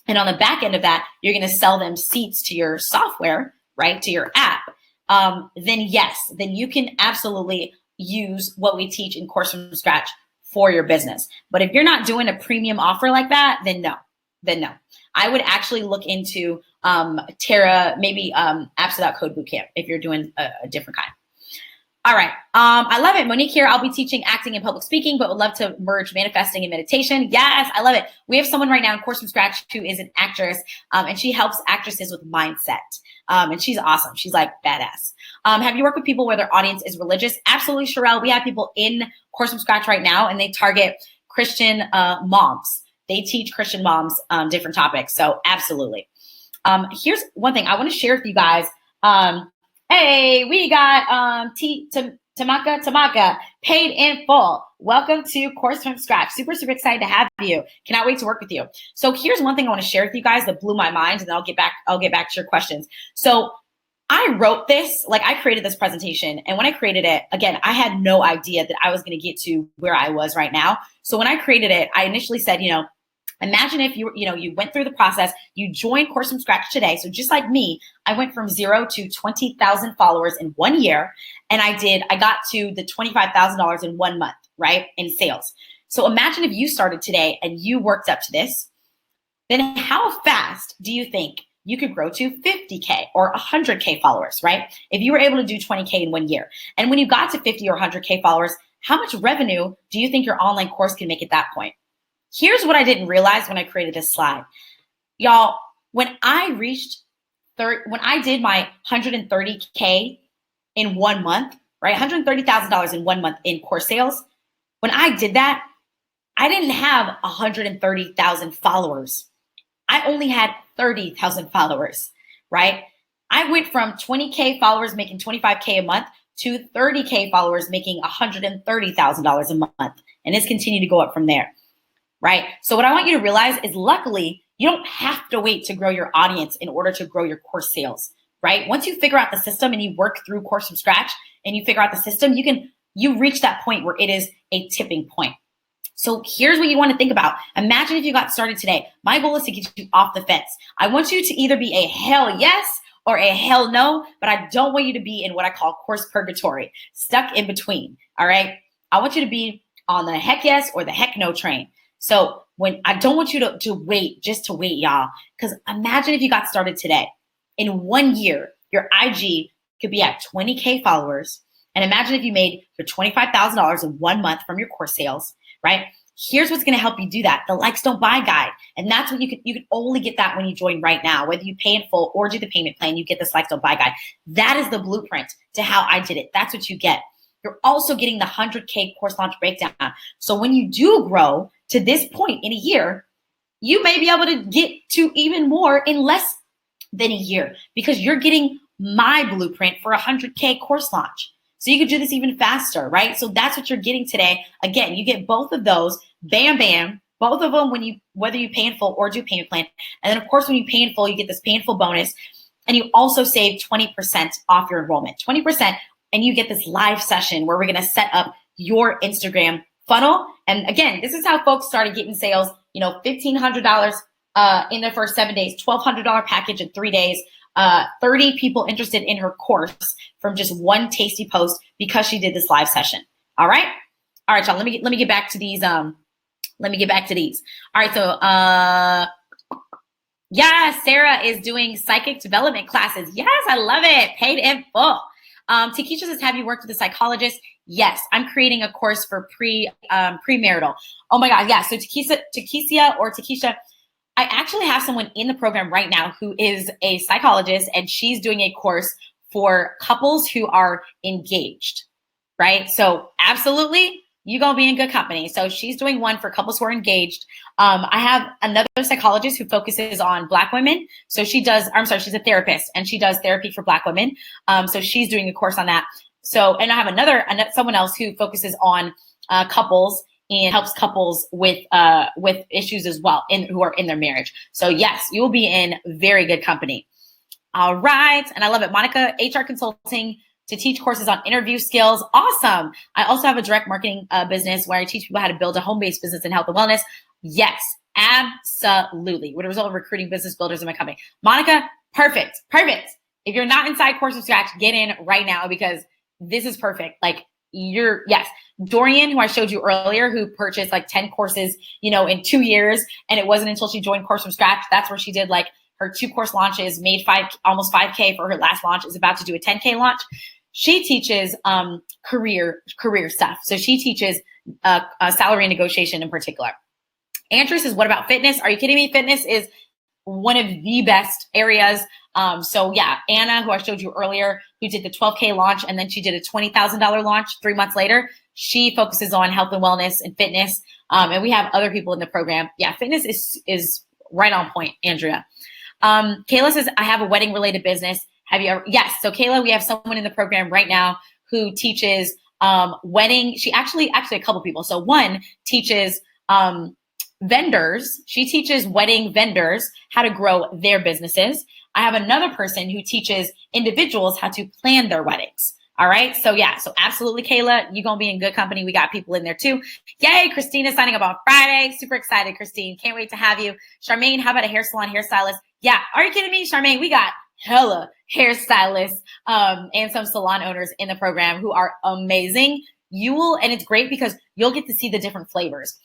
And on the back end of that, you're going to sell them seats to your software, right, to your app. Then yes, then you can absolutely use what we teach in Course from Scratch for your business. But if you're not doing a premium offer like that, then no. I would actually look into Tara, maybe Apps Without Code Bootcamp if you're doing a different kind. All right. I love it. Monique here. I'll be teaching acting and public speaking, but would love to merge manifesting and meditation. Yes, I love it. We have someone right now in Course from Scratch who is an actress, and she helps actresses with mindset. And she's awesome. She's like badass. Have you worked with people where their audience is religious? Absolutely, Sherelle. We have people in Course from Scratch right now, and they target Christian moms. They teach Christian moms different topics. So absolutely. Here's one thing I want to share with you guys. Hey, we got Tamaka, paid in full. Welcome to Course from Scratch. Super, super excited to have you. Cannot wait to work with you. So here's one thing I want to share with you guys that blew my mind, and then I'll get back to your questions. So I wrote this, I created this presentation, and when I created it, again, I had no idea that I was going to get to where I was right now. So when I created it, I initially said, imagine if you went through the process, you joined Course from Scratch today. So just like me, I went from 0 to 20,000 followers in 1 year. And I got to the $25,000 in 1 month, right? In sales. So imagine if you started today and you worked up to this, then how fast do you think you could grow to 50K or 100K followers, right? If you were able to do 20K in 1 year. And when you got to 50 or 100K followers, how much revenue do you think your online course can make at that point? Here's what I didn't realize when I created this slide. Y'all, when I did my 130K in 1 month, right? $130,000 in 1 month in course sales. When I did that, I didn't have 130,000 followers. I only had 30,000 followers, right? I went from 20K followers making 25K a month to 30K followers making $130,000 a month. And it's continued to go up from there, right? So what I want you to realize is luckily, you don't have to wait to grow your audience in order to grow your course sales, right? Once you figure out the system and you work through course from scratch and you figure out the system, you reach that point where it is a tipping point. So here's what you want to think about. Imagine if you got started today. My goal is to get you off the fence. I want you to either be a hell yes or a hell no, but I don't want you to be in what I call course purgatory, stuck in between, all right? I want you to be on the heck yes or the heck no train. So I don't want you to wait, just to wait, y'all, because imagine if you got started today. In 1 year, your IG could be at 20K followers. And imagine if you made your $25,000 in 1 month from your course sales, right? Here's what's going to help you do that. The likes don't buy guide. And that's what you can only get that when you join right now. Whether you pay in full or do the payment plan, you get this likes don't buy guide. That is the blueprint to how I did it. That's what you get. You're also getting the 100K course launch breakdown. So when you do grow to this point in a year, you may be able to get to even more in less than a year because you're getting my blueprint for a 100K course launch. So you could do this even faster, right? So that's what you're getting today. Again, you get both of those, bam, bam, both of them whether you pay in full or do payment plan. And then of course, when you pay in full, you get this pay in full bonus. And you also save 20% off your enrollment, 20%. And you get this live session where we're going to set up your Instagram funnel. And again, this is how folks started getting sales, $1,500 in their first 7 days, $1,200 package in 3 days, 30 people interested in her course from just one tasty post because she did this live session. All right, y'all. Let me get back to these. All right, so yeah, Sarah is doing psychic development classes. Yes, I love it. Paid in full. Takesha says, have you worked with a psychologist? Yes, I'm creating a course for premarital. Oh my God, yeah. So Takesha, I actually have someone in the program right now who is a psychologist, and she's doing a course for couples who are engaged, right? So absolutely, you're going to be in good company. So she's doing one for couples who are engaged. I have another psychologist who focuses on Black women. So she's a therapist, and she does therapy for Black women. So she's doing a course on that. So, and I have someone else who focuses on couples and helps couples with issues as well who are in their marriage. So yes, you will be in very good company. All right. And I love it. Monica, HR consulting to teach courses on interview skills. Awesome. I also have a direct marketing business where I teach people how to build a home-based business in health and wellness. Yes, absolutely. Would result in recruiting business builders in my company. Monica, perfect. If you're not inside Course from Scratch, get in right now because this is perfect. Yes. Dorian, who I showed you earlier, who purchased 10 courses, in 2 years. And it wasn't until she joined Course from Scratch. That's where she did her 2 course launches, made almost 5K for her last launch, is about to do a 10K launch. She teaches career stuff. So she teaches salary negotiation in particular. Andrew says, what about fitness? Are you kidding me? Fitness is one of the best areas. So yeah, Anna, who I showed you earlier, who did the 12K launch, and then she did a $20,000 launch 3 months later. She focuses on health and wellness and fitness. And we have other people in the program. Yeah, fitness is right on point, Andrea. Kayla says, I have a wedding related business. Have you ever? Yes. So Kayla, we have someone in the program right now who teaches wedding. She actually a couple people. So one teaches vendors. She teaches wedding vendors how to grow their businesses. I have another person who teaches individuals how to plan their weddings. All right. So yeah. So absolutely, Kayla, you're going to be in good company. We got people in there too. Yay. Christina's signing up on Friday. Super excited, Christine. Can't wait to have you. Charmaine, how about a hair salon hairstylist? Yeah. Are you kidding me? Charmaine, we got hella hairstylists and some salon owners in the program who are amazing. And it's great because you'll get to see the different flavors.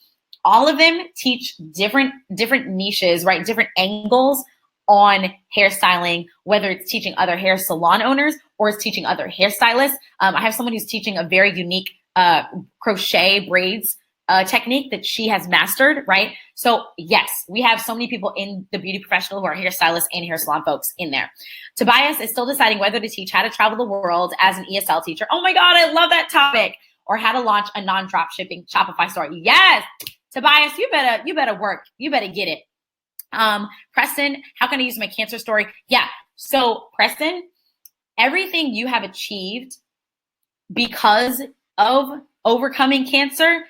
All of them teach different niches, right? Different angles on hairstyling, whether it's teaching other hair salon owners or it's teaching other hairstylists. I have someone who's teaching a very unique crochet braids technique that she has mastered, right? So yes, we have so many people in the beauty professional who are hairstylists and hair salon folks in there. Tobias is still deciding whether to teach how to travel the world as an ESL teacher. Oh my God, I love that topic. Or how to launch a non-drop shipping Shopify store. Yes, Tobias, you better work. You better get it. Preston, how can I use my cancer story? Yeah. So Preston, everything you have achieved because of overcoming cancer,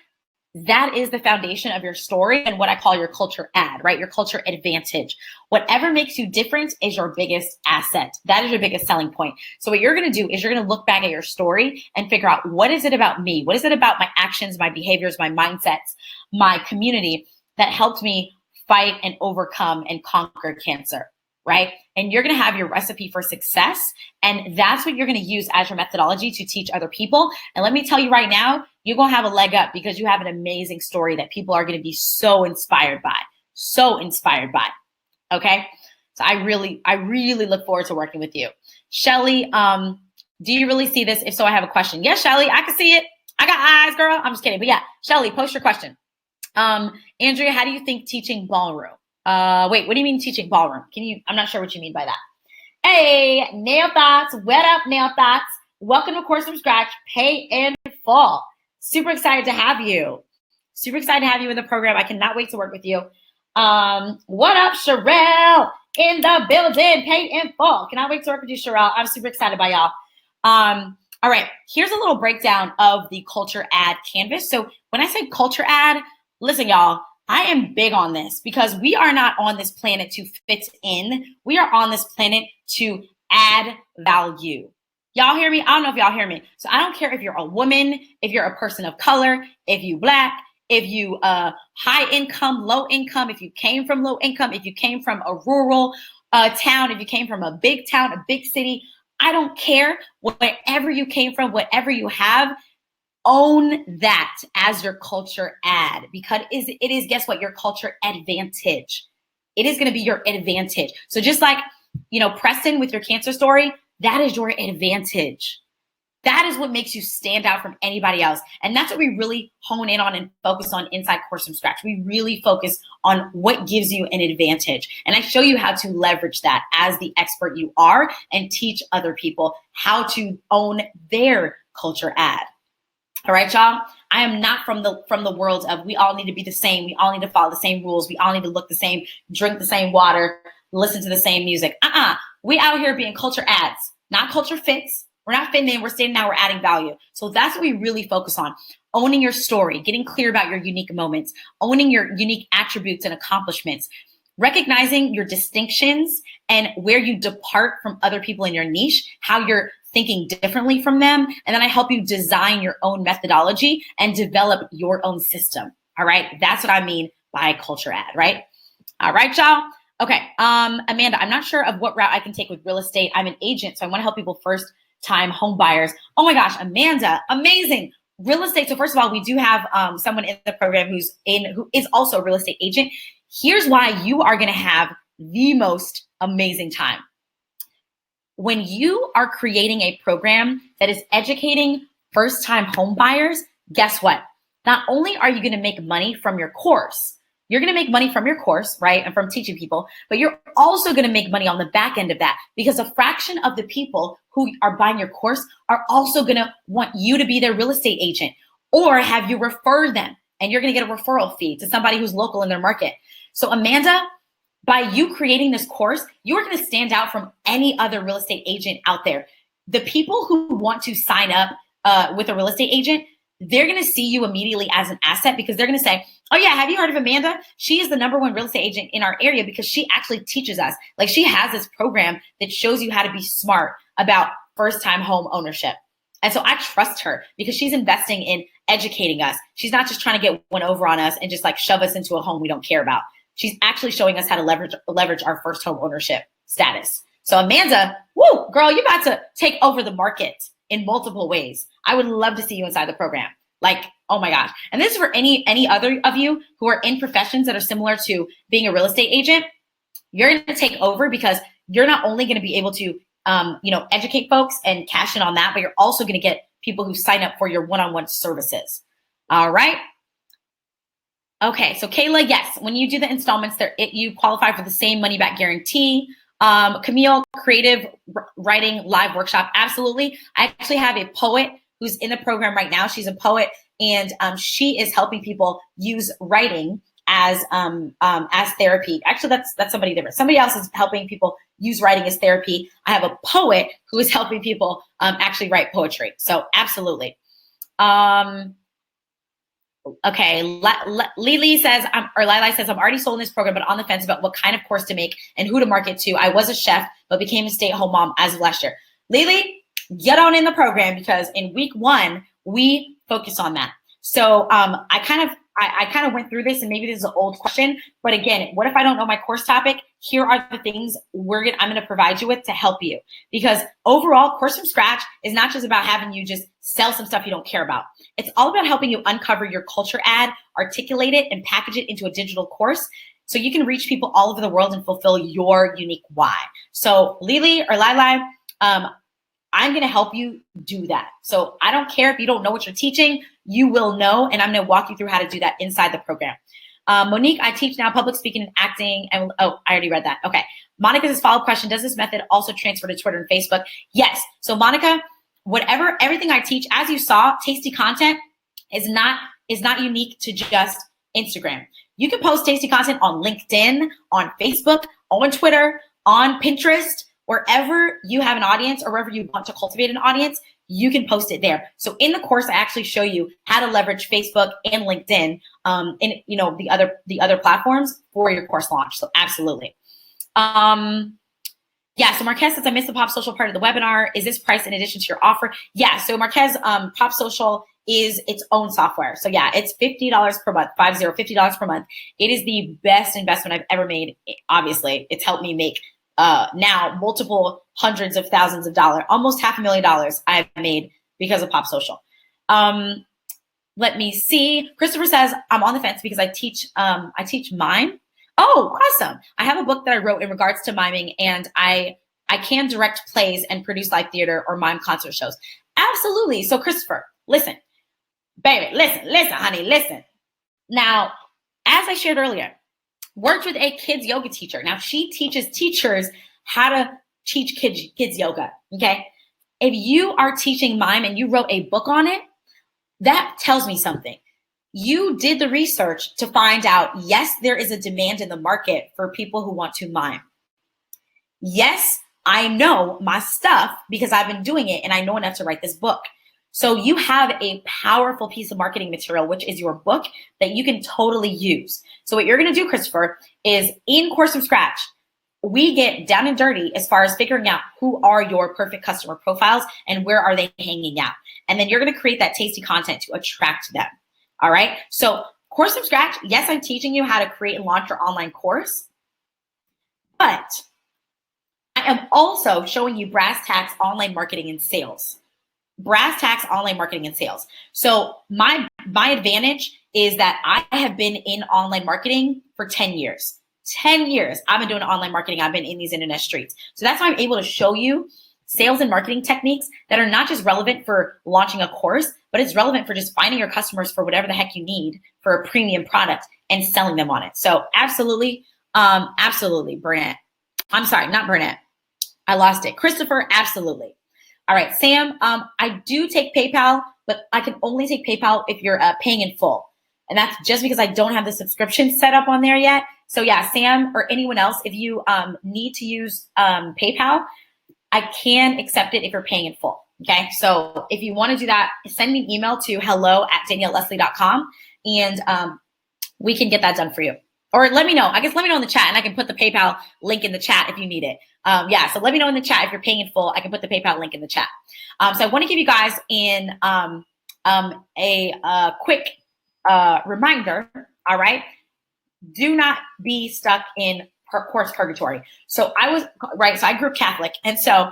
that is the foundation of your story and what I call your culture ad, right? Your culture advantage. Whatever makes you different is your biggest asset. That is your biggest selling point. So what you're going to do is you're going to look back at your story and figure out, what is it about me? What is it about my actions, my behaviors, my mindsets, my community that helped me fight and overcome and conquer cancer, right? And you're going to have your recipe for success. And that's what you're going to use as your methodology to teach other people. And let me tell you right now, you're going to have a leg up because you have an amazing story that people are going to be so inspired by. Okay. So I really look forward to working with you. Shelly, do you really see this? If so, I have a question. Yes, Shelly, I can see it. I got eyes, girl. I'm just kidding. But yeah, Shelly, post your question. Andrea, how do you think teaching ballroom? Wait, what do you mean teaching ballroom? I'm not sure what you mean by that. Hey, Nail Thoughts. What up, Nail Thoughts? Welcome to Course from Scratch, Pay in Full. Super excited to have you. Super excited to have you in the program. I cannot wait to work with you. What up, Sherelle? In the building, Pay in Full. Cannot wait to work with you, Sherelle. I'm super excited by y'all. All right, here's a little breakdown of the culture ad canvas. So when I say culture ad, listen, y'all, I am big on this because we are not on this planet to fit in. We are on this planet to add value. Y'all hear me? I don't know if y'all hear me. So I don't care if you're a woman, if you're a person of color, if you Black, if you high income, low income, if you came from low income, if you came from a rural town, if you came from a big town, a big city, I don't care. Wherever you came from, whatever you have, own that as your culture ad, because it is, guess what? Your culture advantage. It is going to be your advantage. So just like, Preston with your cancer story, that is your advantage. That is what makes you stand out from anybody else. And that's what we really hone in on and focus on inside Course from Scratch. We really focus on what gives you an advantage. And I show you how to leverage that as the expert you are and teach other people how to own their culture ad. All right, y'all. I am not from the world of we all need to be the same. We all need to follow the same rules. We all need to look the same, drink the same water, listen to the same music. We out here being culture ads, not culture fits. We're not fitting in. We're standing out. We're adding value. So that's what we really focus on. Owning your story, getting clear about your unique moments, owning your unique attributes and accomplishments, recognizing your distinctions and where you depart from other people in your niche, how you're thinking differently from them. And then I help you design your own methodology and develop your own system. All right. That's what I mean by culture ad, right? All right, y'all. Okay. Amanda, I'm not sure of what route I can take with real estate. I'm an agent, so I want to help people first time home buyers. Oh my gosh, Amanda, amazing. Real estate. So first of all, we do have someone in the program who is also a real estate agent. Here's why you are going to have the most amazing time. When you are creating a program that is educating first-time home buyers, guess what? Not only are you going to make money from your course, you're going to make money from your course, right? And from teaching people, but you're also going to make money on the back end of that because a fraction of the people who are buying your course are also going to want you to be their real estate agent or have you refer them. And you're going to get a referral fee to somebody who's local in their market. So Amanda, by you creating this course, you are going to stand out from any other real estate agent out there. The people who want to sign up with a real estate agent, they're going to see you immediately as an asset because they're going to say, oh yeah, have you heard of Amanda? She is the #1 real estate agent in our area because she actually teaches us. Like she has this program that shows you how to be smart about first-time home ownership. And so I trust her because she's investing in educating us. She's not just trying to get one over on us and just like shove us into a home we don't care about. She's actually showing us how to leverage our first home ownership status. So Amanda, woo, girl, you're about to take over the market in multiple ways. I would love to see you inside the program. Like, oh my gosh. And this is for any other of you who are in professions that are similar to being a real estate agent. You're going to take over because you're not only going to be able to, educate folks and cash in on that, but you're also going to get people who sign up for your one-on-one services. All right. Okay, so Kayla, yes, when you do the installments, you qualify for the same money back guarantee. Camille, creative writing live workshop, absolutely. I actually have a poet who's in the program right now. She's a poet, and she is helping people use writing as therapy. Actually, that's somebody different. Somebody else is helping people use writing as therapy. I have a poet who is helping people actually write poetry. So absolutely. Okay, Lili says, Lili says, I'm already sold in this program, but on the fence about what kind of course to make and who to market to. I was a chef, but became a stay-at-home mom as of last year. Lili, get on in the program because in week 1, we focus on that. So I kind of went through this, and maybe this is an old question, but again, what if I don't know my course topic? Here are the things I'm going to provide you with to help you. Because overall, Course from Scratch is not just about having you just sell some stuff you don't care about. It's all about helping you uncover your culture ad, articulate it, and package it into a digital course so you can reach people all over the world and fulfill your unique why. So Lili or Lili, I'm going to help you do that. So I don't care if you don't know what you're teaching, you will know, and I'm going to walk you through how to do that inside the program. Monique, I teach now public speaking and acting. And I already read that. Okay. Monica's follow-up question, does this method also transfer to Twitter and Facebook? Yes. So Monica, everything I teach, as you saw, tasty content is not unique to just Instagram. You can post tasty content on LinkedIn, on Facebook, on Twitter, on Pinterest, wherever you have an audience or wherever you want to cultivate an audience, you can post it there. So in the course, I actually show you how to leverage Facebook and LinkedIn, and the other platforms for your course launch. So absolutely. Yeah, so Marquez says, I missed the Pop Social part of the webinar. Is this priced in addition to your offer? Yeah, so Marquez, Pop Social is its own software. So yeah, it's $50 per month, $50 per month. It is the best investment I've ever made. Obviously, it's helped me make now multiple hundreds of thousands of dollars, almost $500,000 I've made because of Pop Social. Let me see. Christopher says, I'm on the fence because I teach mime. Oh, awesome. I have a book that I wrote in regards to miming, and I can direct plays and produce live theater or mime concert shows. Absolutely. So Christopher, listen, baby, listen, honey, listen. Now, as I shared earlier, worked with a kids yoga teacher. Now she teaches teachers how to teach kids yoga, okay? If you are teaching mime and you wrote a book on it, that tells me something. You did the research to find out, yes, there is a demand in the market for people who want to mime. Yes, I know my stuff because I've been doing it and I know enough to write this book. So you have a powerful piece of marketing material, which is your book, that you can totally use. So what you're going to do, Christopher, is in Course from Scratch, we get down and dirty as far as figuring out who are your perfect customer profiles and where are they hanging out. And then you're going to create that tasty content to attract them. All right. So Course from Scratch, yes, I'm teaching you how to create and launch your online course, but I am also showing you brass tacks online marketing and sales. Brass tacks online marketing and sales. So my advantage is that I have been in online marketing for 10 years. 10 years I've been doing online marketing. I've been in these internet streets. So that's why I'm able to show you sales and marketing techniques that are not just relevant for launching a course, but it's relevant for just finding your customers for whatever the heck you need for a premium product and selling them on it. So absolutely, Burnett. I'm sorry, not Burnett. I lost it. Christopher, absolutely. All right, Sam, I do take PayPal, but I can only take PayPal if you're paying in full. And that's just because I don't have the subscription set up on there yet. So yeah, Sam or anyone else, if you need to use PayPal, I can accept it if you're paying in full. Okay, so if you want to do that, send me an email to hello@danielleleslie.com and we can get that done for you. Or let me know. I guess let me know in the chat and I can put the PayPal link in the chat if you need it. Yeah, so let me know in the chat if you're paying in full. I can put the PayPal link in the chat. So I want to give you guys a quick reminder, all right? Do not be stuck in course purgatory. So I grew up Catholic. And so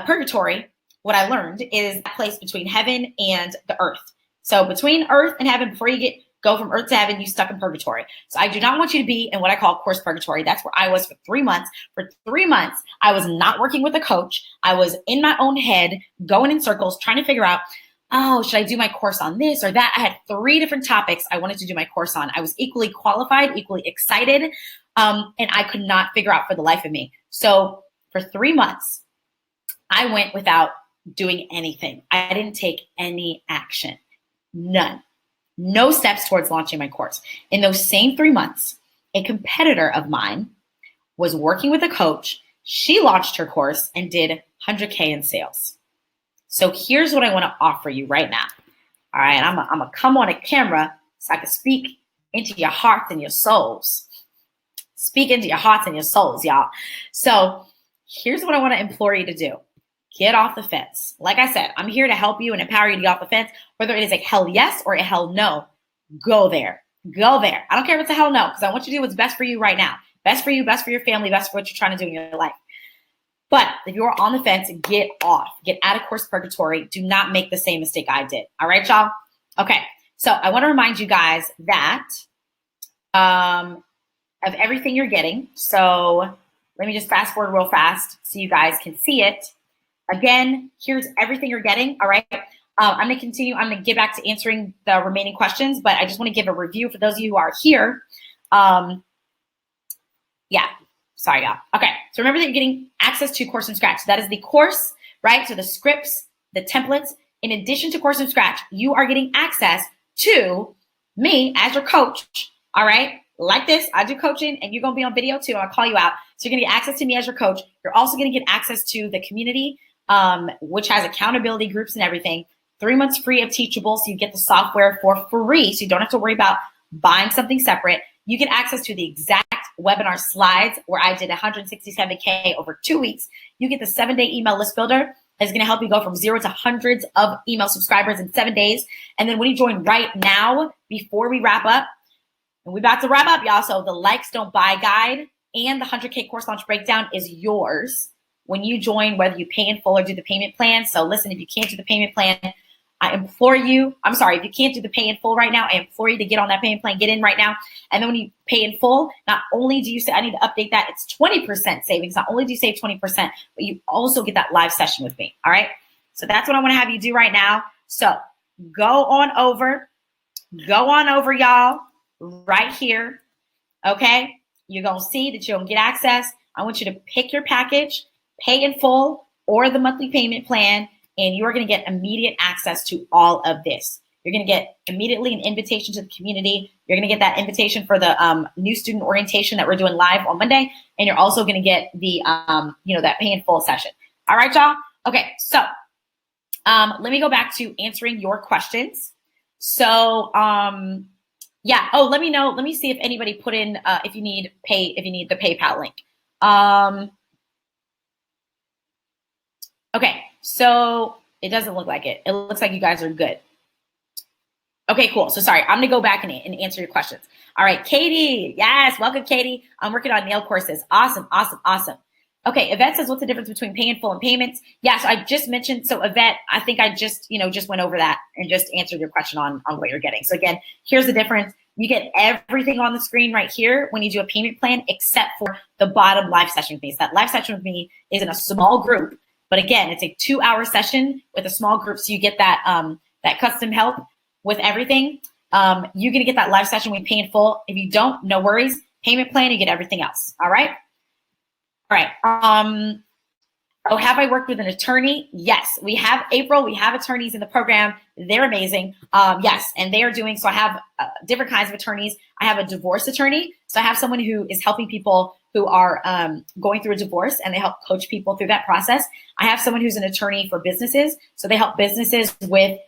purgatory, what I learned is that place between heaven and the earth. So between earth and heaven, before you go from earth to heaven, you stuck in purgatory. So I do not want you to be in what I call course purgatory. That's where I was for 3 months. For 3 months, I was not working with a coach. I was in my own head, going in circles, trying to figure out, oh, should I do my course on this or that? I had 3 different topics I wanted to do my course on. I was equally qualified, equally excited, and I could not figure out for the life of me. So for 3 months, I went without doing anything. I didn't take any action. None. No steps towards launching my course. In those same 3 months, a competitor of mine was working with a coach. She launched her course and did 100K in sales. So here's what I want to offer you right now. All right, I'm going to come on a camera so I can speak into your hearts and your souls. Speak into your hearts and your souls, y'all. So here's what I want to implore you to do. Get off the fence. Like I said, I'm here to help you and empower you to get off the fence, whether it is a hell yes or a hell no. Go there. Go there. I don't care if it's a hell no, because I want you to do what's best for you right now. Best for you, best for your family, best for what you're trying to do in your life. But if you're on the fence, get off. Get out of course purgatory. Do not make the same mistake I did. All right, y'all? Okay. So I want to remind you guys that of everything you're getting. So let me just fast forward real fast so you guys can see it. Again, here's everything you're getting. All right. I'm going to continue. I'm going to get back to answering the remaining questions, but I just want to give a review for those of you who are here. Yeah. Sorry, y'all. Okay. So remember that you're getting access to Course from Scratch. That is the course, right? So the scripts, the templates. In addition to Course from Scratch, you are getting access to me as your coach. All right. Like this, I do coaching and you're going to be on video too. I'll call you out. So you're going to get access to me as your coach. You're also going to get access to the community, which has accountability groups and everything. 3 months free of Teachable. So you get the software for free. So you don't have to worry about buying something separate. You get access to the exact webinar slides where I did 167K over 2 weeks. You get the 7-day email list builder. It's going to help you go from 0 to hundreds of email subscribers in 7 days. And then when you join right now, before we wrap up, and we're about to wrap up, y'all. So the likes don't buy guide and the 100K course launch breakdown is yours when you join, whether you pay in full or do the payment plan. So listen, if you can't do the payment plan, I implore you, I'm sorry, if you can't do the pay in full right now, I implore you to get on that payment plan, get in right now. And then when you pay in full, not only do you say, I need to update that, it's 20% savings. Not only do you save 20%, but you also get that live session with me. All right. So that's what I want to have you do right now. So go on over, y'all, right here. Okay. You're going to see that you're going to get access. I want you to pick your package, pay in full or the monthly payment plan. And you are going to get immediate access to all of this. You're going to get immediately an invitation to the community. You're going to get that invitation for the new student orientation that we're doing live on Monday. And you're also going to get the, that pay in full session. All right, y'all. Okay. So let me go back to answering your questions. So, yeah. Oh, let me know. Let me see if anybody put in, if you need the PayPal link. Okay. So it doesn't look like it. It looks like you guys are good. Okay, cool. So sorry, I'm going to go back and answer your questions. All right, Katie. Yes, welcome, Katie. I'm working on nail courses. Awesome, awesome, awesome. Okay, Yvette says, what's the difference between pay in full and payments? Yeah, so I just mentioned, so Yvette, I think I just went over that and just answered your question on what you're getting. So again, here's the difference. You get everything on the screen right here when you do a payment plan, except for the bottom live session with me. So that live session with me is in a small group. But again, it's a 2-hour session with a small group. So you get that that custom help with everything. You're going to get that live session when you pay in full. If you don't, no worries. Payment plan, you get everything else. All right. All right. Oh, have I worked with an attorney? Yes, we have, April. We have attorneys in the program. They're amazing. Yes, and they are doing, so I have different kinds of attorneys. I have a divorce attorney. So I have someone who is helping people who are going through a divorce, and they help coach people through that process. I have someone who's an attorney for businesses. So they help businesses with,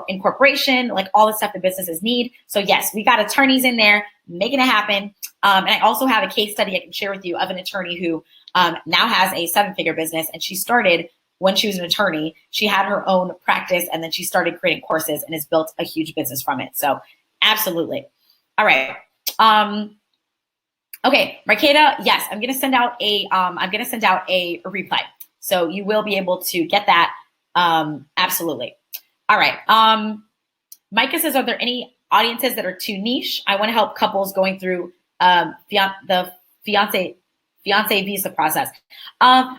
incorporation, like all the stuff that businesses need. So yes, we got attorneys in there making it happen. And I also have a case study I can share with you of an attorney who now has a 7-figure business, and she started when she was an attorney. She had her own practice, and then she started creating courses and has built a huge business from it. So absolutely. All right. Okay, Marketa, yes, I'm gonna send out a replay. So you will be able to get that. Absolutely. All right. Micah says, are there any audiences that are too niche? I want to help couples going through the fiance visa process.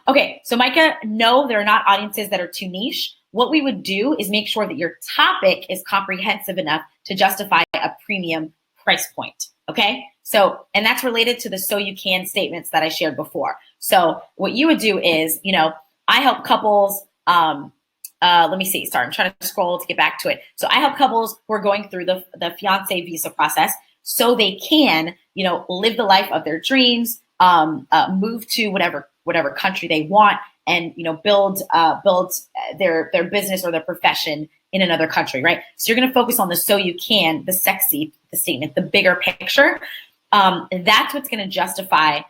Okay, so Micah, no, there are not audiences that are too niche. What we would do is make sure that your topic is comprehensive enough to justify a premium price point. Okay, so, and that's related to the so you can statements that I shared before. So what you would do is, I help couples. Let me see. Sorry, I'm trying to scroll to get back to it. So I help couples who are going through the fiance visa process so they can, live the life of their dreams, move to whatever country they want, and build their business or their profession in another country, right? So you're going to focus on the so you can, the sexy, the statement, the bigger picture. That's what's going to justify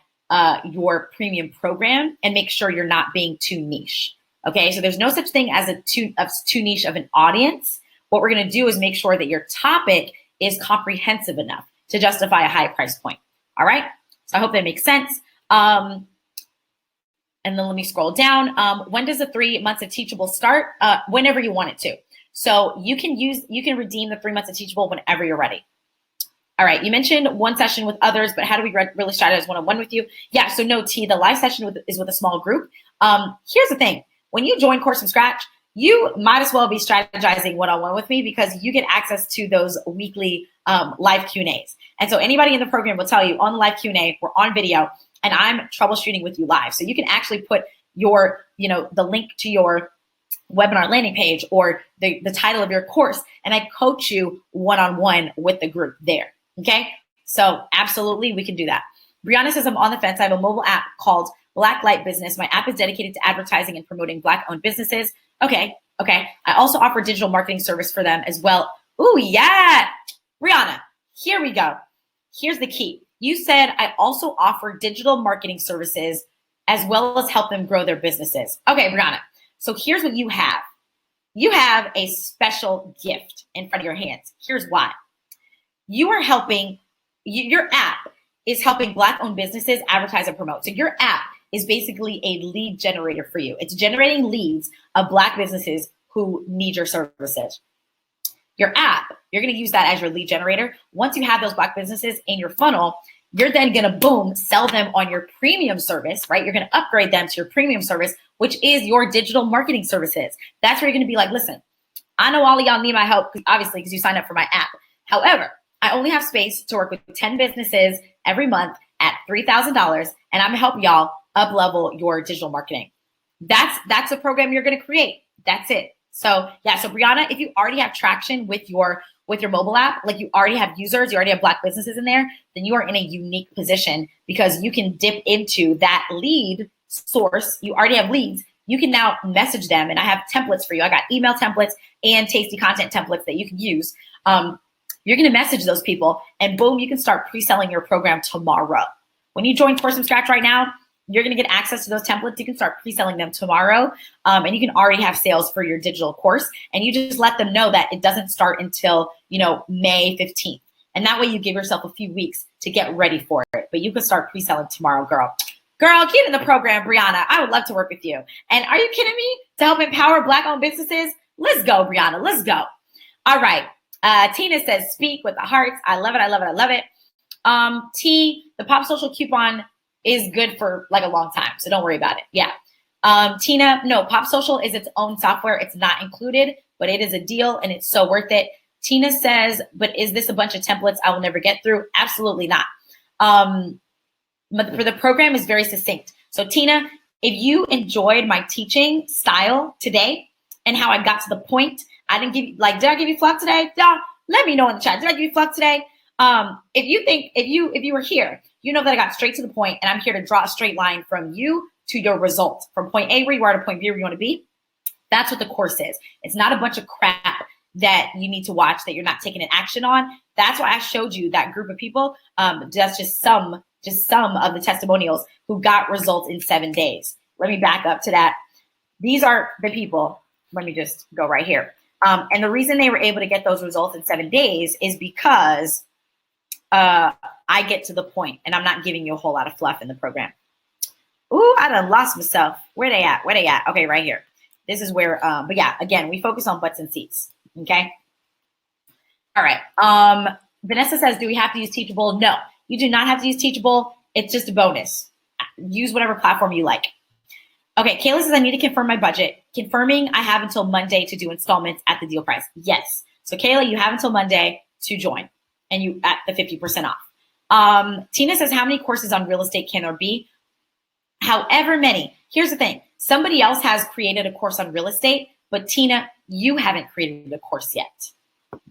your premium program and make sure you're not being too niche. Okay, so there's no such thing as too niche of an audience. What we're going to do is make sure that your topic is comprehensive enough to justify a high price point. All right, so I hope that makes sense. And then let me scroll down. When does the 3 months of Teachable start? Whenever you want it to. So you can redeem the 3 months of Teachable whenever you're ready. All right, you mentioned one session with others, but how do we really strategize one-on-one with you? Yeah, so no, T, the live session is with a small group. Here's the thing. When you join Course from Scratch, you might as well be strategizing one-on-one with me because you get access to those weekly live Q&As. And so anybody in the program will tell you on the live Q&A, we're on video, and I'm troubleshooting with you live. So you can actually put your, the link to your webinar landing page or the title of your course, and I coach you one-on-one with the group there, okay? So absolutely, we can do that. Brianna says, I'm on the fence. I have a mobile app called Black Light Business. My app is dedicated to advertising and promoting Black-owned businesses. Okay. I also offer digital marketing service for them as well. Ooh, yeah. Brianna, here we go. Here's the key. You said I also offer digital marketing services as well as help them grow their businesses. Okay, Brianna. So here's what you have. You have a special gift in front of your hands. Here's why. You are helping, your app is helping Black-owned businesses advertise and promote. So your app is basically a lead generator for you. It's generating leads of Black businesses who need your services. Your app, you're going to use that as your lead generator. Once you have those Black businesses in your funnel, you're then going to, boom, sell them on your premium service, right? You're going to upgrade them to your premium service, which is your digital marketing services. That's where you're going to be like, listen, I know all of y'all need my help, obviously, because you signed up for my app. However, I only have space to work with 10 businesses every month at $3,000, and I'm going to help y'all up-level your digital marketing. That's a program you're going to create. That's it. So yeah, so Brianna, if you already have traction with your mobile app, like you already have users, you already have Black businesses in there, then you are in a unique position because you can dip into that lead source. You already have leads. You can now message them, and I have templates for you. I got email templates and tasty content templates that you can use. You're going to message those people, and boom, you can start pre-selling your program tomorrow. When you join Course from Scratch right now, you're going to get access to those templates. You can start pre-selling them tomorrow, and you can already have sales for your digital course. And you just let them know that it doesn't start until May 15th, and that way you give yourself a few weeks to get ready for it. But you can start pre-selling tomorrow, girl. Girl, get in the program, Brianna. I would love to work with you. And are you kidding me? To help empower Black-owned businesses? Let's go, Brianna. Let's go. All right. Tina says, speak with the hearts. I love it. I love it. I love it. T, the Pop Social coupon is good for like a long time, so don't worry about it. Yeah. Tina, no, Pop Social is its own software. It's not included, but it is a deal and it's so worth it. Tina says, but is this a bunch of templates I will never get through? Absolutely not. But for the program is very succinct. So Tina, if you enjoyed my teaching style today and how I got to the point, I didn't give you, did I give you fluff today? Y'all, let me know in the chat. Did I give you fluff today? If you were here, you know that I got straight to the point, and I'm here to draw a straight line from you to your result, from point A where you are to point B where you want to be. That's what the course is. It's not a bunch of crap that you need to watch that you're not taking an action on. That's why I showed you that group of people. That's just some of the testimonials who got results in 7 days. Let me back up to that. These are the people. Let me just go right here. And the reason they were able to get those results in 7 days is because I get to the point, and I'm not giving you a whole lot of fluff in the program. Ooh, I done lost myself. Where they at? Okay, right here. This is where, but yeah, again, we focus on butts and seats, okay? right. Vanessa says, do we have to use Teachable? No, you do not have to use Teachable. It's just a bonus. Use whatever platform you like. Okay, Kayla says, I need to confirm my budget. Confirming I have until Monday to do installments at the deal price. Yes. So Kayla, you have until Monday to join and you at the 50% off. Tina says, how many courses on real estate can there be? However many. Here's the thing. Somebody else has created a course on real estate, but Tina, you haven't created a course yet.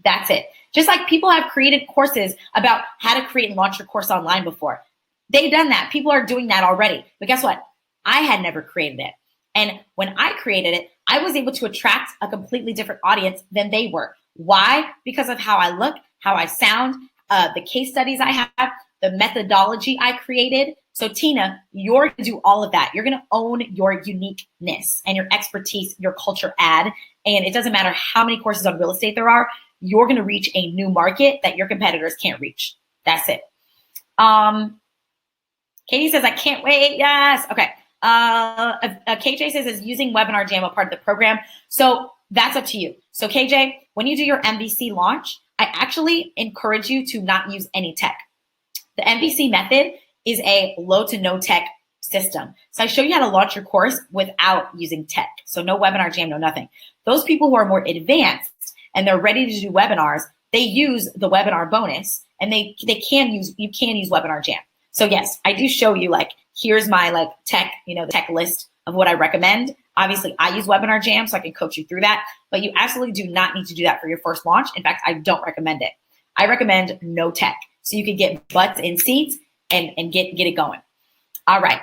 That's it. Just like people have created courses about how to create and launch your course online before. They've done that. People are doing that already. But guess what? I had never created it. And when I created it, I was able to attract a completely different audience than they were. Why? Because of how I look, how I sound, the case studies I have, the methodology I created. So Tina, you're going to do all of that. You're going to own your uniqueness and your expertise, your culture ad. And it doesn't matter how many courses on real estate there are, you're going to reach a new market that your competitors can't reach. That's it. Katie says, I can't wait. Yes. Okay. KJ says, is using Webinar Jam a part of the program? So that's up to you. So KJ, when you do your MVC launch, I actually encourage you to not use any tech. The MVC method is a low to no tech system. So I show you how to launch your course without using tech. So no Webinar Jam, no nothing. Those people who are more advanced and they're ready to do webinars, they use the webinar bonus and you can use Webinar Jam. So yes, I do show you like, here's my like tech, the tech list of what I recommend. Obviously I use Webinar Jam so I can coach you through that, but you absolutely do not need to do that for your first launch. In fact, I don't recommend it. I recommend no tech so you can get butts in seats and get it going. All right.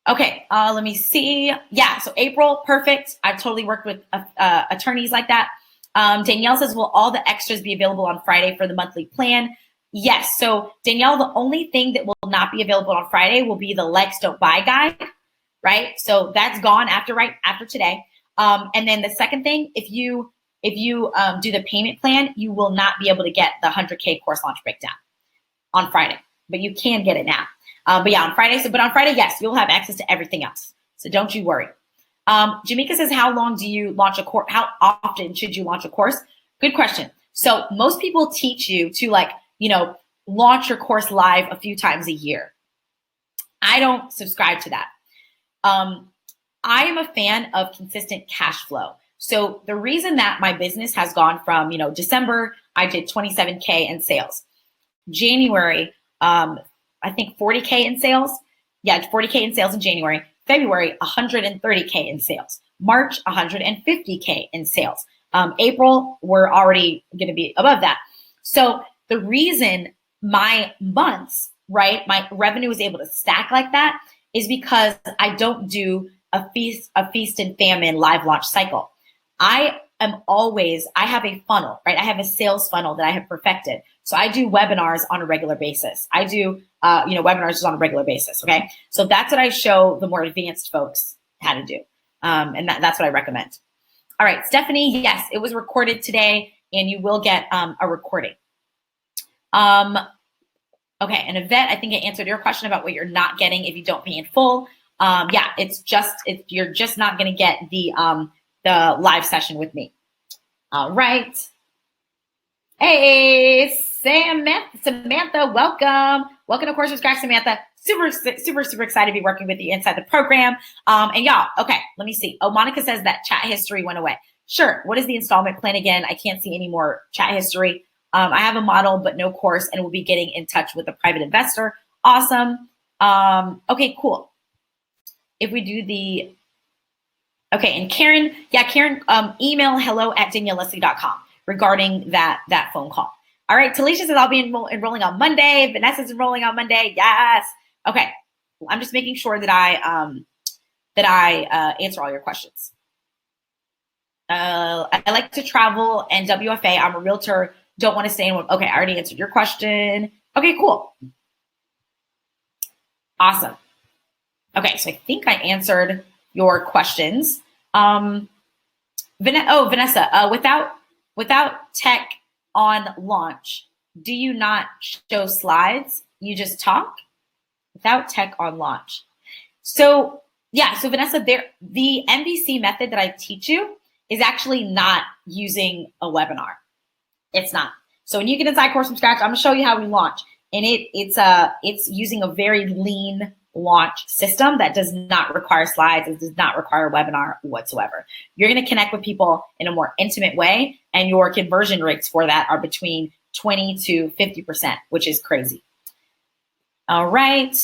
Okay. Let me see. Yeah. So April, perfect. I've totally worked with attorneys like that. Danielle says, will all the extras be available on Friday for the monthly plan? Yes. So Danielle, the only thing that will not be available on Friday will be the likes don't buy guide, right? So that's gone after today. And then the second thing, if you do the payment plan, you will not be able to get the 100K course launch breakdown on Friday, but you can get it now. But yeah, on Friday. But on Friday, yes, you'll have access to everything else. So don't you worry. Jamaica says, how long do you launch a course? How often should you launch a course? Good question. So most people teach you to launch your course live a few times a year. I don't subscribe to that. I am a fan of consistent cash flow. So the reason that my business has gone from, December, I did 27K in sales. January, I think 40K in sales. Yeah, 40K in sales in January. February, 130K in sales. March, 150K in sales. April, we're already going to be above that. So the reason my months, right, my revenue is able to stack like that is because I don't do a feast and famine live launch cycle. I have a funnel, right? I have a sales funnel that I have perfected. So I do webinars on a regular basis. I do, webinars on a regular basis. Okay. So that's what I show the more advanced folks how to do. And that's what I recommend. All right, Stephanie. Yes, it was recorded today and you will get a recording. Okay. And Yvette, I think I answered your question about what you're not getting if you don't pay in full. Yeah, you're just not going to get the live session with me. All right. Hey, Samantha, welcome. Welcome to Course from Scratch, Samantha. Super, super, super excited to be working with you inside the program. And y'all, okay, let me see. Oh, Monica says that chat history went away. Sure. What is the installment plan again? I can't see any more chat history. I have a model, but no course, and we'll be getting in touch with a private investor. Awesome. Okay, cool. If we do okay, and Karen, email hello@danielleleslie.com regarding that phone call. All right, Talisha says I'll be enrolling on Monday. Vanessa's enrolling on Monday. Yes. Okay, I'm just making sure that I answer all your questions. I like to travel and WFA. I'm a realtor. Don't want to stay in one. Okay, I already answered your question. Okay, cool. Awesome. Okay, so I think I answered your questions. Vanessa, without tech on launch, do you not show slides? You just talk without tech on launch. So yeah, so Vanessa, the MVC method that I teach you is actually not using a webinar. It's not. So when you get inside Course from Scratch, I'm gonna show you how we launch. And it's using a very lean launch system that does not require slides. It does not require a webinar whatsoever. You're gonna connect with people in a more intimate way, and your conversion rates for that are between 20 to 50%, which is crazy. All right.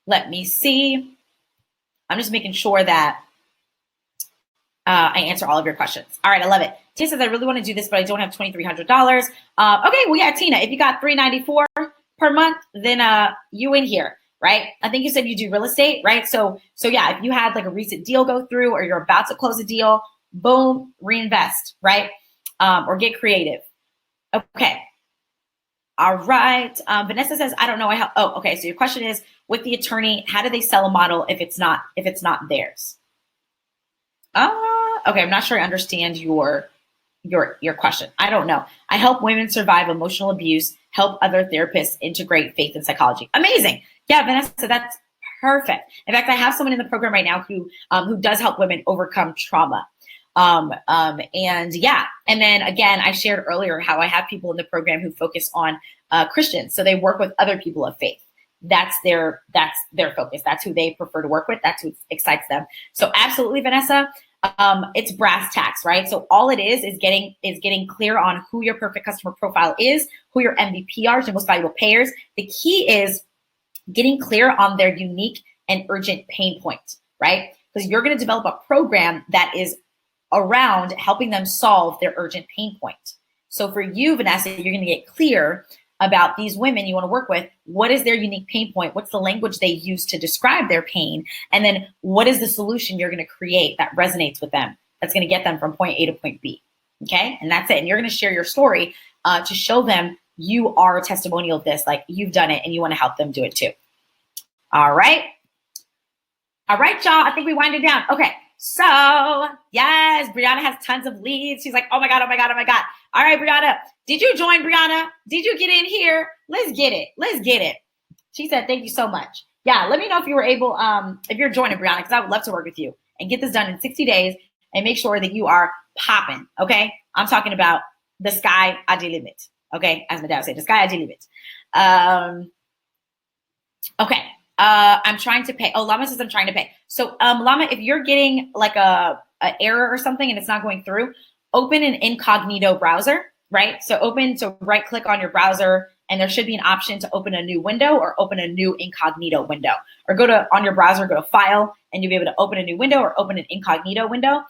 Let me see. I'm just making sure that I answer all of your questions. All right, I love it. Tina says, I really want to do this, but I don't have $2,300. Okay, well, yeah, Tina, if you got $394 per month, then you in here, right? I think you said you do real estate, right? So yeah, if you had like a recent deal go through, or you're about to close a deal, boom, reinvest, right? Or get creative. Okay. All right. Vanessa says, I don't know. Oh, okay. So your question is, with the attorney, how do they sell a model if it's not theirs? Okay. I'm not sure I understand your question. I don't know. I help women survive emotional abuse, help other therapists integrate faith and psychology. Amazing. Yeah, Vanessa, that's perfect. In fact, I have someone in the program right now who does help women overcome trauma. And yeah, and then again, I shared earlier how I have people in the program who focus on Christians. So they work with other people of faith. That's their focus. That's who they prefer to work with. That's who excites them. So absolutely, Vanessa, it's brass tacks, right? So all it is getting clear on who your perfect customer profile is, who your MVP are, your most valuable payers. The key is getting clear on their unique and urgent pain points, right? Because you're going to develop a program that is around helping them solve their urgent pain point. So for you, Vanessa, you're going to get clear about these women you want to work with. What is their unique pain point? What's the language they use to describe their pain? And then what is the solution you're going to create that resonates with them, that's going to get them from point A to point B? Okay. And that's it. And you're going to share your story to show them you are a testimonial of this, like you've done it and you want to help them do it too. All right. All right, y'all. I think we wind it down. Okay. So yes, Brianna has tons of leads. She's like, oh my God, oh my God, oh my God. All right, Brianna, did you join, Brianna? Did you get in here? Let's get it. Let's get it. She said, thank you so much. Yeah, let me know if you were able, if you're joining, Brianna, because I would love to work with you and get this done in 60 days and make sure that you are popping, okay? I'm talking about the sky at the limit, okay? As my dad would say, the sky at the limit. Okay. I'm trying to pay. Oh, Llama says I'm trying to pay. So Llama, if you're getting like a error or something and it's not going through, open an incognito browser, right? So right click on your browser and there should be an option to open a new window or open a new incognito window, or on your browser, go to file and you'll be able to open a new window or open an incognito window.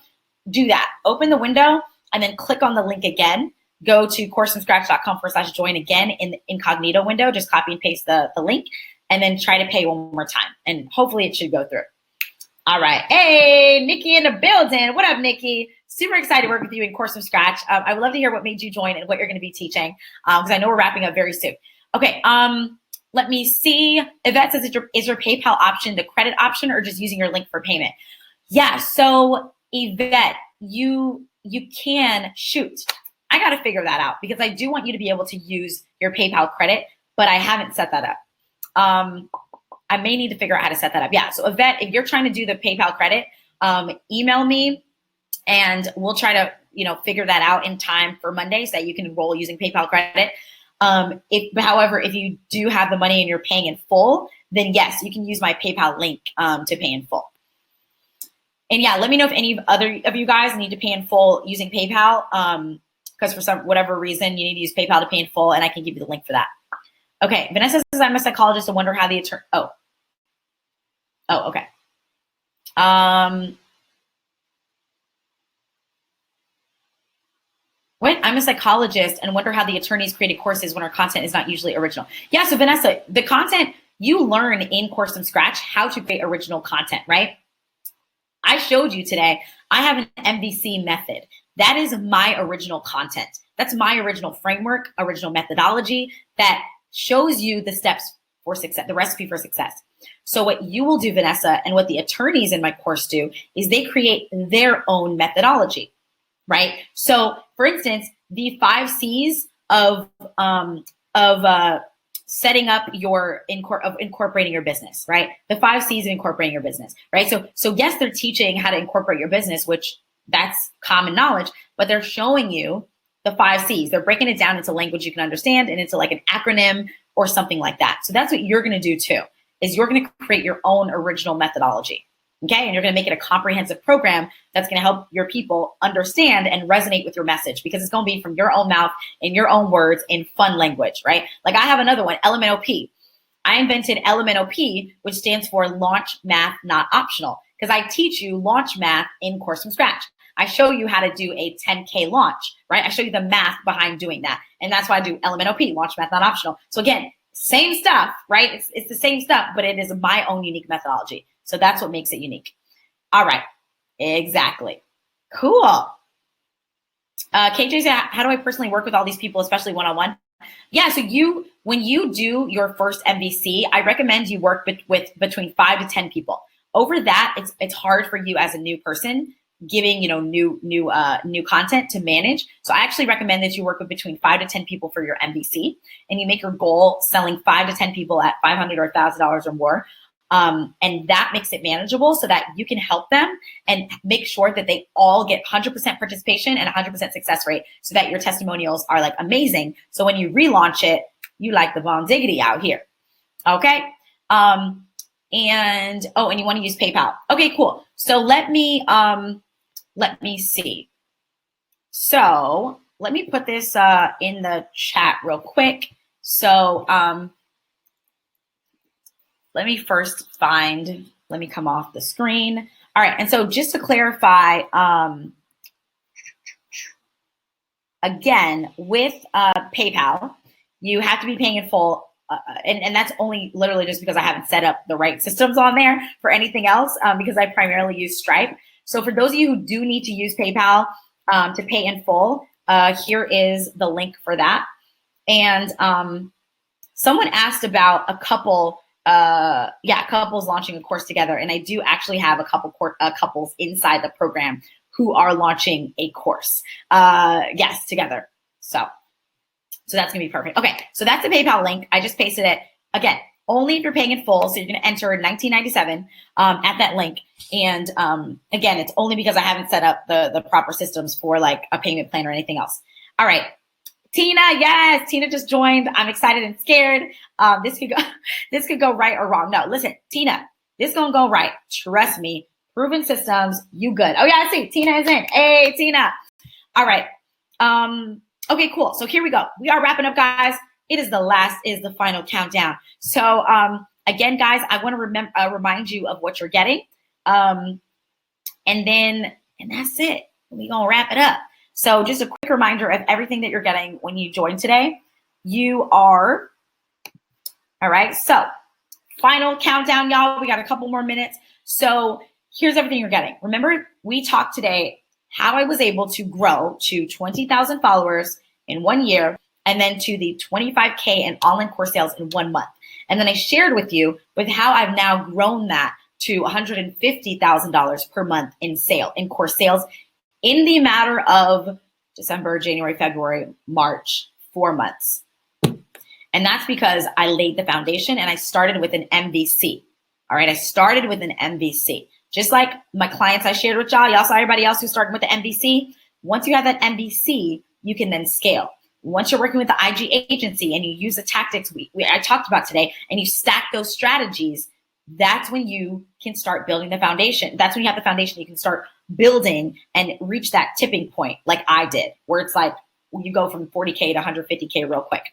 Do that. Open the window and then click on the link again. Go to coursefromscratch.com/join again in the incognito window. Just copy and paste the link. And then try to pay one more time. And hopefully it should go through. All right. Hey, Nikki in the building. What up, Nikki? Super excited to work with you in Course from Scratch. I would love to hear what made you join and what you're going to be teaching, because I know we're wrapping up very soon. Okay. Let me see. Yvette says, is your PayPal option the credit option or just using your link for payment? Yeah. So Yvette, you can shoot. I got to figure that out because I do want you to be able to use your PayPal credit, but I haven't set that up. I may need to figure out how to set that up. Yeah. So Yvette, if you're trying to do the PayPal credit, email me and we'll try to, figure that out in time for Monday so that you can enroll using PayPal credit. However, if you do have the money and you're paying in full, then yes, you can use my PayPal link, to pay in full. And yeah, let me know if any other of you guys need to pay in full using PayPal. Because for whatever reason, you need to use PayPal to pay in full, and I can give you the link for that. Okay, Vanessa says I'm a psychologist and wonder how the attorney. Oh, okay. What? I'm a psychologist and wonder how the attorneys created courses when our content is not usually original. Yeah, so Vanessa, the content you learn in Course from Scratch how to create original content, right? I showed you today. I have an MVC method. That is my original content. That's my original framework, original methodology that shows you the steps for success, the recipe for success. So what you will do, Vanessa, and what the attorneys in my course do is they create their own methodology, right? So for instance, the 5 C's of setting up incorporating your business, right? The 5 C's of incorporating your business, right? So yes, they're teaching how to incorporate your business, which That's common knowledge, but they're showing you the 5 C's. They're breaking it down into language you can understand and into like an acronym or something like that. So that's what you're going to do too, is you're going to create your own original methodology. Okay. And you're going to make it a comprehensive program that's going to help your people understand and resonate with your message, because it's going to be from your own mouth, in your own words, in fun language, right? Like I have another one, LMNOP. I invented LMNOP, which stands for Launch Math Not Optional, because I teach you launch math in Course from Scratch. I show you how to do a 10K launch, right? I show you the math behind doing that. And that's why I do LMNOP, Launch Math Not Optional. So again, same stuff, right? It's the same stuff, but it is my own unique methodology. So that's what makes it unique. All right, exactly. Cool. KJ said, how do I personally work with all these people, especially one-on-one? Yeah, so when you do your first MVC, I recommend you work with between 5 to 10 people. Over that, it's hard for you as a new person giving new content to manage. So I actually recommend that you work with between 5 to 10 people for your MVC, and you make your goal selling 5 to 10 people at $500 or $1,000 or more. And that makes it manageable so that you can help them and make sure that they all get 100% participation and 100% success rate, so that your testimonials are like amazing. So when you relaunch it, you like the bomb diggity out here. Okay. And you want to use PayPal. Okay, cool. So let me see. So let me put this in the chat real quick. So let me first let me come off the screen. All right, and so just to clarify, again, with PayPal, you have to be paying in full, and that's only literally just because I haven't set up the right systems on there for anything else, because I primarily use Stripe. So for those of you who do need to use PayPal to pay in full, here is the link for that. And someone asked about a couple. Couples launching a course together, and I do actually have a couple couples inside the program who are launching a course, together. So that's gonna be perfect. Okay, so that's the PayPal link. I just pasted it. Again, only if you're paying in full. So you're gonna enter $19.97 at that link. And again, it's only because I haven't set up the proper systems for like a payment plan or anything else. All right. Tina, yes, Tina just joined. I'm excited and scared. This could go right or wrong. No, listen, Tina, this gonna go right. Trust me. Proven systems, you good. Oh yeah, I see. Tina is in. Hey, Tina. All right. Okay, cool. So here we go. We are wrapping up, guys. It is the final countdown. So again, guys, I want to remind you of what you're getting, and that's it. We're gonna wrap it up. So just a quick reminder of everything that you're getting when you join today. You are, all right, so final countdown, y'all. We got a couple more minutes. So here's everything you're getting. Remember, we talked today how I was able to grow to 20,000 followers in 1 year, and then to the 25K in online course sales in 1 month. And then I shared with you with how I've now grown that to $150,000 per month in course sales, in the matter of December, January, February, March, 4 months. And that's because I laid the foundation and I started with an MVC. All right, I started with an MVC. Just like my clients I shared with y'all saw everybody else who's starting with the MVC. Once you have that MVC, you can then scale. Once you're working with the IG agency and you use the tactics I talked about today, and you stack those strategies, that's when you can start building the foundation. That's when you have the foundation, you can start building and reach that tipping point like I did, where it's like you go from 40K to 150K real quick.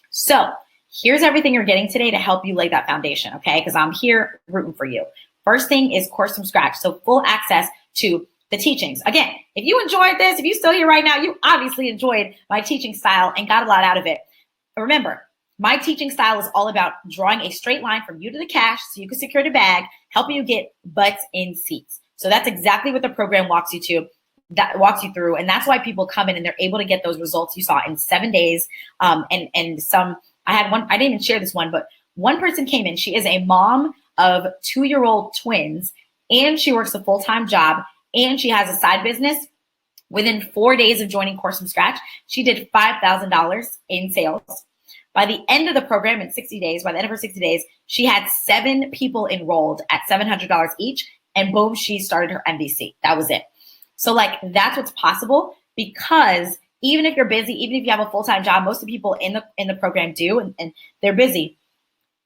So here's everything you're getting today to help you lay that foundation, okay? Because I'm here rooting for you. First thing is Course from Scratch. So full access to the teachings. Again, if you enjoyed this, if you're still here right now, you obviously enjoyed my teaching style and got a lot out of it. But remember, my teaching style is all about drawing a straight line from you to the cash so you can secure the bag, helping you get butts in seats. So that's exactly what the program walks you through. And that's why people come in and they're able to get those results you saw in 7 days. And some, I had one, I didn't even share this one, but one person came in. She is a mom of 2-year-old twins, and she works a full-time job, and she has a side business. Within 4 days of joining Course from Scratch, she did $5,000 in sales. By the end of the program, in 60 days, by the end of her 60 days, she had 7 people enrolled at $700 each, and boom, she started her MVC. That was it. So like that's what's possible, because even if you're busy, even if you have a full-time job, most of the people in the program do, and they're busy.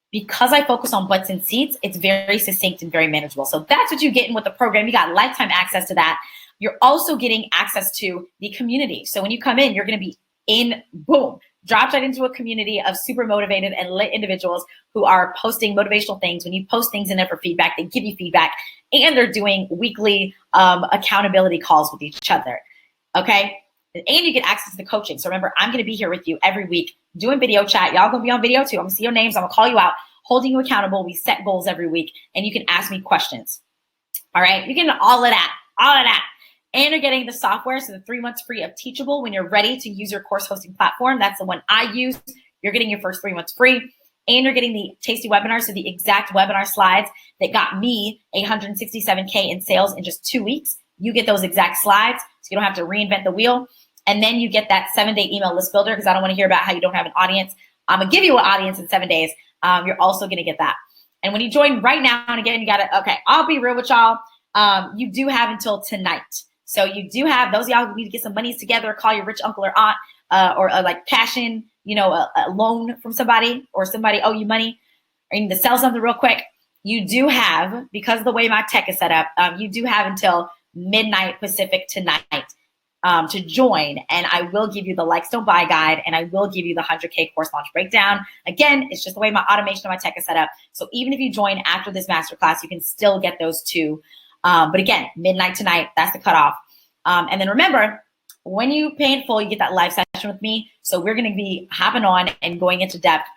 Because I focus on butts and seats, it's very succinct and very manageable. So that's what you get in with the program. You got lifetime access to that. You're also getting access to the community. So when you come in, you're going to be in, boom, dropped right into a community of super motivated and lit individuals who are posting motivational things. When you post things in there for feedback, they give you feedback, and they're doing weekly accountability calls with each other. Okay. And you get access to the coaching. So remember, I'm going to be here with you every week doing video chat. Y'all going to be on video too. I'm going to see your names. I'm going to call you out, holding you accountable. We set goals every week, and you can ask me questions. All right. You're getting all of that. And you're getting the software. So the 3 months free of Teachable when you're ready to use your course hosting platform. That's the one I use. You're getting your first 3 months free. And you're getting the Tasty Webinar. So the exact webinar slides that got me $167K in sales in just 2 weeks. You get those exact slides, so you don't have to reinvent the wheel. And then you get that 7-day email list builder, because I don't want to hear about how you don't have an audience. I'm going to give you an audience in 7 days. You're also going to get that. And when you join right now, and again, you got to, okay, I'll be real with y'all. You do have until tonight. So you do have, those of y'all who need to get some monies together, call your rich uncle or aunt, or like cash in, a loan from somebody, or somebody owe you money, or you need to sell something real quick. You do have, because of the way my tech is set up, you do have until midnight Pacific tonight to join, and I will give you the likes don't buy guide, and I will give you the 100K course launch breakdown. Again, it's just the way my automation of my tech is set up. So even if you join after this masterclass, you can still get those two. But again, midnight tonight, that's the cutoff. And then remember, when you pay in full, you get that live session with me. So we're going to be hopping on and going into depth,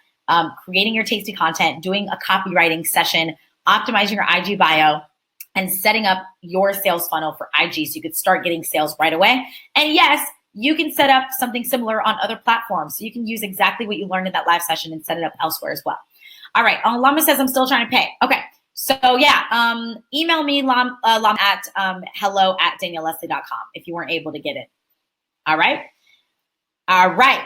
creating your tasty content, doing a copywriting session, optimizing your IG bio, and setting up your sales funnel for IG so you could start getting sales right away. And yes, you can set up something similar on other platforms. So you can use exactly what you learned in that live session and set it up elsewhere as well. All right. Lama says, I'm still trying to pay. Okay. So yeah, email me Lam at hello@danielleleslie.com if you weren't able to get it. All right. All right.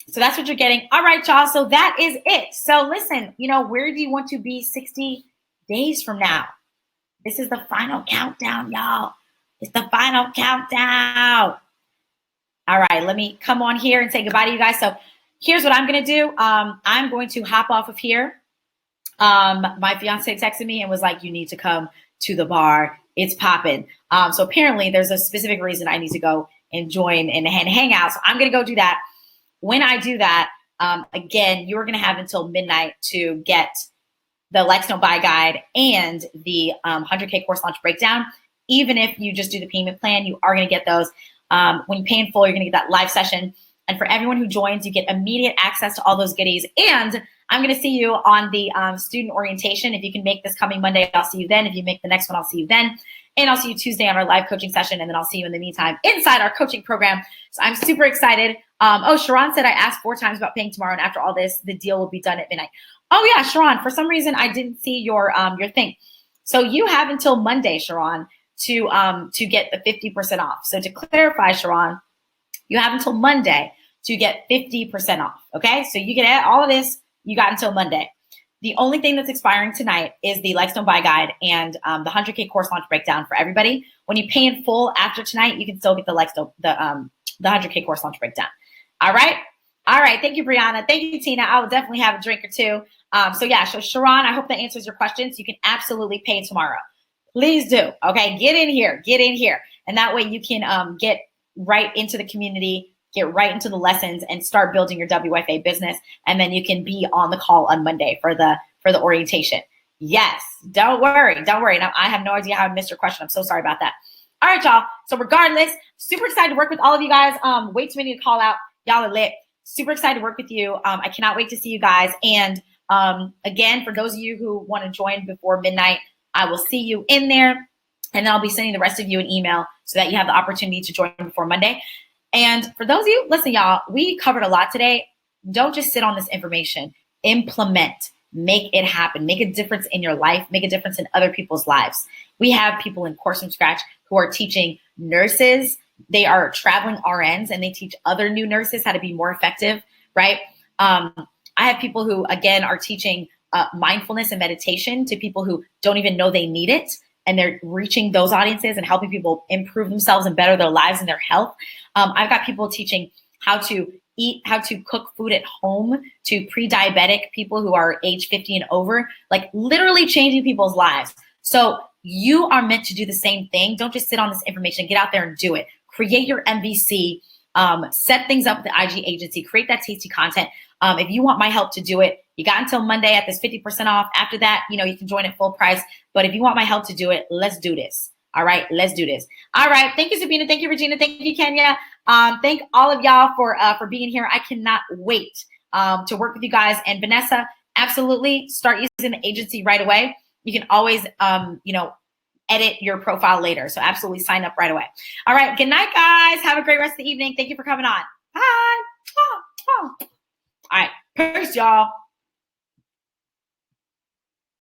So that's what you're getting. All right, y'all. So that is it. So listen, where do you want to be 60 days from now? This is the final countdown, y'all. It's the final countdown. All right, let me come on here and say goodbye to you guys. So here's what I'm going to do. I'm going to hop off of here. My fiance texted me and was like, you need to come to the bar. It's popping. So apparently there's a specific reason I need to go and join and hang out. So I'm going to go do that. When I do that, again, you're going to have until midnight to get the Likes Don't Buy guide and the 100K course launch breakdown. Even if you just do the payment plan, you are going to get those. When you pay in full, you're going to get that live session. And for everyone who joins, you get immediate access to all those goodies. And I'm going to see you on the student orientation. If you can make this coming Monday, I'll see you then. If you make the next one, I'll see you then. And I'll see you Tuesday on our live coaching session. And then I'll see you in the meantime inside our coaching program. So I'm super excited. Sharon said I asked 4 times about paying tomorrow. And after all this, the deal will be done at midnight. Oh yeah, Sharon, for some reason, I didn't see your thing. So you have until Monday, Sharon, to get the 50% off. So to clarify, Sharon, you have until Monday to get 50% off. Okay. So you get all of this. You got until Monday. The only thing that's expiring tonight is the Likes Don't Buy guide and the 100K course launch breakdown for everybody. When you pay in full after tonight, you can still get the 100K course launch breakdown. All right. All right. Thank you, Brianna. Thank you, Tina. I will definitely have a drink or two. So Sharon, I hope that answers your questions. You can absolutely pay tomorrow. Please do. Okay. Get in here. And that way you can get right into the community, get right into the lessons, and start building your WFA business. And then you can be on the call on Monday for the orientation. Yes. Don't worry. Now, I have no idea how I missed your question. I'm so sorry about that. All right, y'all. So regardless, super excited to work with all of you guys. Way too many to call out. Y'all are lit. Super excited to work with you. I cannot wait to see you guys. And again, for those of you who want to join before midnight, I will see you in there. And then I'll be sending the rest of you an email so that you have the opportunity to join before Monday. And for those of you, listen, y'all, we covered a lot today. Don't just sit on this information. Implement. Make it happen. Make a difference in your life. Make a difference in other people's lives. We have people in Course from Scratch who are teaching nurses. They are traveling RNs, and they teach other new nurses how to be more effective, right? I have people who, again, are teaching mindfulness and meditation to people who don't even know they need it. and they're reaching those audiences and helping people improve themselves and better their lives and their health. I've got people teaching how to eat, how to cook food at home to pre-diabetic people who are age 50 and over, like literally changing people's lives. So you are meant to do the same thing. Don't just sit on this information. Get out there and do it. Create your MVC. Set things up with the IG agency. Create that tasty content. If you want my help to do it, you got until Monday at this 50% off. After that, you can join at full price. But if you want my help to do it, let's do this. All right, let's do this. All right, thank you, Sabina. Thank you, Regina. Thank you, Kenya. Thank all of y'all for being here. I cannot wait to work with you guys. And Vanessa, absolutely start using the agency right away. You can always, edit your profile later. So absolutely sign up right away. All right, good night, guys. Have a great rest of the evening. Thank you for coming on. Bye. All right, peace, y'all.